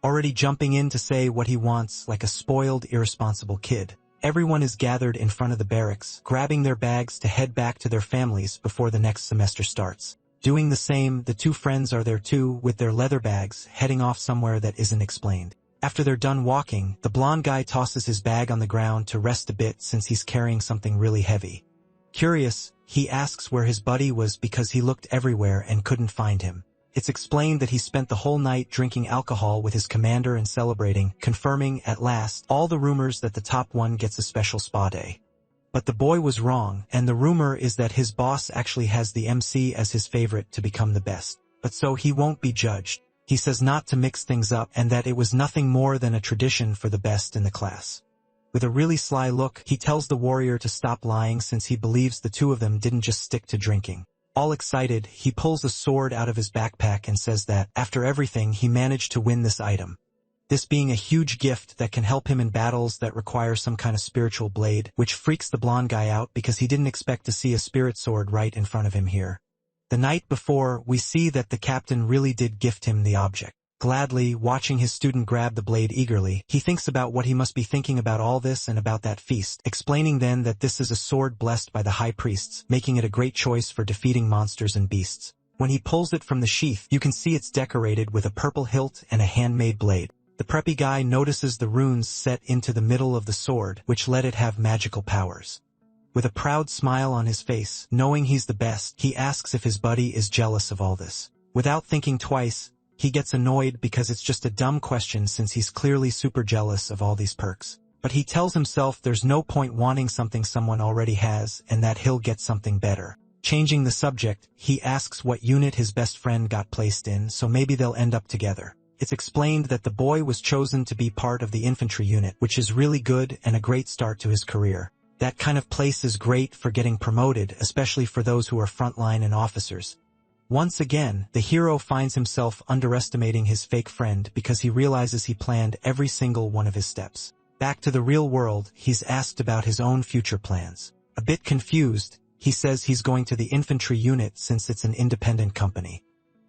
Already jumping in to say what he wants like a spoiled, irresponsible kid. Everyone is gathered in front of the barracks, grabbing their bags to head back to their families before the next semester starts. Doing the same, the two friends are there too, with their leather bags, heading off somewhere that isn't explained. After they're done walking, the blonde guy tosses his bag on the ground to rest a bit since he's carrying something really heavy. Curious, he asks where his buddy was because he looked everywhere and couldn't find him. It's explained that he spent the whole night drinking alcohol with his commander and celebrating, confirming, at last, all the rumors that the top one gets a special spa day. But the boy was wrong, and the rumor is that his boss actually has the MC as his favorite to become the best. But so he won't be judged. He says not to mix things up and that it was nothing more than a tradition for the best in the class. With a really sly look, he tells the warrior to stop lying since he believes the two of them didn't just stick to drinking. All excited, he pulls a sword out of his backpack and says that, after everything, he managed to win this item. This being a huge gift that can help him in battles that require some kind of spiritual blade, which freaks the blonde guy out because he didn't expect to see a spirit sword right in front of him here. The night before, we see that the captain really did gift him the object. Gladly, watching his student grab the blade eagerly, he thinks about what he must be thinking about all this and about that feast, explaining then that this is a sword blessed by the high priests, making it a great choice for defeating monsters and beasts. When he pulls it from the sheath, you can see it's decorated with a purple hilt and a handmade blade. The preppy guy notices the runes set into the middle of the sword, which let it have magical powers. With a proud smile on his face, knowing he's the best, he asks if his buddy is jealous of all this. Without thinking twice, he gets annoyed because it's just a dumb question since he's clearly super jealous of all these perks. But he tells himself there's no point wanting something someone already has and that he'll get something better. Changing the subject, he asks what unit his best friend got placed in, so maybe they'll end up together. It's explained that the boy was chosen to be part of the infantry unit, which is really good and a great start to his career. That kind of place is great for getting promoted, especially for those who are frontline and officers. Once again, the hero finds himself underestimating his fake friend because he realizes he planned every single one of his steps. Back to the real world, he's asked about his own future plans. A bit confused, he says he's going to the infantry unit since it's an independent company.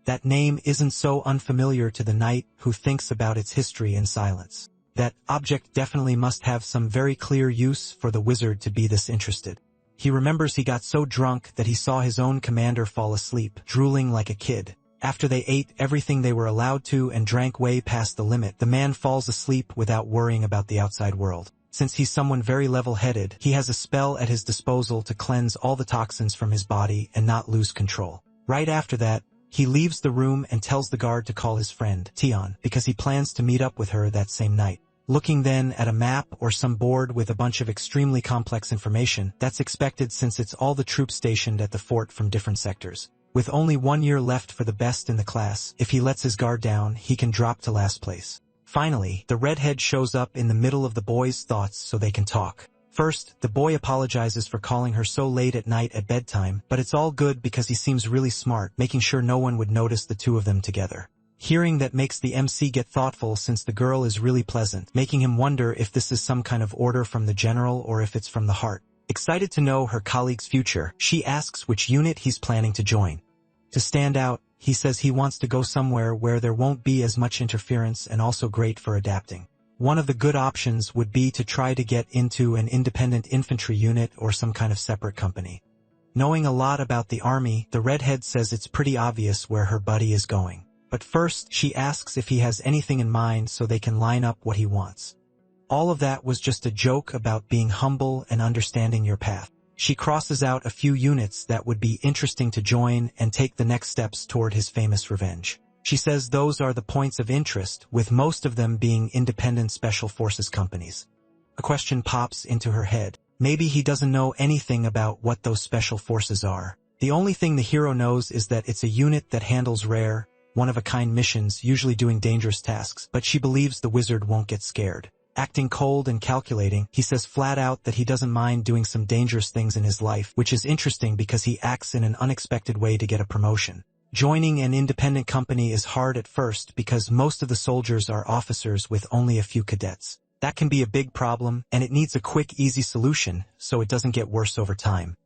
That name isn't so unfamiliar to the knight who thinks about its history in silence. That object definitely must have some very clear use for the wizard to be this interested. He remembers he got so drunk that he saw his own commander fall asleep, drooling like a kid. After they ate everything they were allowed to and drank way past the limit, the man falls asleep without worrying about the outside world. Since he's someone very level-headed, he has a spell at his disposal to cleanse all the toxins from his body and not lose control. Right after that, he leaves the room and tells the guard to call his friend, Tion, because he plans to meet up with her that same night. Looking then at a map or some board with a bunch of extremely complex information, that's expected since it's all the troops stationed at the fort from different sectors. With only 1 year left for the best in the class, if he lets his guard down, he can drop to last place. Finally, the redhead shows up in the middle of the boys' thoughts so they can talk. First, the boy apologizes for calling her so late at night at bedtime, but it's all good because he seems really smart, making sure no one would notice the two of them together. Hearing that makes the MC get thoughtful since the girl is really pleasant, making him wonder if this is some kind of order from the general or if it's from the heart. Excited to know her colleague's future, she asks which unit he's planning to join. To stand out, he says he wants to go somewhere where there won't be as much interference and also great for adapting. One of the good options would be to try to get into an independent infantry unit or some kind of separate company. Knowing a lot about the army, the redhead says it's pretty obvious where her buddy is going. But first, she asks if he has anything in mind so they can line up what he wants. All of that was just a joke about being humble and understanding your path. She crosses out a few units that would be interesting to join and take the next steps toward his famous revenge. She says those are the points of interest, with most of them being independent special forces companies. A question pops into her head. Maybe he doesn't know anything about what those special forces are. The only thing the hero knows is that it's a unit that handles rare, one-of-a-kind missions, usually doing dangerous tasks, but she believes the wizard won't get scared. Acting cold and calculating, he says flat out that he doesn't mind doing some dangerous things in his life, which is interesting because he acts in an unexpected way to get a promotion. Joining an independent company is hard at first because most of the soldiers are officers with only a few cadets. That can be a big problem, and it needs a quick, easy solution so it doesn't get worse over time.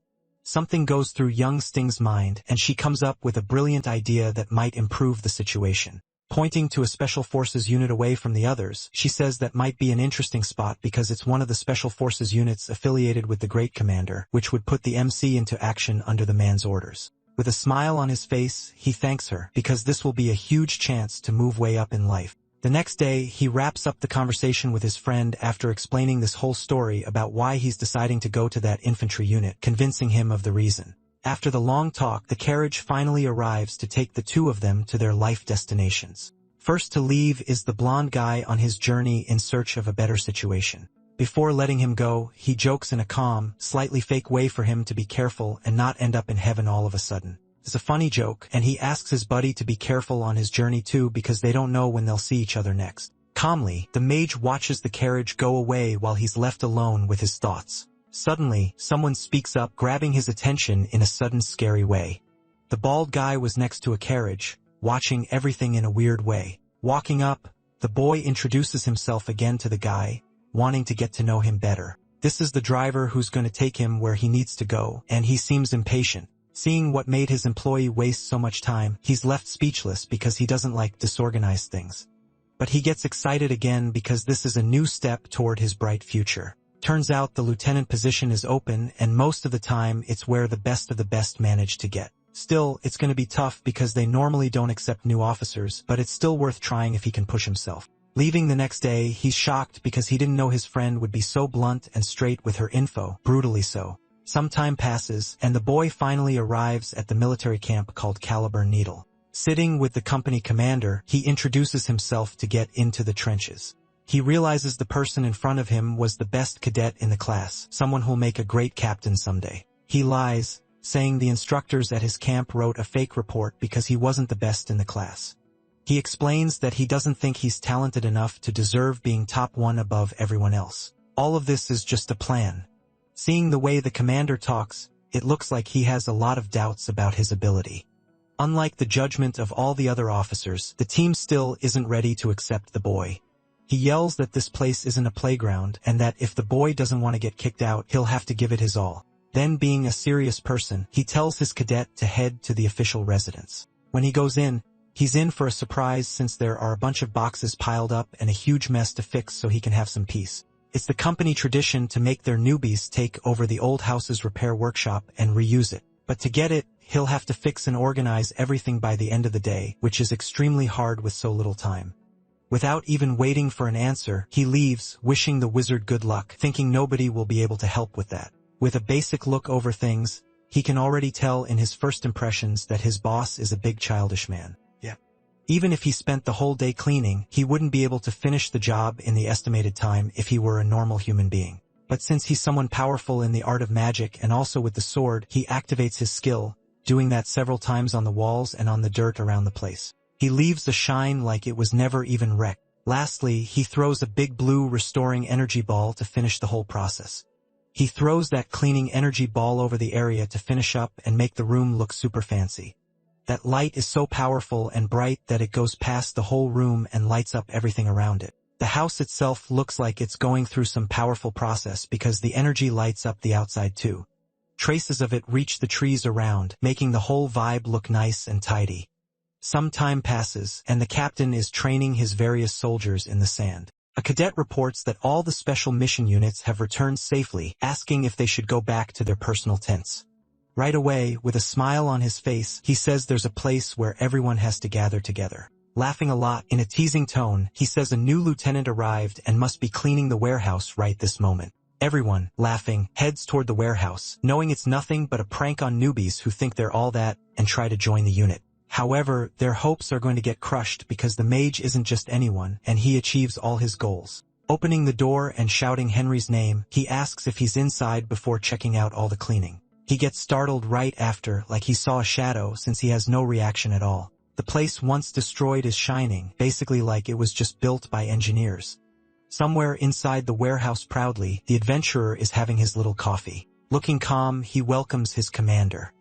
Something goes through young Sting's mind, and she comes up with a brilliant idea that might improve the situation. Pointing to a special forces unit away from the others, she says that might be an interesting spot because it's one of the special forces units affiliated with the Great Commander, which would put the MC into action under the man's orders. With a smile on his face, he thanks her because this will be a huge chance to move way up in life. The next day, he wraps up the conversation with his friend after explaining this whole story about why he's deciding to go to that infantry unit, convincing him of the reason. After the long talk, the carriage finally arrives to take the two of them to their life destinations. First to leave is the blonde guy on his journey in search of a better situation. Before letting him go, he jokes in a calm, slightly fake way for him to be careful and not end up in heaven all of a sudden. It's a funny joke, and he asks his buddy to be careful on his journey too because they don't know when they'll see each other next. Calmly, the mage watches the carriage go away while he's left alone with his thoughts. Suddenly, someone speaks up, grabbing his attention in a sudden scary way. The bald guy was next to a carriage, watching everything in a weird way. Walking up, the boy introduces himself again to the guy, wanting to get to know him better. This is the driver who's going to take him where he needs to go, and he seems impatient. Seeing what made his employee waste so much time, he's left speechless because he doesn't like disorganized things. But he gets excited again because this is a new step toward his bright future. Turns out the lieutenant position is open, and most of the time it's where the best of the best manage to get. Still, it's going to be tough because they normally don't accept new officers, but it's still worth trying if he can push himself. Leaving the next day, he's shocked because he didn't know his friend would be so blunt and straight with her info, brutally so. Some time passes, and the boy finally arrives at the military camp called Calibburn Needle. Sitting with the company commander, he introduces himself to get into the trenches. He realizes the person in front of him was the best cadet in the class, someone who'll make a great captain someday. He lies, saying the instructors at his camp wrote a fake report because he wasn't the best in the class. He explains that he doesn't think he's talented enough to deserve being top one above everyone else. All of this is just a plan. Seeing the way the commander talks, it looks like he has a lot of doubts about his ability. Unlike the judgment of all the other officers, the team still isn't ready to accept the boy. He yells that this place isn't a playground and that if the boy doesn't want to get kicked out, he'll have to give it his all. Then, being a serious person, he tells his cadet to head to the official residence. When he goes in, he's in for a surprise since there are a bunch of boxes piled up and a huge mess to fix so he can have some peace. It's the company tradition to make their newbies take over the old house's repair workshop and reuse it. But to get it, he'll have to fix and organize everything by the end of the day, which is extremely hard with so little time. Without even waiting for an answer, he leaves, wishing the wizard good luck, thinking nobody will be able to help with that. With a basic look over things, he can already tell in his first impressions that his boss is a big childish man. Even if he spent the whole day cleaning, he wouldn't be able to finish the job in the estimated time if he were a normal human being. But since he's someone powerful in the art of magic and also with the sword, he activates his skill, doing that several times on the walls and on the dirt around the place. He leaves the shine like it was never even wrecked. Lastly, he throws a big blue restoring energy ball to finish the whole process. He throws that cleaning energy ball over the area to finish up and make the room look super fancy. That light is so powerful and bright that it goes past the whole room and lights up everything around it. The house itself looks like it's going through some powerful process because the energy lights up the outside too. Traces of it reach the trees around, making the whole vibe look nice and tidy. Some time passes, and the captain is training his various soldiers in the sand. A cadet reports that all the special mission units have returned safely, asking if they should go back to their personal tents. Right away, with a smile on his face, he says there's a place where everyone has to gather together. Laughing a lot, in a teasing tone, he says a new lieutenant arrived and must be cleaning the warehouse right this moment. Everyone, laughing, heads toward the warehouse, knowing it's nothing but a prank on newbies who think they're all that and try to join the unit. However, their hopes are going to get crushed because the mage isn't just anyone, and he achieves all his goals. Opening the door and shouting Henry's name, he asks if he's inside before checking out all the cleaning. He gets startled right after, like he saw a shadow, since he has no reaction at all. The place once destroyed is shining, basically like it was just built by engineers. Somewhere inside the warehouse proudly, the adventurer is having his little coffee. Looking calm, he welcomes his commander.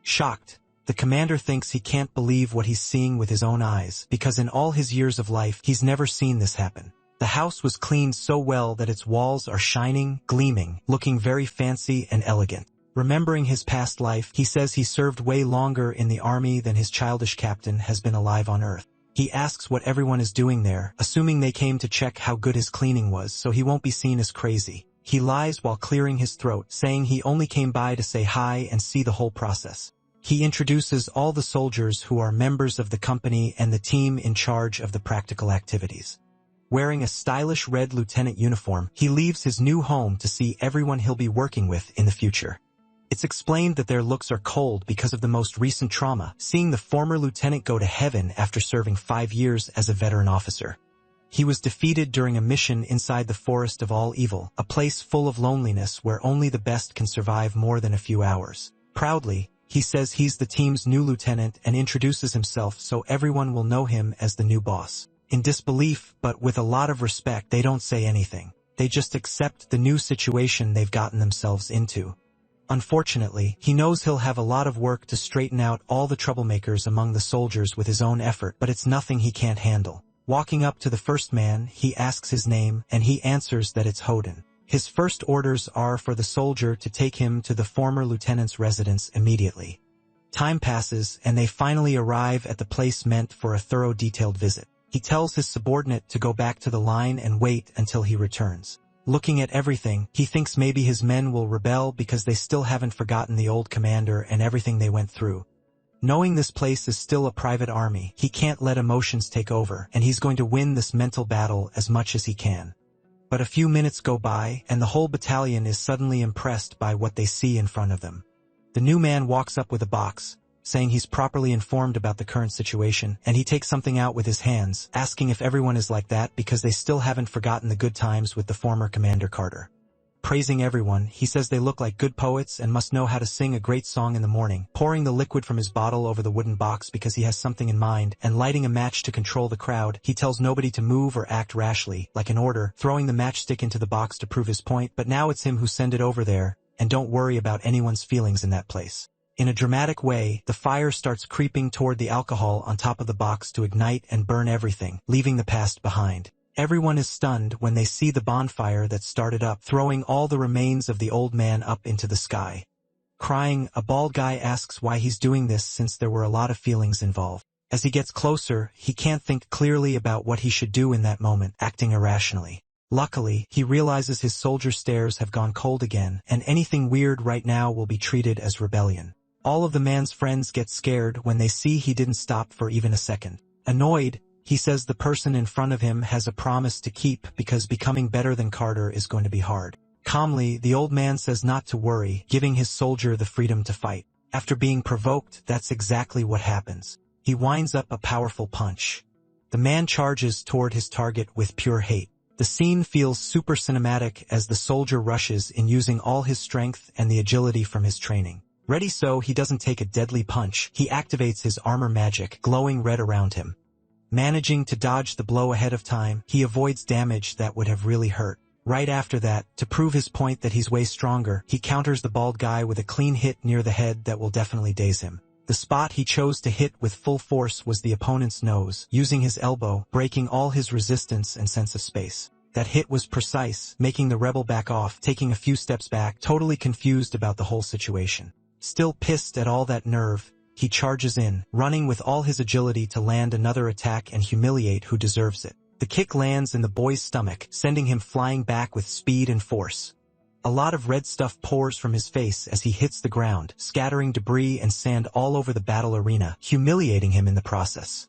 Shocked, the commander thinks he can't believe what he's seeing with his own eyes, because in all his years of life, he's never seen this happen. The house was cleaned so well that its walls are shining, gleaming, looking very fancy and elegant. Remembering his past life, he says he served way longer in the army than his childish captain has been alive on Earth. He asks what everyone is doing there, assuming they came to check how good his cleaning was so he won't be seen as crazy. He lies while clearing his throat, saying he only came by to say hi and see the whole process. He introduces all the soldiers who are members of the company and the team in charge of the practical activities. Wearing a stylish red lieutenant uniform, he leaves his new home to see everyone he'll be working with in the future. It's explained that their looks are cold because of the most recent trauma, seeing the former lieutenant go to heaven after serving 5 years as a veteran officer. He was defeated during a mission inside the Forest of All Evil, a place full of loneliness where only the best can survive more than a few hours. Proudly, he says he's the team's new lieutenant and introduces himself so everyone will know him as the new boss. In disbelief, but with a lot of respect, they don't say anything. They just accept the new situation they've gotten themselves into. Unfortunately, he knows he'll have a lot of work to straighten out all the troublemakers among the soldiers with his own effort, but it's nothing he can't handle. Walking up to the first man, he asks his name, and he answers that it's Hoden. His first orders are for the soldier to take him to the former lieutenant's residence immediately. Time passes, and they finally arrive at the place meant for a thorough detailed visit. He tells his subordinate to go back to the line and wait until he returns. Looking at everything, he thinks maybe his men will rebel because they still haven't forgotten the old commander and everything they went through. Knowing this place is still a private army, he can't let emotions take over, and he's going to win this mental battle as much as he can. But a few minutes go by, and the whole battalion is suddenly impressed by what they see in front of them. The new man walks up with a box, saying he's properly informed about the current situation, and he takes something out with his hands, asking if everyone is like that because they still haven't forgotten the good times with the former Commander Carter. Praising everyone, he says they look like good poets and must know how to sing a great song in the morning, pouring the liquid from his bottle over the wooden box because he has something in mind, and lighting a match to control the crowd. He tells nobody to move or act rashly, like an order, throwing the matchstick into the box to prove his point, but now it's him who send it over there, and don't worry about anyone's feelings in that place. In a dramatic way, the fire starts creeping toward the alcohol on top of the box to ignite and burn everything, leaving the past behind. Everyone is stunned when they see the bonfire that started up, throwing all the remains of the old man up into the sky. Crying, a bald guy asks why he's doing this since there were a lot of feelings involved. As he gets closer, he can't think clearly about what he should do in that moment, acting irrationally. Luckily, he realizes his soldier stares have gone cold again, and anything weird right now will be treated as rebellion. All of the man's friends get scared when they see he didn't stop for even a second. Annoyed, he says the person in front of him has a promise to keep because becoming better than Carter is going to be hard. Calmly, the old man says not to worry, giving his soldier the freedom to fight. After being provoked, that's exactly what happens. He winds up a powerful punch. The man charges toward his target with pure hate. The scene feels super cinematic as the soldier rushes in using all his strength and the agility from his training. Ready so he doesn't take a deadly punch, he activates his armor magic, glowing red around him. Managing to dodge the blow ahead of time, he avoids damage that would have really hurt. Right after that, to prove his point that he's way stronger, he counters the bald guy with a clean hit near the head that will definitely daze him. The spot he chose to hit with full force was the opponent's nose, using his elbow, breaking all his resistance and sense of space. That hit was precise, making the rebel back off, taking a few steps back, totally confused about the whole situation. Still pissed at all that nerve, he charges in, running with all his agility to land another attack and humiliate who deserves it. The kick lands in the boy's stomach, sending him flying back with speed and force. A lot of red stuff pours from his face as he hits the ground, scattering debris and sand all over the battle arena, humiliating him in the process.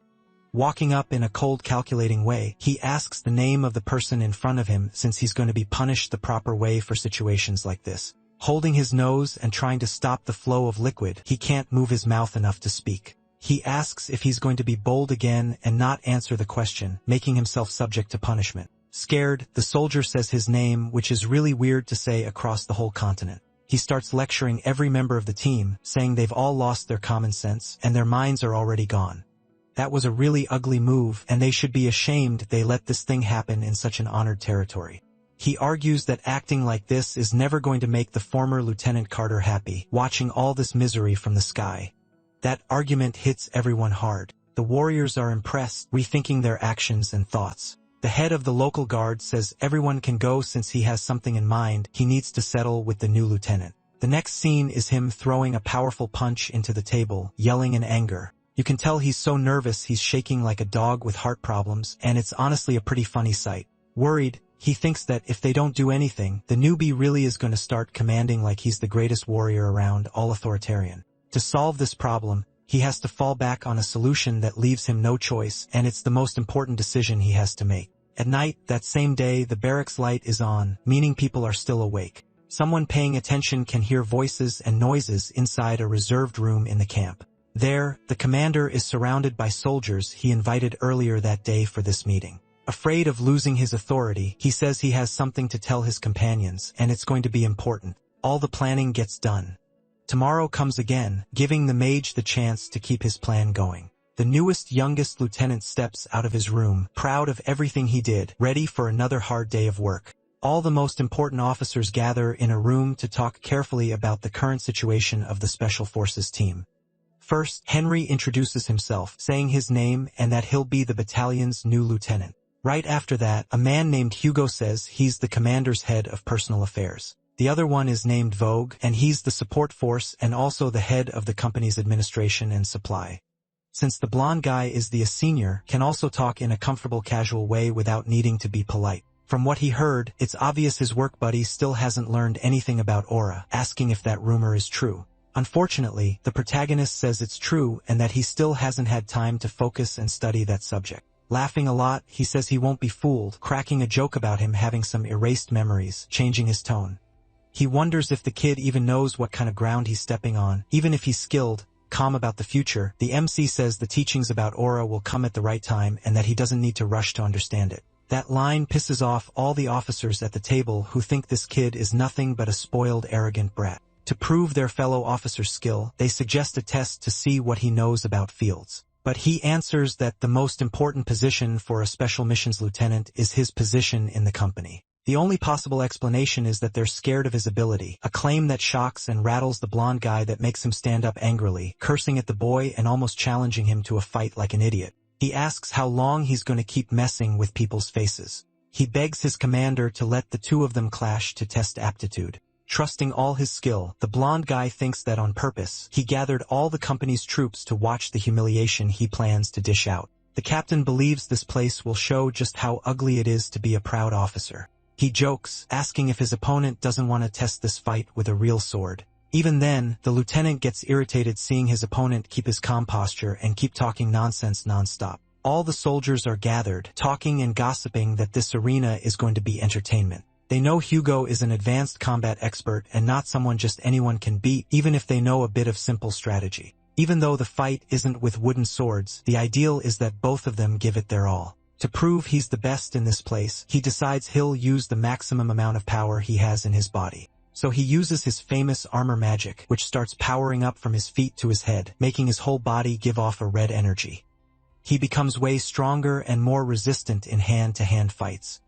Walking up in a cold, calculating way, he asks the name of the person in front of him since he's going to be punished the proper way for situations like this. Holding his nose and trying to stop the flow of liquid, he can't move his mouth enough to speak. He asks if he's going to be bold again and not answer the question, making himself subject to punishment. Scared, the soldier says his name, which is really weird to say across the whole continent. He starts lecturing every member of the team, saying they've all lost their common sense and their minds are already gone. That was a really ugly move, and they should be ashamed they let this thing happen in such an honored territory. He argues that acting like this is never going to make the former Lieutenant Carter happy, watching all this misery from the sky. That argument hits everyone hard. The warriors are impressed, rethinking their actions and thoughts. The head of the local guard says everyone can go since he has something in mind, he needs to settle with the new lieutenant. The next scene is him throwing a powerful punch into the table, yelling in anger. You can tell he's so nervous he's shaking like a dog with heart problems, and it's honestly a pretty funny sight. Worried, he thinks that if they don't do anything, the newbie really is going to start commanding like he's the greatest warrior around, all authoritarian. To solve this problem, he has to fall back on a solution that leaves him no choice, and it's the most important decision he has to make. At night, that same day, the barracks light is on, meaning people are still awake. Someone paying attention can hear voices and noises inside a reserved room in the camp. There, the commander is surrounded by soldiers he invited earlier that day for this meeting. Afraid of losing his authority, he says he has something to tell his companions, and it's going to be important. All the planning gets done. Tomorrow comes again, giving the mage the chance to keep his plan going. The youngest lieutenant steps out of his room, proud of everything he did, ready for another hard day of work. All the most important officers gather in a room to talk carefully about the current situation of the Special Forces team. First, Henry introduces himself, saying his name and that he'll be the battalion's new lieutenant. Right after that, a man named Hugo says he's the commander's head of personal affairs. The other one is named Vogue, and he's the support force and also the head of the company's administration and supply. Since the blonde guy is the senior, can also talk in a comfortable casual way without needing to be polite. From what he heard, it's obvious his work buddy still hasn't learned anything about Aura, asking if that rumor is true. Unfortunately, the protagonist says it's true and that he still hasn't had time to focus and study that subject. Laughing a lot, he says he won't be fooled, cracking a joke about him having some erased memories, changing his tone. He wonders if the kid even knows what kind of ground he's stepping on, even if he's skilled. Calm about the future, the MC says the teachings about Aura will come at the right time and that he doesn't need to rush to understand it. That line pisses off all the officers at the table who think this kid is nothing but a spoiled, arrogant brat. To prove their fellow officer's skill, they suggest a test to see what he knows about fields. But he answers that the most important position for a special missions lieutenant is his position in the company. The only possible explanation is that they're scared of his ability, a claim that shocks and rattles the blonde guy that makes him stand up angrily, cursing at the boy and almost challenging him to a fight like an idiot. He asks how long he's going to keep messing with people's faces. He begs his commander to let the two of them clash to test aptitude. Trusting all his skill, the blonde guy thinks that on purpose, he gathered all the company's troops to watch the humiliation he plans to dish out. The captain believes this place will show just how ugly it is to be a proud officer. He jokes, asking if his opponent doesn't want to test this fight with a real sword. Even then, the lieutenant gets irritated seeing his opponent keep his calm posture and keep talking nonsense nonstop. All the soldiers are gathered, talking and gossiping that this arena is going to be entertainment. They know Hugo is an advanced combat expert and not someone just anyone can beat, even if they know a bit of simple strategy. Even though the fight isn't with wooden swords, the ideal is that both of them give it their all. To prove he's the best in this place, he decides he'll use the maximum amount of power he has in his body. So he uses his famous armor magic, which starts powering up from his feet to his head, making his whole body give off a red energy. He becomes way stronger and more resistant in hand-to-hand fights.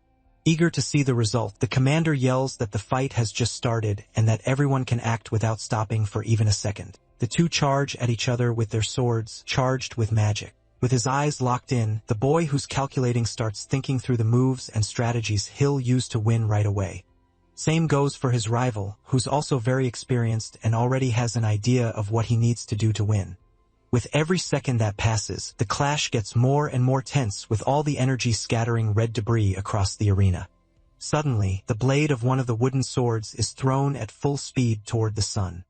Eager to see the result, the commander yells that the fight has just started and that everyone can act without stopping for even a second. The two charge at each other with their swords, charged with magic. With his eyes locked in, the boy who's calculating starts thinking through the moves and strategies he'll use to win right away. Same goes for his rival, who's also very experienced and already has an idea of what he needs to do to win. With every second that passes, the clash gets more and more tense with all the energy scattering red debris across the arena. Suddenly, the blade of one of the wooden swords is thrown at full speed toward the sun.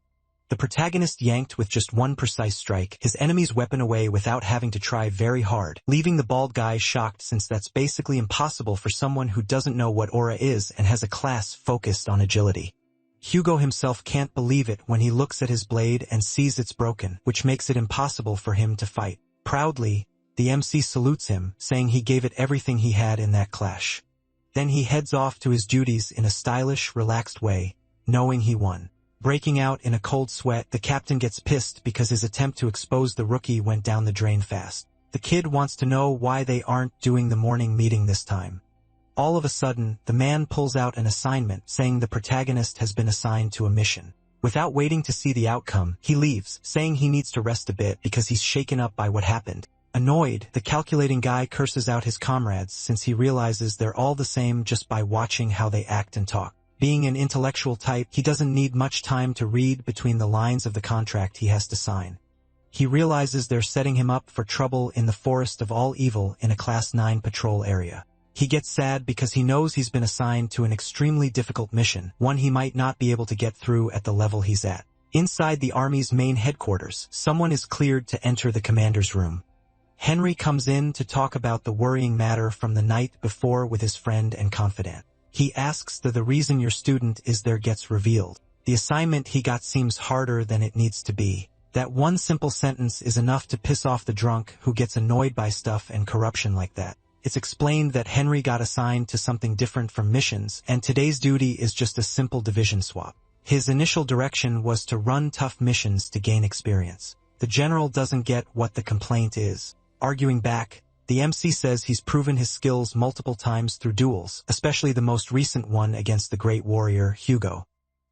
The protagonist yanked with just one precise strike his enemy's weapon away without having to try very hard, leaving the bald guy shocked since that's basically impossible for someone who doesn't know what aura is and has a class focused on agility. Hugo himself can't believe it when he looks at his blade and sees it's broken, which makes it impossible for him to fight. Proudly, the MC salutes him, saying he gave it everything he had in that clash. Then he heads off to his duties in a stylish, relaxed way, knowing he won. Breaking out in a cold sweat, the captain gets pissed because his attempt to expose the rookie went down the drain fast. The kid wants to know why they aren't doing the morning meeting this time. All of a sudden, the man pulls out an assignment, saying the protagonist has been assigned to a mission. Without waiting to see the outcome, he leaves, saying he needs to rest a bit because he's shaken up by what happened. Annoyed, the calculating guy curses out his comrades since he realizes they're all the same just by watching how they act and talk. Being an intellectual type, he doesn't need much time to read between the lines of the contract he has to sign. He realizes they're setting him up for trouble in the forest of all evil in a Class 9 patrol area. He gets sad because he knows he's been assigned to an extremely difficult mission, one he might not be able to get through at the level he's at. Inside the army's main headquarters, someone is cleared to enter the commander's room. Henry comes in to talk about the worrying matter from the night before with his friend and confidant. He asks that the reason your student is there gets revealed. The assignment he got seems harder than it needs to be. That one simple sentence is enough to piss off the drunk who gets annoyed by stuff and corruption like that. It's explained that Henry got assigned to something different from missions, and today's duty is just a simple division swap. His initial direction was to run tough missions to gain experience. The general doesn't get what the complaint is. Arguing back, the MC says he's proven his skills multiple times through duels, especially the most recent one against the great warrior, Hugo.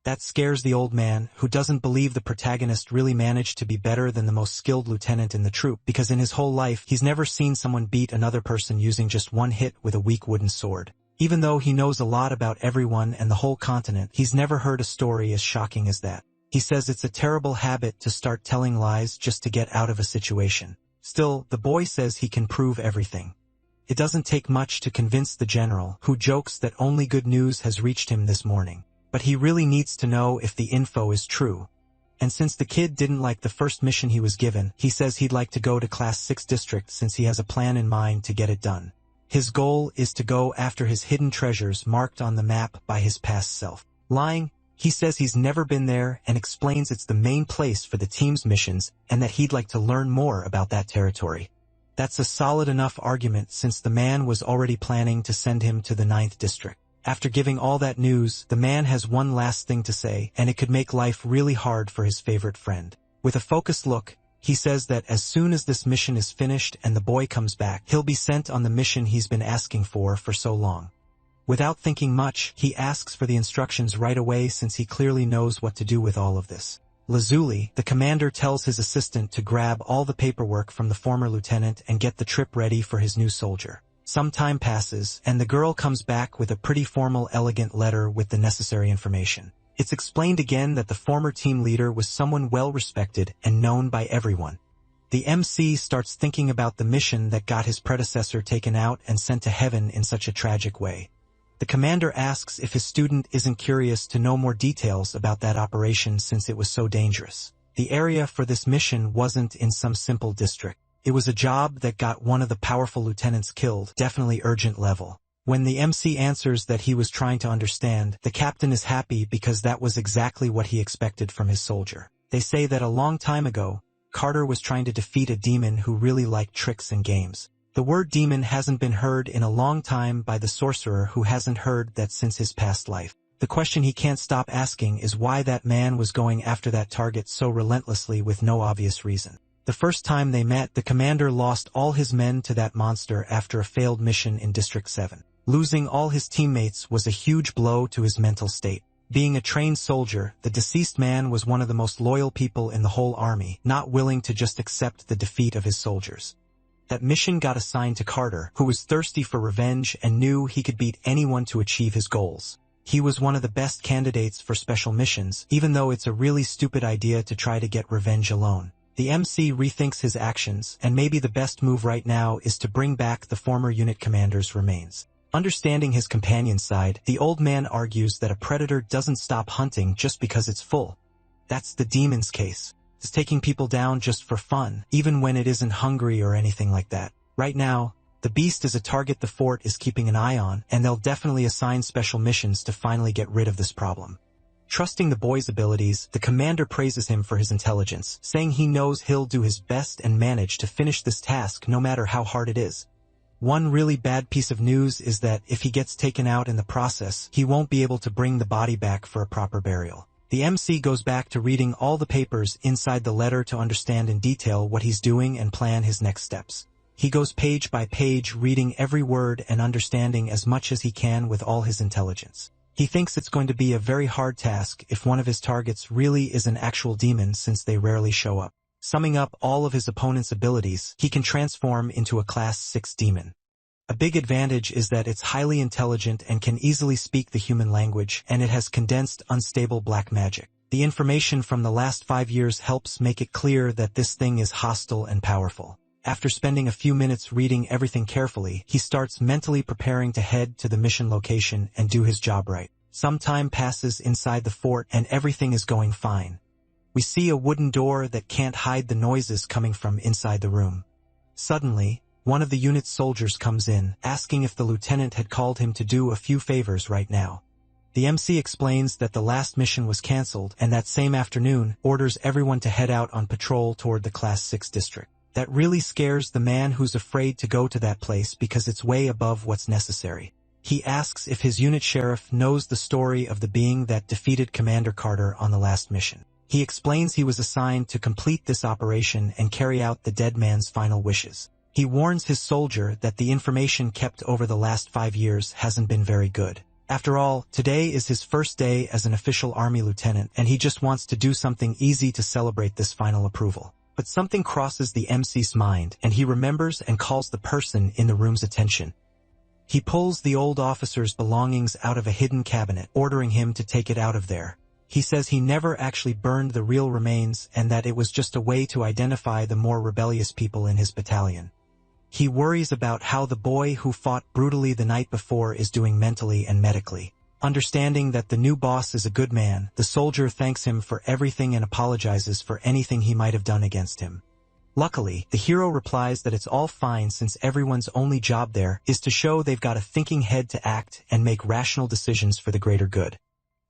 That scares the old man, who doesn't believe the protagonist really managed to be better than the most skilled lieutenant in the troop, because in his whole life he's never seen someone beat another person using just one hit with a weak wooden sword. Even though he knows a lot about everyone and the whole continent, he's never heard a story as shocking as that. He says it's a terrible habit to start telling lies just to get out of a situation. Still, the boy says he can prove everything. It doesn't take much to convince the general, who jokes that only good news has reached him this morning. But he really needs to know if the info is true. And since the kid didn't like the first mission he was given, he says he'd like to go to Class 6 district since he has a plan in mind to get it done. His goal is to go after his hidden treasures marked on the map by his past self. Lying, he says he's never been there and explains it's the main place for the team's missions and that he'd like to learn more about that territory. That's a solid enough argument since the man was already planning to send him to the 9th district. After giving all that news, the man has one last thing to say, and it could make life really hard for his favorite friend. With a focused look, he says that as soon as this mission is finished and the boy comes back, he'll be sent on the mission he's been asking for so long. Without thinking much, he asks for the instructions right away since he clearly knows what to do with all of this. Lazuli, the commander, tells his assistant to grab all the paperwork from the former lieutenant and get the trip ready for his new soldier. Some time passes, and the girl comes back with a pretty formal, elegant letter with the necessary information. It's explained again that the former team leader was someone well-respected and known by everyone. The MC starts thinking about the mission that got his predecessor taken out and sent to heaven in such a tragic way. The commander asks if his student isn't curious to know more details about that operation since it was so dangerous. The area for this mission wasn't in some simple district. It was a job that got one of the powerful lieutenants killed, definitely urgent level. When the MC answers that he was trying to understand, the captain is happy because that was exactly what he expected from his soldier. They say that a long time ago, Carter was trying to defeat a demon who really liked tricks and games. The word demon hasn't been heard in a long time by the sorcerer who hasn't heard that since his past life. The question he can't stop asking is why that man was going after that target so relentlessly with no obvious reason. The first time they met, the commander lost all his men to that monster after a failed mission in District 7. Losing all his teammates was a huge blow to his mental state. Being a trained soldier, the deceased man was one of the most loyal people in the whole army, not willing to just accept the defeat of his soldiers. That mission got assigned to Carter, who was thirsty for revenge and knew he could beat anyone to achieve his goals. He was one of the best candidates for special missions, even though it's a really stupid idea to try to get revenge alone. The MC rethinks his actions, and maybe the best move right now is to bring back the former unit commander's remains. Understanding his companion's side, the old man argues that a predator doesn't stop hunting just because it's full. That's the demon's case. It's taking people down just for fun, even when it isn't hungry or anything like that. Right now, the beast is a target the fort is keeping an eye on, and they'll definitely assign special missions to finally get rid of this problem. Trusting the boy's abilities, the commander praises him for his intelligence, saying he knows he'll do his best and manage to finish this task no matter how hard it is. One really bad piece of news is that if he gets taken out in the process, he won't be able to bring the body back for a proper burial. The MC goes back to reading all the papers inside the letter to understand in detail what he's doing and plan his next steps. He goes page by page, reading every word and understanding as much as he can with all his intelligence. He thinks it's going to be a very hard task if one of his targets really is an actual demon since they rarely show up. Summing up all of his opponent's abilities, he can transform into a Class 6 demon. A big advantage is that it's highly intelligent and can easily speak the human language, and it has condensed, unstable black magic. The information from the last 5 years helps make it clear that this thing is hostile and powerful. After spending a few minutes reading everything carefully, he starts mentally preparing to head to the mission location and do his job right. Some time passes inside the fort and everything is going fine. We see a wooden door that can't hide the noises coming from inside the room. Suddenly, one of the unit's soldiers comes in, asking if the lieutenant had called him to do a few favors right now. The MC explains that the last mission was cancelled and that same afternoon orders everyone to head out on patrol toward the Class 6 district. That really scares the man who's afraid to go to that place because it's way above what's necessary. He asks if his unit sheriff knows the story of the being that defeated Commander Carter on the last mission. He explains he was assigned to complete this operation and carry out the dead man's final wishes. He warns his soldier that the information kept over the last 5 years hasn't been very good. After all, today is his first day as an official army lieutenant, and he just wants to do something easy to celebrate this final approval. But something crosses the MC's mind, and he remembers and calls the person in the room's attention. He pulls the old officer's belongings out of a hidden cabinet, ordering him to take it out of there. He says he never actually burned the real remains and that it was just a way to identify the more rebellious people in his battalion. He worries about how the boy who fought brutally the night before is doing mentally and medically. Understanding that the new boss is a good man, the soldier thanks him for everything and apologizes for anything he might have done against him. Luckily, the hero replies that it's all fine since everyone's only job there is to show they've got a thinking head to act and make rational decisions for the greater good.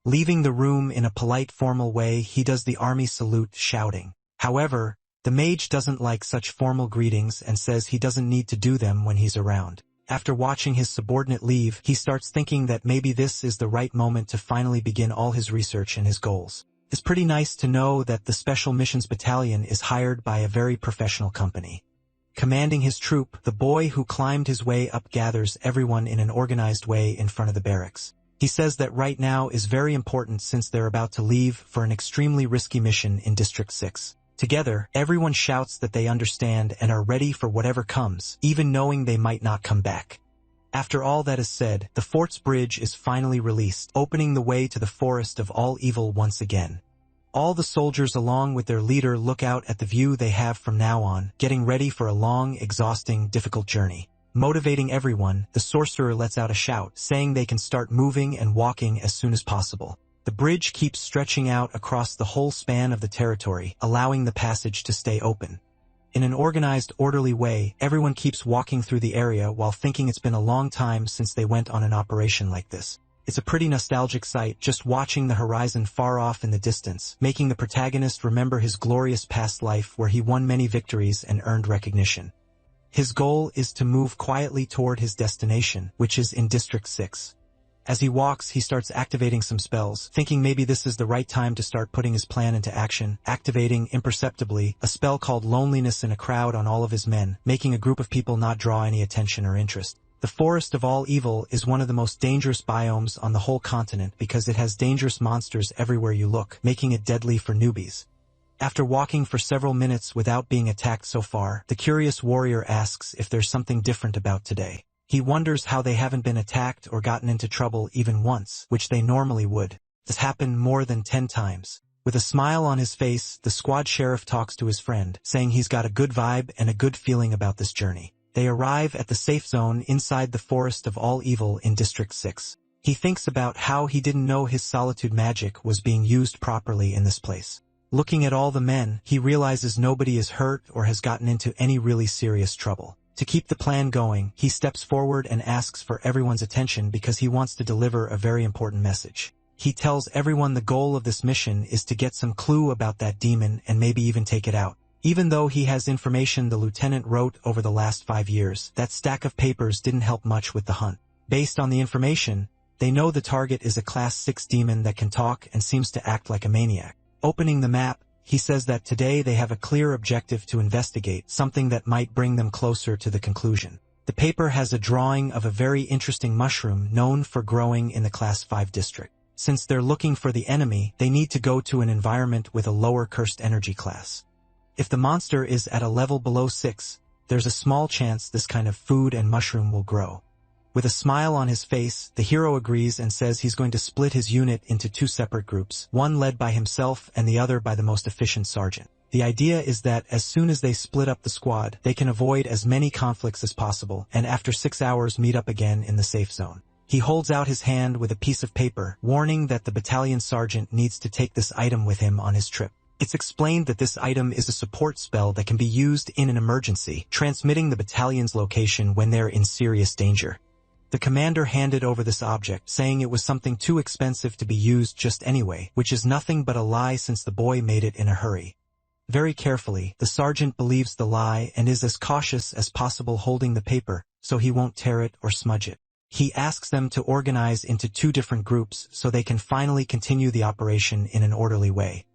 Leaving the room in a polite, formal way, he does the army salute, shouting. However, the mage doesn't like such formal greetings and says he doesn't need to do them when he's around. After watching his subordinate leave, he starts thinking that maybe this is the right moment to finally begin all his research and his goals. It's pretty nice to know that the Special Missions Battalion is hired by a very professional company. Commanding his troop, the boy who climbed his way up gathers everyone in an organized way in front of the barracks. He says that right now is very important since they're about to leave for an extremely risky mission in District 6. Together, everyone shouts that they understand and are ready for whatever comes, even knowing they might not come back. After all that is said, the fort's bridge is finally released, opening the way to the forest of all evil once again. All the soldiers along with their leader look out at the view they have from now on, getting ready for a long, exhausting, difficult journey. Motivating everyone, the sorcerer lets out a shout, saying they can start moving and walking as soon as possible. The bridge keeps stretching out across the whole span of the territory, allowing the passage to stay open. In an organized, orderly way, everyone keeps walking through the area while thinking it's been a long time since they went on an operation like this. It's a pretty nostalgic sight, just watching the horizon far off in the distance, making the protagonist remember his glorious past life where he won many victories and earned recognition. His goal is to move quietly toward his destination, which is in District 6. As he walks, he starts activating some spells, thinking maybe this is the right time to start putting his plan into action, activating, imperceptibly, a spell called Loneliness in a crowd on all of his men, making a group of people not draw any attention or interest. The Forest of All Evil is one of the most dangerous biomes on the whole continent because it has dangerous monsters everywhere you look, making it deadly for newbies. After walking for several minutes without being attacked so far, the curious warrior asks if there's something different about today. He wonders how they haven't been attacked or gotten into trouble even once, which they normally would. This happened more than 10 times. With a smile on his face, the squad sheriff talks to his friend, saying he's got a good vibe and a good feeling about this journey. They arrive at the safe zone inside the Forest of All Evil in District 6. He thinks about how he didn't know his solitude magic was being used properly in this place. Looking at all the men, he realizes nobody is hurt or has gotten into any really serious trouble. To keep the plan going, he steps forward and asks for everyone's attention because he wants to deliver a very important message. He tells everyone the goal of this mission is to get some clue about that demon and maybe even take it out. Even though he has information the lieutenant wrote over the last 5 years, that stack of papers didn't help much with the hunt. Based on the information, they know the target is a Class 6 demon that can talk and seems to act like a maniac. Opening the map, he says that today they have a clear objective to investigate, something that might bring them closer to the conclusion. The paper has a drawing of a very interesting mushroom known for growing in the Class 5 district. Since they're looking for the enemy, they need to go to an environment with a lower cursed energy class. If the monster is at a level below 6, there's a small chance this kind of food and mushroom will grow. With a smile on his face, the hero agrees and says he's going to split his unit into 2 separate groups, one led by himself and the other by the most efficient sergeant. The idea is that as soon as they split up the squad, they can avoid as many conflicts as possible, and after 6 hours meet up again in the safe zone. He holds out his hand with a piece of paper, warning that the battalion sergeant needs to take this item with him on his trip. It's explained that this item is a support spell that can be used in an emergency, transmitting the battalion's location when they're in serious danger. The commander handed over this object, saying it was something too expensive to be used just anyway, which is nothing but a lie since the boy made it in a hurry. Very carefully, the sergeant believes the lie and is as cautious as possible holding the paper, so he won't tear it or smudge it. He asks them to organize into 2 different groups so they can finally continue the operation in an orderly way.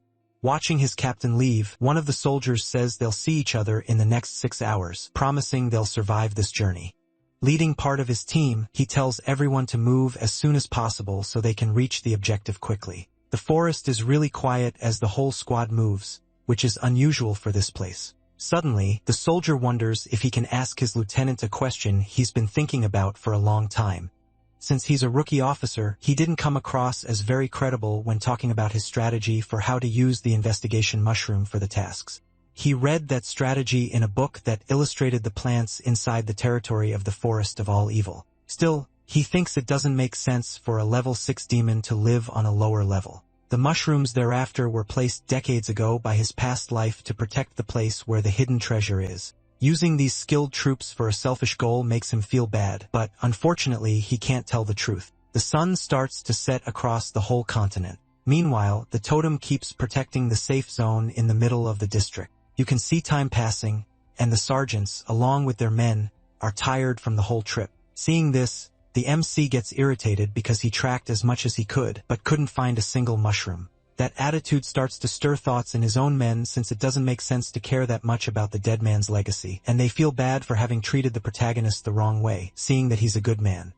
Watching his captain leave, one of the soldiers says they'll see each other in the next 6 hours, promising they'll survive this journey. Leading part of his team, he tells everyone to move as soon as possible so they can reach the objective quickly. The forest is really quiet as the whole squad moves, which is unusual for this place. Suddenly, the soldier wonders if he can ask his lieutenant a question he's been thinking about for a long time. Since he's a rookie officer, he didn't come across as very credible when talking about his strategy for how to use the investigation mushroom for the tasks. He read that strategy in a book that illustrated the plants inside the territory of the Forest of All Evil. Still, he thinks it doesn't make sense for a level 6 demon to live on a lower level. The mushrooms thereafter were placed decades ago by his past life to protect the place where the hidden treasure is. Using these skilled troops for a selfish goal makes him feel bad, but unfortunately he can't tell the truth. The sun starts to set across the whole continent. Meanwhile, the totem keeps protecting the safe zone in the middle of the district. You can see time passing, and the sergeants, along with their men, are tired from the whole trip. Seeing this, the MC gets irritated because he tracked as much as he could, but couldn't find a single mushroom. That attitude starts to stir thoughts in his own men since it doesn't make sense to care that much about the dead man's legacy, and they feel bad for having treated the protagonist the wrong way, seeing that he's a good man.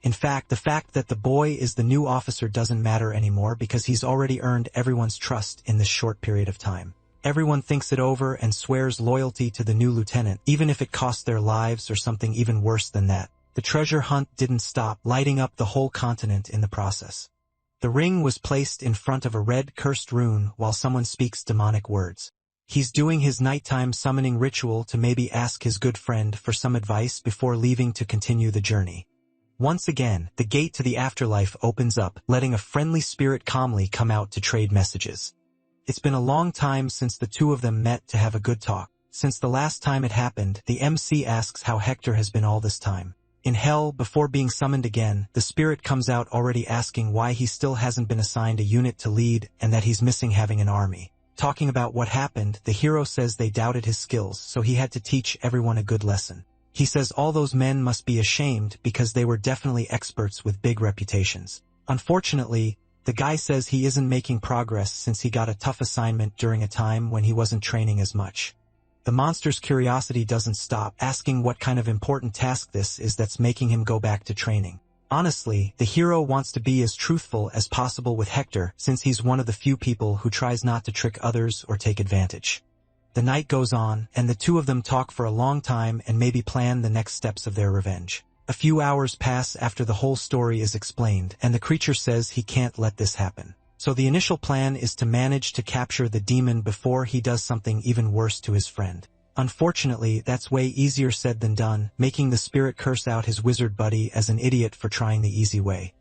In fact, the fact that the boy is the new officer doesn't matter anymore because he's already earned everyone's trust in this short period of time. Everyone thinks it over and swears loyalty to the new lieutenant, even if it costs their lives or something even worse than that. The treasure hunt didn't stop, lighting up the whole continent in the process. The ring was placed in front of a red cursed rune while someone speaks demonic words. He's doing his nighttime summoning ritual to maybe ask his good friend for some advice before leaving to continue the journey. Once again, the gate to the afterlife opens up, letting a friendly spirit calmly come out to trade messages. It's been a long time since the 2 of them met to have a good talk. Since the last time it happened, the MC asks how Hector has been all this time. In hell, before being summoned again, the spirit comes out already asking why he still hasn't been assigned a unit to lead and that he's missing having an army. Talking about what happened, the hero says they doubted his skills, so he had to teach everyone a good lesson. He says all those men must be ashamed because they were definitely experts with big reputations. Unfortunately, the guy says he isn't making progress since he got a tough assignment during a time when he wasn't training as much. The monster's curiosity doesn't stop, asking what kind of important task this is that's making him go back to training. Honestly, the hero wants to be as truthful as possible with Hector since he's one of the few people who tries not to trick others or take advantage. The night goes on, and the 2 of them talk for a long time and maybe plan the next steps of their revenge. A few hours pass after the whole story is explained, and the creature says he can't let this happen. So the initial plan is to manage to capture the demon before he does something even worse to his friend. Unfortunately, that's way easier said than done, making the spirit curse out his wizard buddy as an idiot for trying the easy way.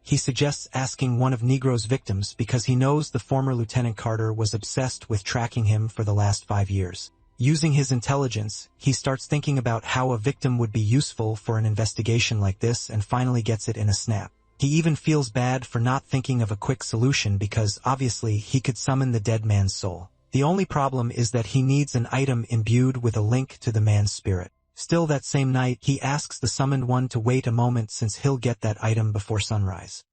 He suggests asking one of Negro's victims because he knows the former Lieutenant Carter was obsessed with tracking him for the last 5 years. Using his intelligence, he starts thinking about how a victim would be useful for an investigation like this and finally gets it in a snap. He even feels bad for not thinking of a quick solution because, obviously, he could summon the dead man's soul. The only problem is that he needs an item imbued with a link to the man's spirit. Still that same night, he asks the summoned one to wait a moment since he'll get that item before sunrise.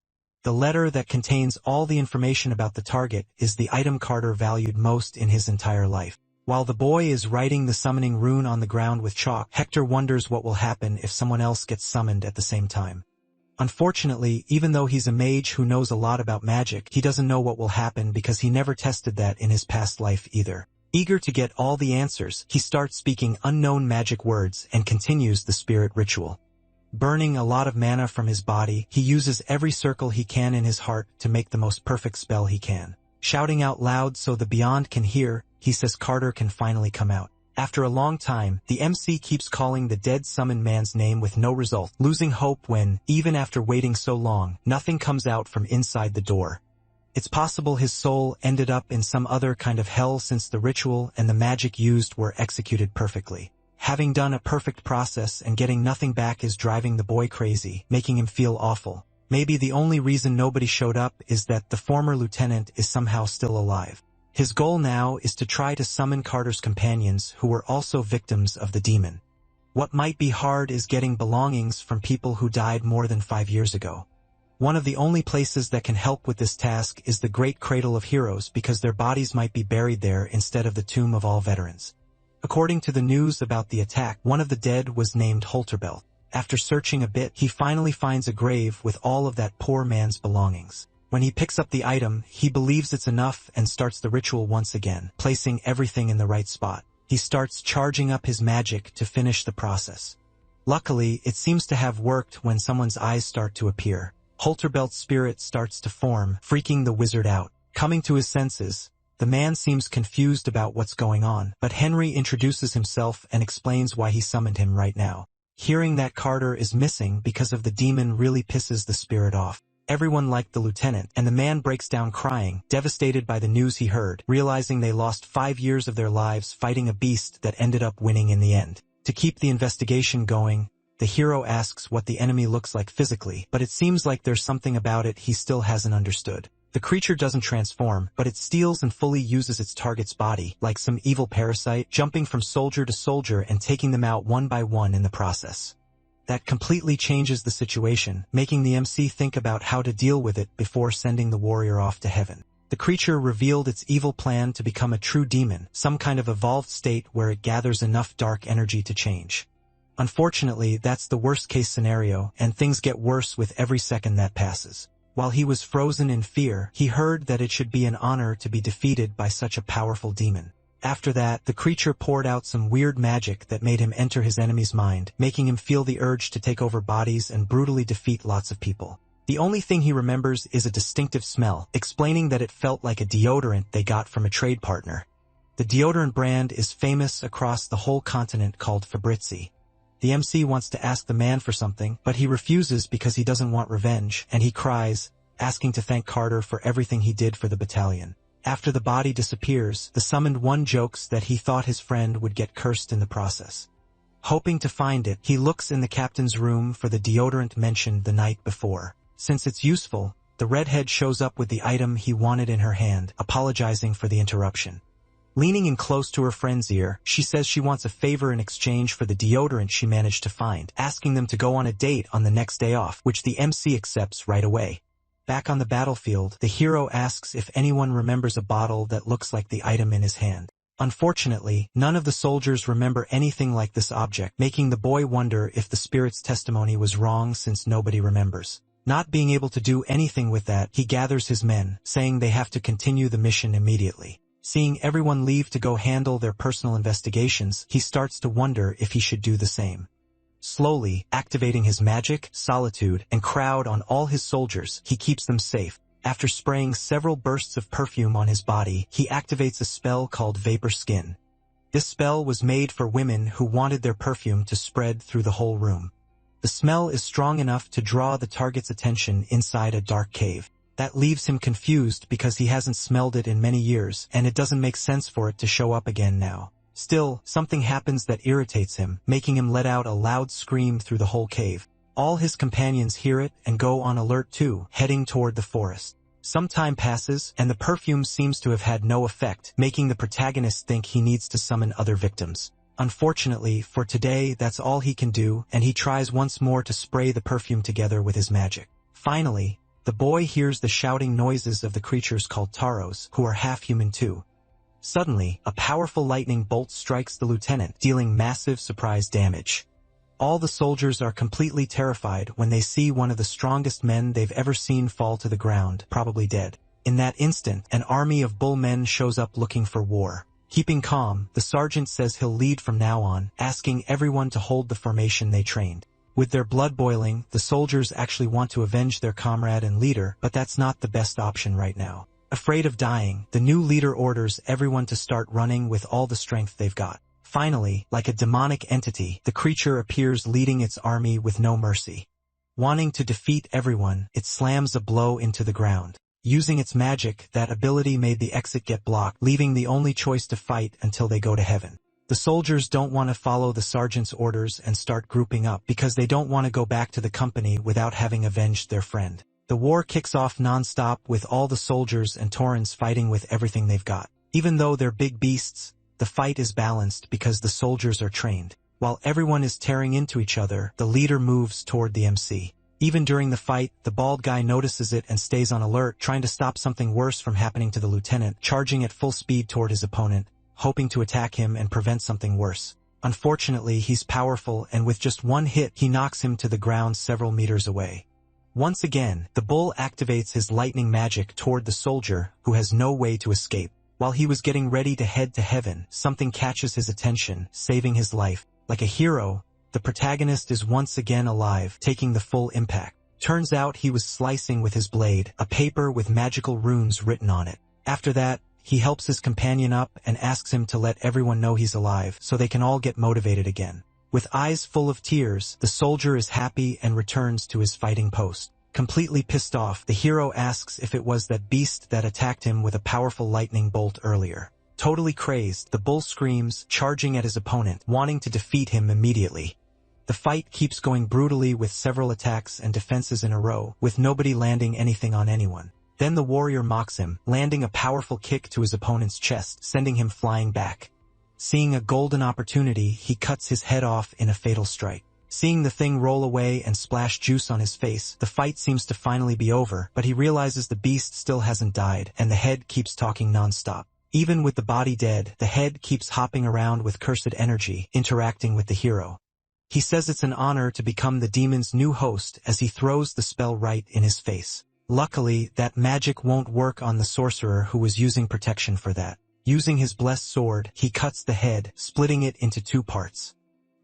The letter that contains all the information about the target is the item Carter valued most in his entire life. While the boy is writing the summoning rune on the ground with chalk, Hector wonders what will happen if someone else gets summoned at the same time. Unfortunately, even though he's a mage who knows a lot about magic, he doesn't know what will happen because he never tested that in his past life either. Eager to get all the answers, he starts speaking unknown magic words and continues the spirit ritual. Burning a lot of mana from his body, he uses every circle he can in his heart to make the most perfect spell he can. Shouting out loud so the beyond can hear, he says Carter can finally come out. After a long time, the MC keeps calling the dead summoned man's name with no result, losing hope when, even after waiting so long, nothing comes out from inside the door. It's possible his soul ended up in some other kind of hell since the ritual and the magic used were executed perfectly. Having done a perfect process and getting nothing back is driving the boy crazy, making him feel awful. Maybe the only reason nobody showed up is that the former lieutenant is somehow still alive. His goal now is to try to summon Carter's companions who were also victims of the demon. What might be hard is getting belongings from people who died more than 5 years ago. One of the only places that can help with this task is the Great Cradle of Heroes because their bodies might be buried there instead of the Tomb of All Veterans. According to the news about the attack, one of the dead was named Holterbelt. After searching a bit, he finally finds a grave with all of that poor man's belongings. When he picks up the item, he believes it's enough and starts the ritual once again, placing everything in the right spot. He starts charging up his magic to finish the process. Luckily, it seems to have worked when someone's eyes start to appear. Holterbelt's spirit starts to form, freaking the wizard out. Coming to his senses, the man seems confused about what's going on, but Henry introduces himself and explains why he summoned him right now. Hearing that Carter is missing because of the demon really pisses the spirit off. Everyone liked the lieutenant, and the man breaks down crying, devastated by the news he heard, realizing they lost 5 years of their lives fighting a beast that ended up winning in the end. To keep the investigation going, the hero asks what the enemy looks like physically, but it seems like there's something about it he still hasn't understood. The creature doesn't transform, but it steals and fully uses its target's body, like some evil parasite, jumping from soldier to soldier and taking them out one by one in the process. That completely changes the situation, making the MC think about how to deal with it before sending the warrior off to heaven. The creature revealed its evil plan to become a true demon, some kind of evolved state where it gathers enough dark energy to change. Unfortunately, that's the worst-case scenario, and things get worse with every second that passes. While he was frozen in fear, he heard that it should be an honor to be defeated by such a powerful demon. After that, the creature poured out some weird magic that made him enter his enemy's mind, making him feel the urge to take over bodies and brutally defeat lots of people. The only thing he remembers is a distinctive smell, explaining that it felt like a deodorant they got from a trade partner. The deodorant brand is famous across the whole continent called Fabrizi. The MC wants to ask the man for something, but he refuses because he doesn't want revenge, and he cries, asking to thank Carter for everything he did for the battalion. After the body disappears, the summoned one jokes that he thought his friend would get cursed in the process. Hoping to find it, he looks in the captain's room for the deodorant mentioned the night before. Since it's useful, the redhead shows up with the item he wanted in her hand, apologizing for the interruption. Leaning in close to her friend's ear, she says she wants a favor in exchange for the deodorant she managed to find, asking them to go on a date on the next day off, which the MC accepts right away. Back on the battlefield, the hero asks if anyone remembers a bottle that looks like the item in his hand. Unfortunately, none of the soldiers remember anything like this object, making the boy wonder if the spirit's testimony was wrong since nobody remembers. Not being able to do anything with that, he gathers his men, saying they have to continue the mission immediately. Seeing everyone leave to go handle their personal investigations, he starts to wonder if he should do the same. Slowly, activating his magic, solitude, and crowd on all his soldiers, he keeps them safe. After spraying several bursts of perfume on his body, he activates a spell called Vapor Skin. This spell was made for women who wanted their perfume to spread through the whole room. The smell is strong enough to draw the target's attention inside a dark cave. That leaves him confused because he hasn't smelled it in many years, and it doesn't make sense for it to show up again now. Still, something happens that irritates him, making him let out a loud scream through the whole cave. All his companions hear it and go on alert too, heading toward the forest. Some time passes, and the perfume seems to have had no effect, making the protagonist think he needs to summon other victims. Unfortunately, for today, that's all he can do, and he tries once more to spray the perfume together with his magic. Finally, the boy hears the shouting noises of the creatures called Taros, who are half-human too. Suddenly, a powerful lightning bolt strikes the lieutenant, dealing massive surprise damage. All the soldiers are completely terrified when they see one of the strongest men they've ever seen fall to the ground, probably dead. In that instant, an army of bull men shows up looking for war. Keeping calm, the sergeant says he'll lead from now on, asking everyone to hold the formation they trained. With their blood boiling, the soldiers actually want to avenge their comrade and leader, but that's not the best option right now. Afraid of dying, the new leader orders everyone to start running with all the strength they've got. Finally, like a demonic entity, the creature appears leading its army with no mercy. Wanting to defeat everyone, it slams a blow into the ground. Using its magic, that ability made the exit get blocked, leaving the only choice to fight until they go to heaven. The soldiers don't want to follow the sergeant's orders and start grouping up because they don't want to go back to the company without having avenged their friend. The war kicks off non-stop with all the soldiers and Taurens fighting with everything they've got. Even though they're big beasts, the fight is balanced because the soldiers are trained. While everyone is tearing into each other, the leader moves toward the MC. Even during the fight, the bald guy notices it and stays on alert, trying to stop something worse from happening to the lieutenant, charging at full speed toward his opponent, hoping to attack him and prevent something worse. Unfortunately, he's powerful, and with just one hit, he knocks him to the ground several meters away. Once again, the bull activates his lightning magic toward the soldier, who has no way to escape. While he was getting ready to head to heaven, something catches his attention, saving his life. Like a hero, the protagonist is once again alive, taking the full impact. Turns out he was slicing with his blade, a paper with magical runes written on it. After that, he helps his companion up and asks him to let everyone know he's alive so they can all get motivated again. With eyes full of tears, the soldier is happy and returns to his fighting post. Completely pissed off, the hero asks if it was that beast that attacked him with a powerful lightning bolt earlier. Totally crazed, the bull screams, charging at his opponent, wanting to defeat him immediately. The fight keeps going brutally with several attacks and defenses in a row, with nobody landing anything on anyone. Then the warrior mocks him, landing a powerful kick to his opponent's chest, sending him flying back. Seeing a golden opportunity, he cuts his head off in a fatal strike. Seeing the thing roll away and splash juice on his face, the fight seems to finally be over, but he realizes the beast still hasn't died, and the head keeps talking non-stop. Even with the body dead, the head keeps hopping around with cursed energy, interacting with the hero. He says it's an honor to become the demon's new host as he throws the spell right in his face. Luckily, that magic won't work on the sorcerer who was using protection for that. Using his blessed sword, he cuts the head, splitting it into two parts.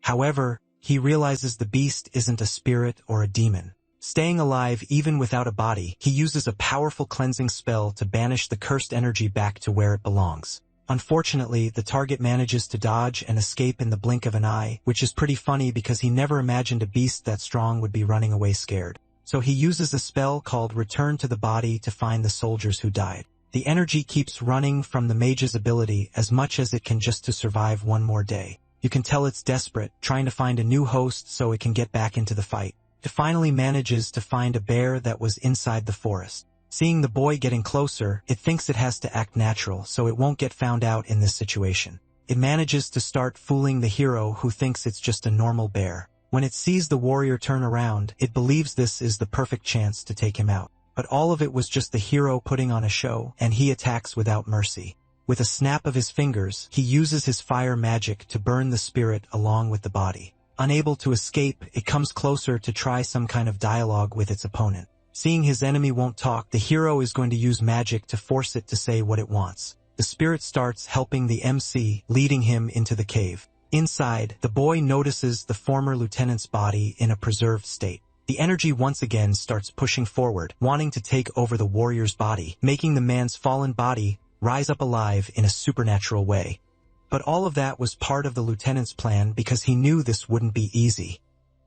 However, he realizes the beast isn't a spirit or a demon. Staying alive even without a body, he uses a powerful cleansing spell to banish the cursed energy back to where it belongs. Unfortunately, the target manages to dodge and escape in the blink of an eye, which is pretty funny because he never imagined a beast that strong would be running away scared. So he uses a spell called Return to the Body to find the soldiers who died. The energy keeps running from the mage's ability as much as it can just to survive one more day. You can tell it's desperate, trying to find a new host so it can get back into the fight. It finally manages to find a bear that was inside the forest. Seeing the boy getting closer, it thinks it has to act natural so it won't get found out in this situation. It manages to start fooling the hero who thinks it's just a normal bear. When it sees the warrior turn around, it believes this is the perfect chance to take him out. But all of it was just the hero putting on a show, and he attacks without mercy. With a snap of his fingers, he uses his fire magic to burn the spirit along with the body. Unable to escape, it comes closer to try some kind of dialogue with its opponent. Seeing his enemy won't talk, the hero is going to use magic to force it to say what it wants. The spirit starts helping the MC, leading him into the cave. Inside, the boy notices the former lieutenant's body in a preserved state. The energy once again starts pushing forward, wanting to take over the warrior's body, making the man's fallen body rise up alive in a supernatural way. But all of that was part of the lieutenant's plan because he knew this wouldn't be easy.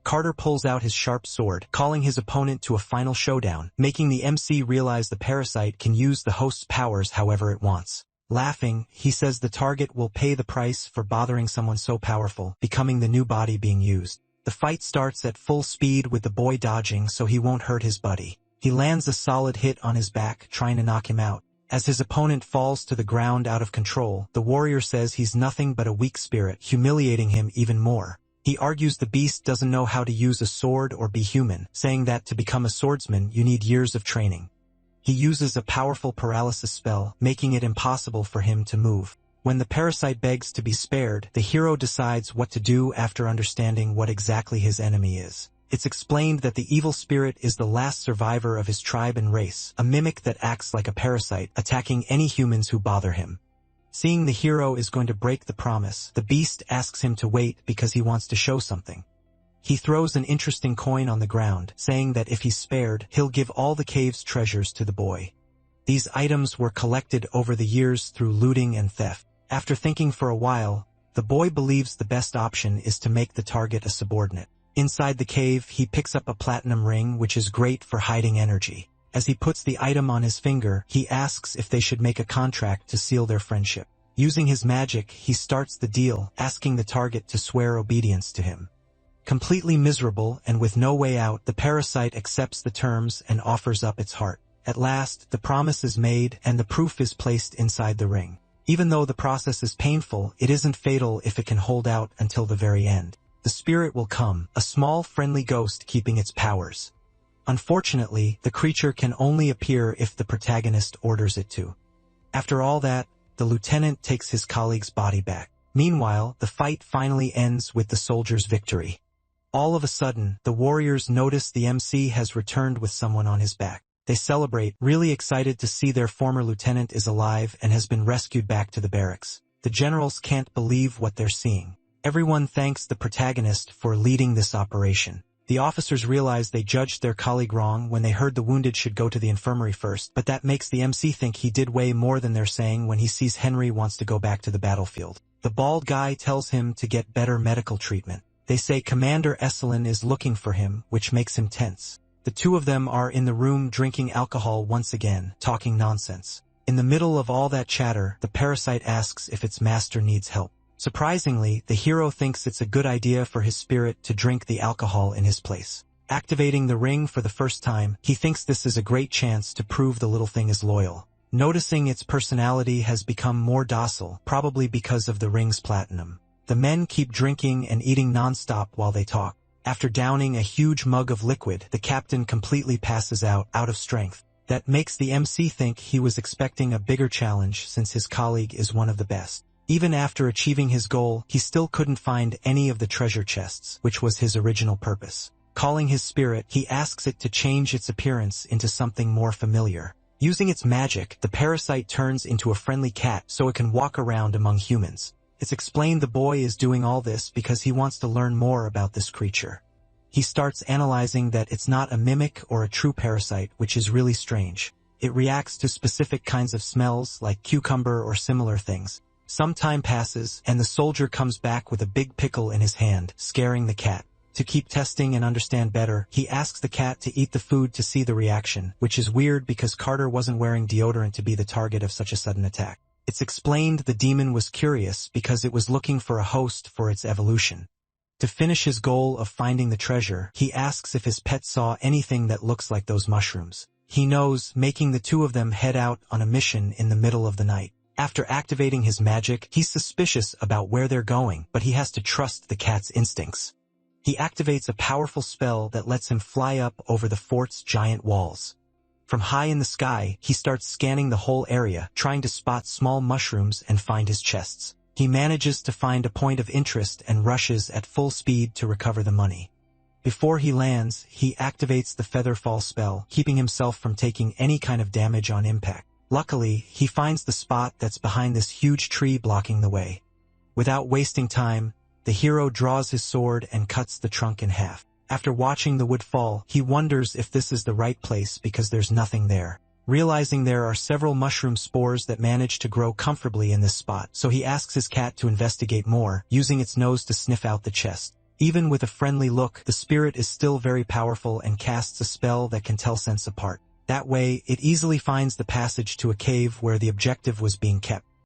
Carter pulls out his sharp sword, calling his opponent to a final showdown, making the MC realize the parasite can use the host's powers however it wants. Laughing, he says the target will pay the price for bothering someone so powerful, becoming the new body being used. The fight starts at full speed with the boy dodging so he won't hurt his buddy. He lands a solid hit on his back, trying to knock him out. As his opponent falls to the ground out of control, the warrior says he's nothing but a weak spirit, humiliating him even more. He argues the beast doesn't know how to use a sword or be human, saying that to become a swordsman you need years of training. He uses a powerful paralysis spell, making it impossible for him to move. When the parasite begs to be spared, the hero decides what to do after understanding what exactly his enemy is. It's explained that the evil spirit is the last survivor of his tribe and race, a mimic that acts like a parasite, attacking any humans who bother him. Seeing the hero is going to break the promise, the beast asks him to wait because he wants to show something. He throws an interesting coin on the ground, saying that if he's spared, he'll give all the cave's treasures to the boy. These items were collected over the years through looting and theft. After thinking for a while, the boy believes the best option is to make the target a subordinate. Inside the cave, he picks up a platinum ring which is great for hiding energy. As he puts the item on his finger, he asks if they should make a contract to seal their friendship. Using his magic, he starts the deal, asking the target to swear obedience to him. Completely miserable and with no way out, the parasite accepts the terms and offers up its heart. At last, the promise is made and the proof is placed inside the ring. Even though the process is painful, it isn't fatal if it can hold out until the very end. The spirit will come, a small friendly ghost keeping its powers. Unfortunately, the creature can only appear if the protagonist orders it to. After all that, the lieutenant takes his colleague's body back. Meanwhile, the fight finally ends with the soldier's victory. All of a sudden, the warriors notice the MC has returned with someone on his back. They celebrate, really excited to see their former lieutenant is alive and has been rescued back to the barracks. The generals can't believe what they're seeing. Everyone thanks the protagonist for leading this operation. The officers realize they judged their colleague wrong when they heard the wounded should go to the infirmary first, but that makes the MC think he did way more than they're saying when he sees Henry wants to go back to the battlefield. The bald guy tells him to get better medical treatment. They say Commander Esselin is looking for him, which makes him tense. The two of them are in the room drinking alcohol once again, talking nonsense. In the middle of all that chatter, the parasite asks if its master needs help. Surprisingly, the hero thinks it's a good idea for his spirit to drink the alcohol in his place. Activating the ring for the first time, he thinks this is a great chance to prove the little thing is loyal. Noticing its personality has become more docile, probably because of the ring's platinum. The men keep drinking and eating non-stop while they talk. After downing a huge mug of liquid, the captain completely passes out of strength. That makes the MC think he was expecting a bigger challenge since his colleague is one of the best. Even after achieving his goal, he still couldn't find any of the treasure chests, which was his original purpose. Calling his spirit, he asks it to change its appearance into something more familiar. Using its magic, the parasite turns into a friendly cat so it can walk around among humans. It's explained the boy is doing all this because he wants to learn more about this creature. He starts analyzing that it's not a mimic or a true parasite, which is really strange. It reacts to specific kinds of smells, like cucumber or similar things. Some time passes, and the soldier comes back with a big pickle in his hand, scaring the cat. To keep testing and understand better, he asks the cat to eat the food to see the reaction, which is weird because Carter wasn't wearing deodorant to be the target of such a sudden attack. It's explained the demon was curious because it was looking for a host for its evolution. To finish his goal of finding the treasure, he asks if his pet saw anything that looks like those mushrooms. He knows, making the two of them head out on a mission in the middle of the night. After activating his magic, he's suspicious about where they're going, but he has to trust the cat's instincts. He activates a powerful spell that lets him fly up over the fort's giant walls. From high in the sky, he starts scanning the whole area, trying to spot small mushrooms and find his chests. He manages to find a point of interest and rushes at full speed to recover the money. Before he lands, he activates the Featherfall spell, keeping himself from taking any kind of damage on impact. Luckily, he finds the spot that's behind this huge tree blocking the way. Without wasting time, the hero draws his sword and cuts the trunk in half. After watching the wood fall, he wonders if this is the right place because there's nothing there. Realizing there are several mushroom spores that manage to grow comfortably in this spot, so he asks his cat to investigate more, using its nose to sniff out the chest. Even with a friendly look, the spirit is still very powerful and casts a spell that can tell scents apart. That way, it easily finds the passage to a cave where the objective was being kept.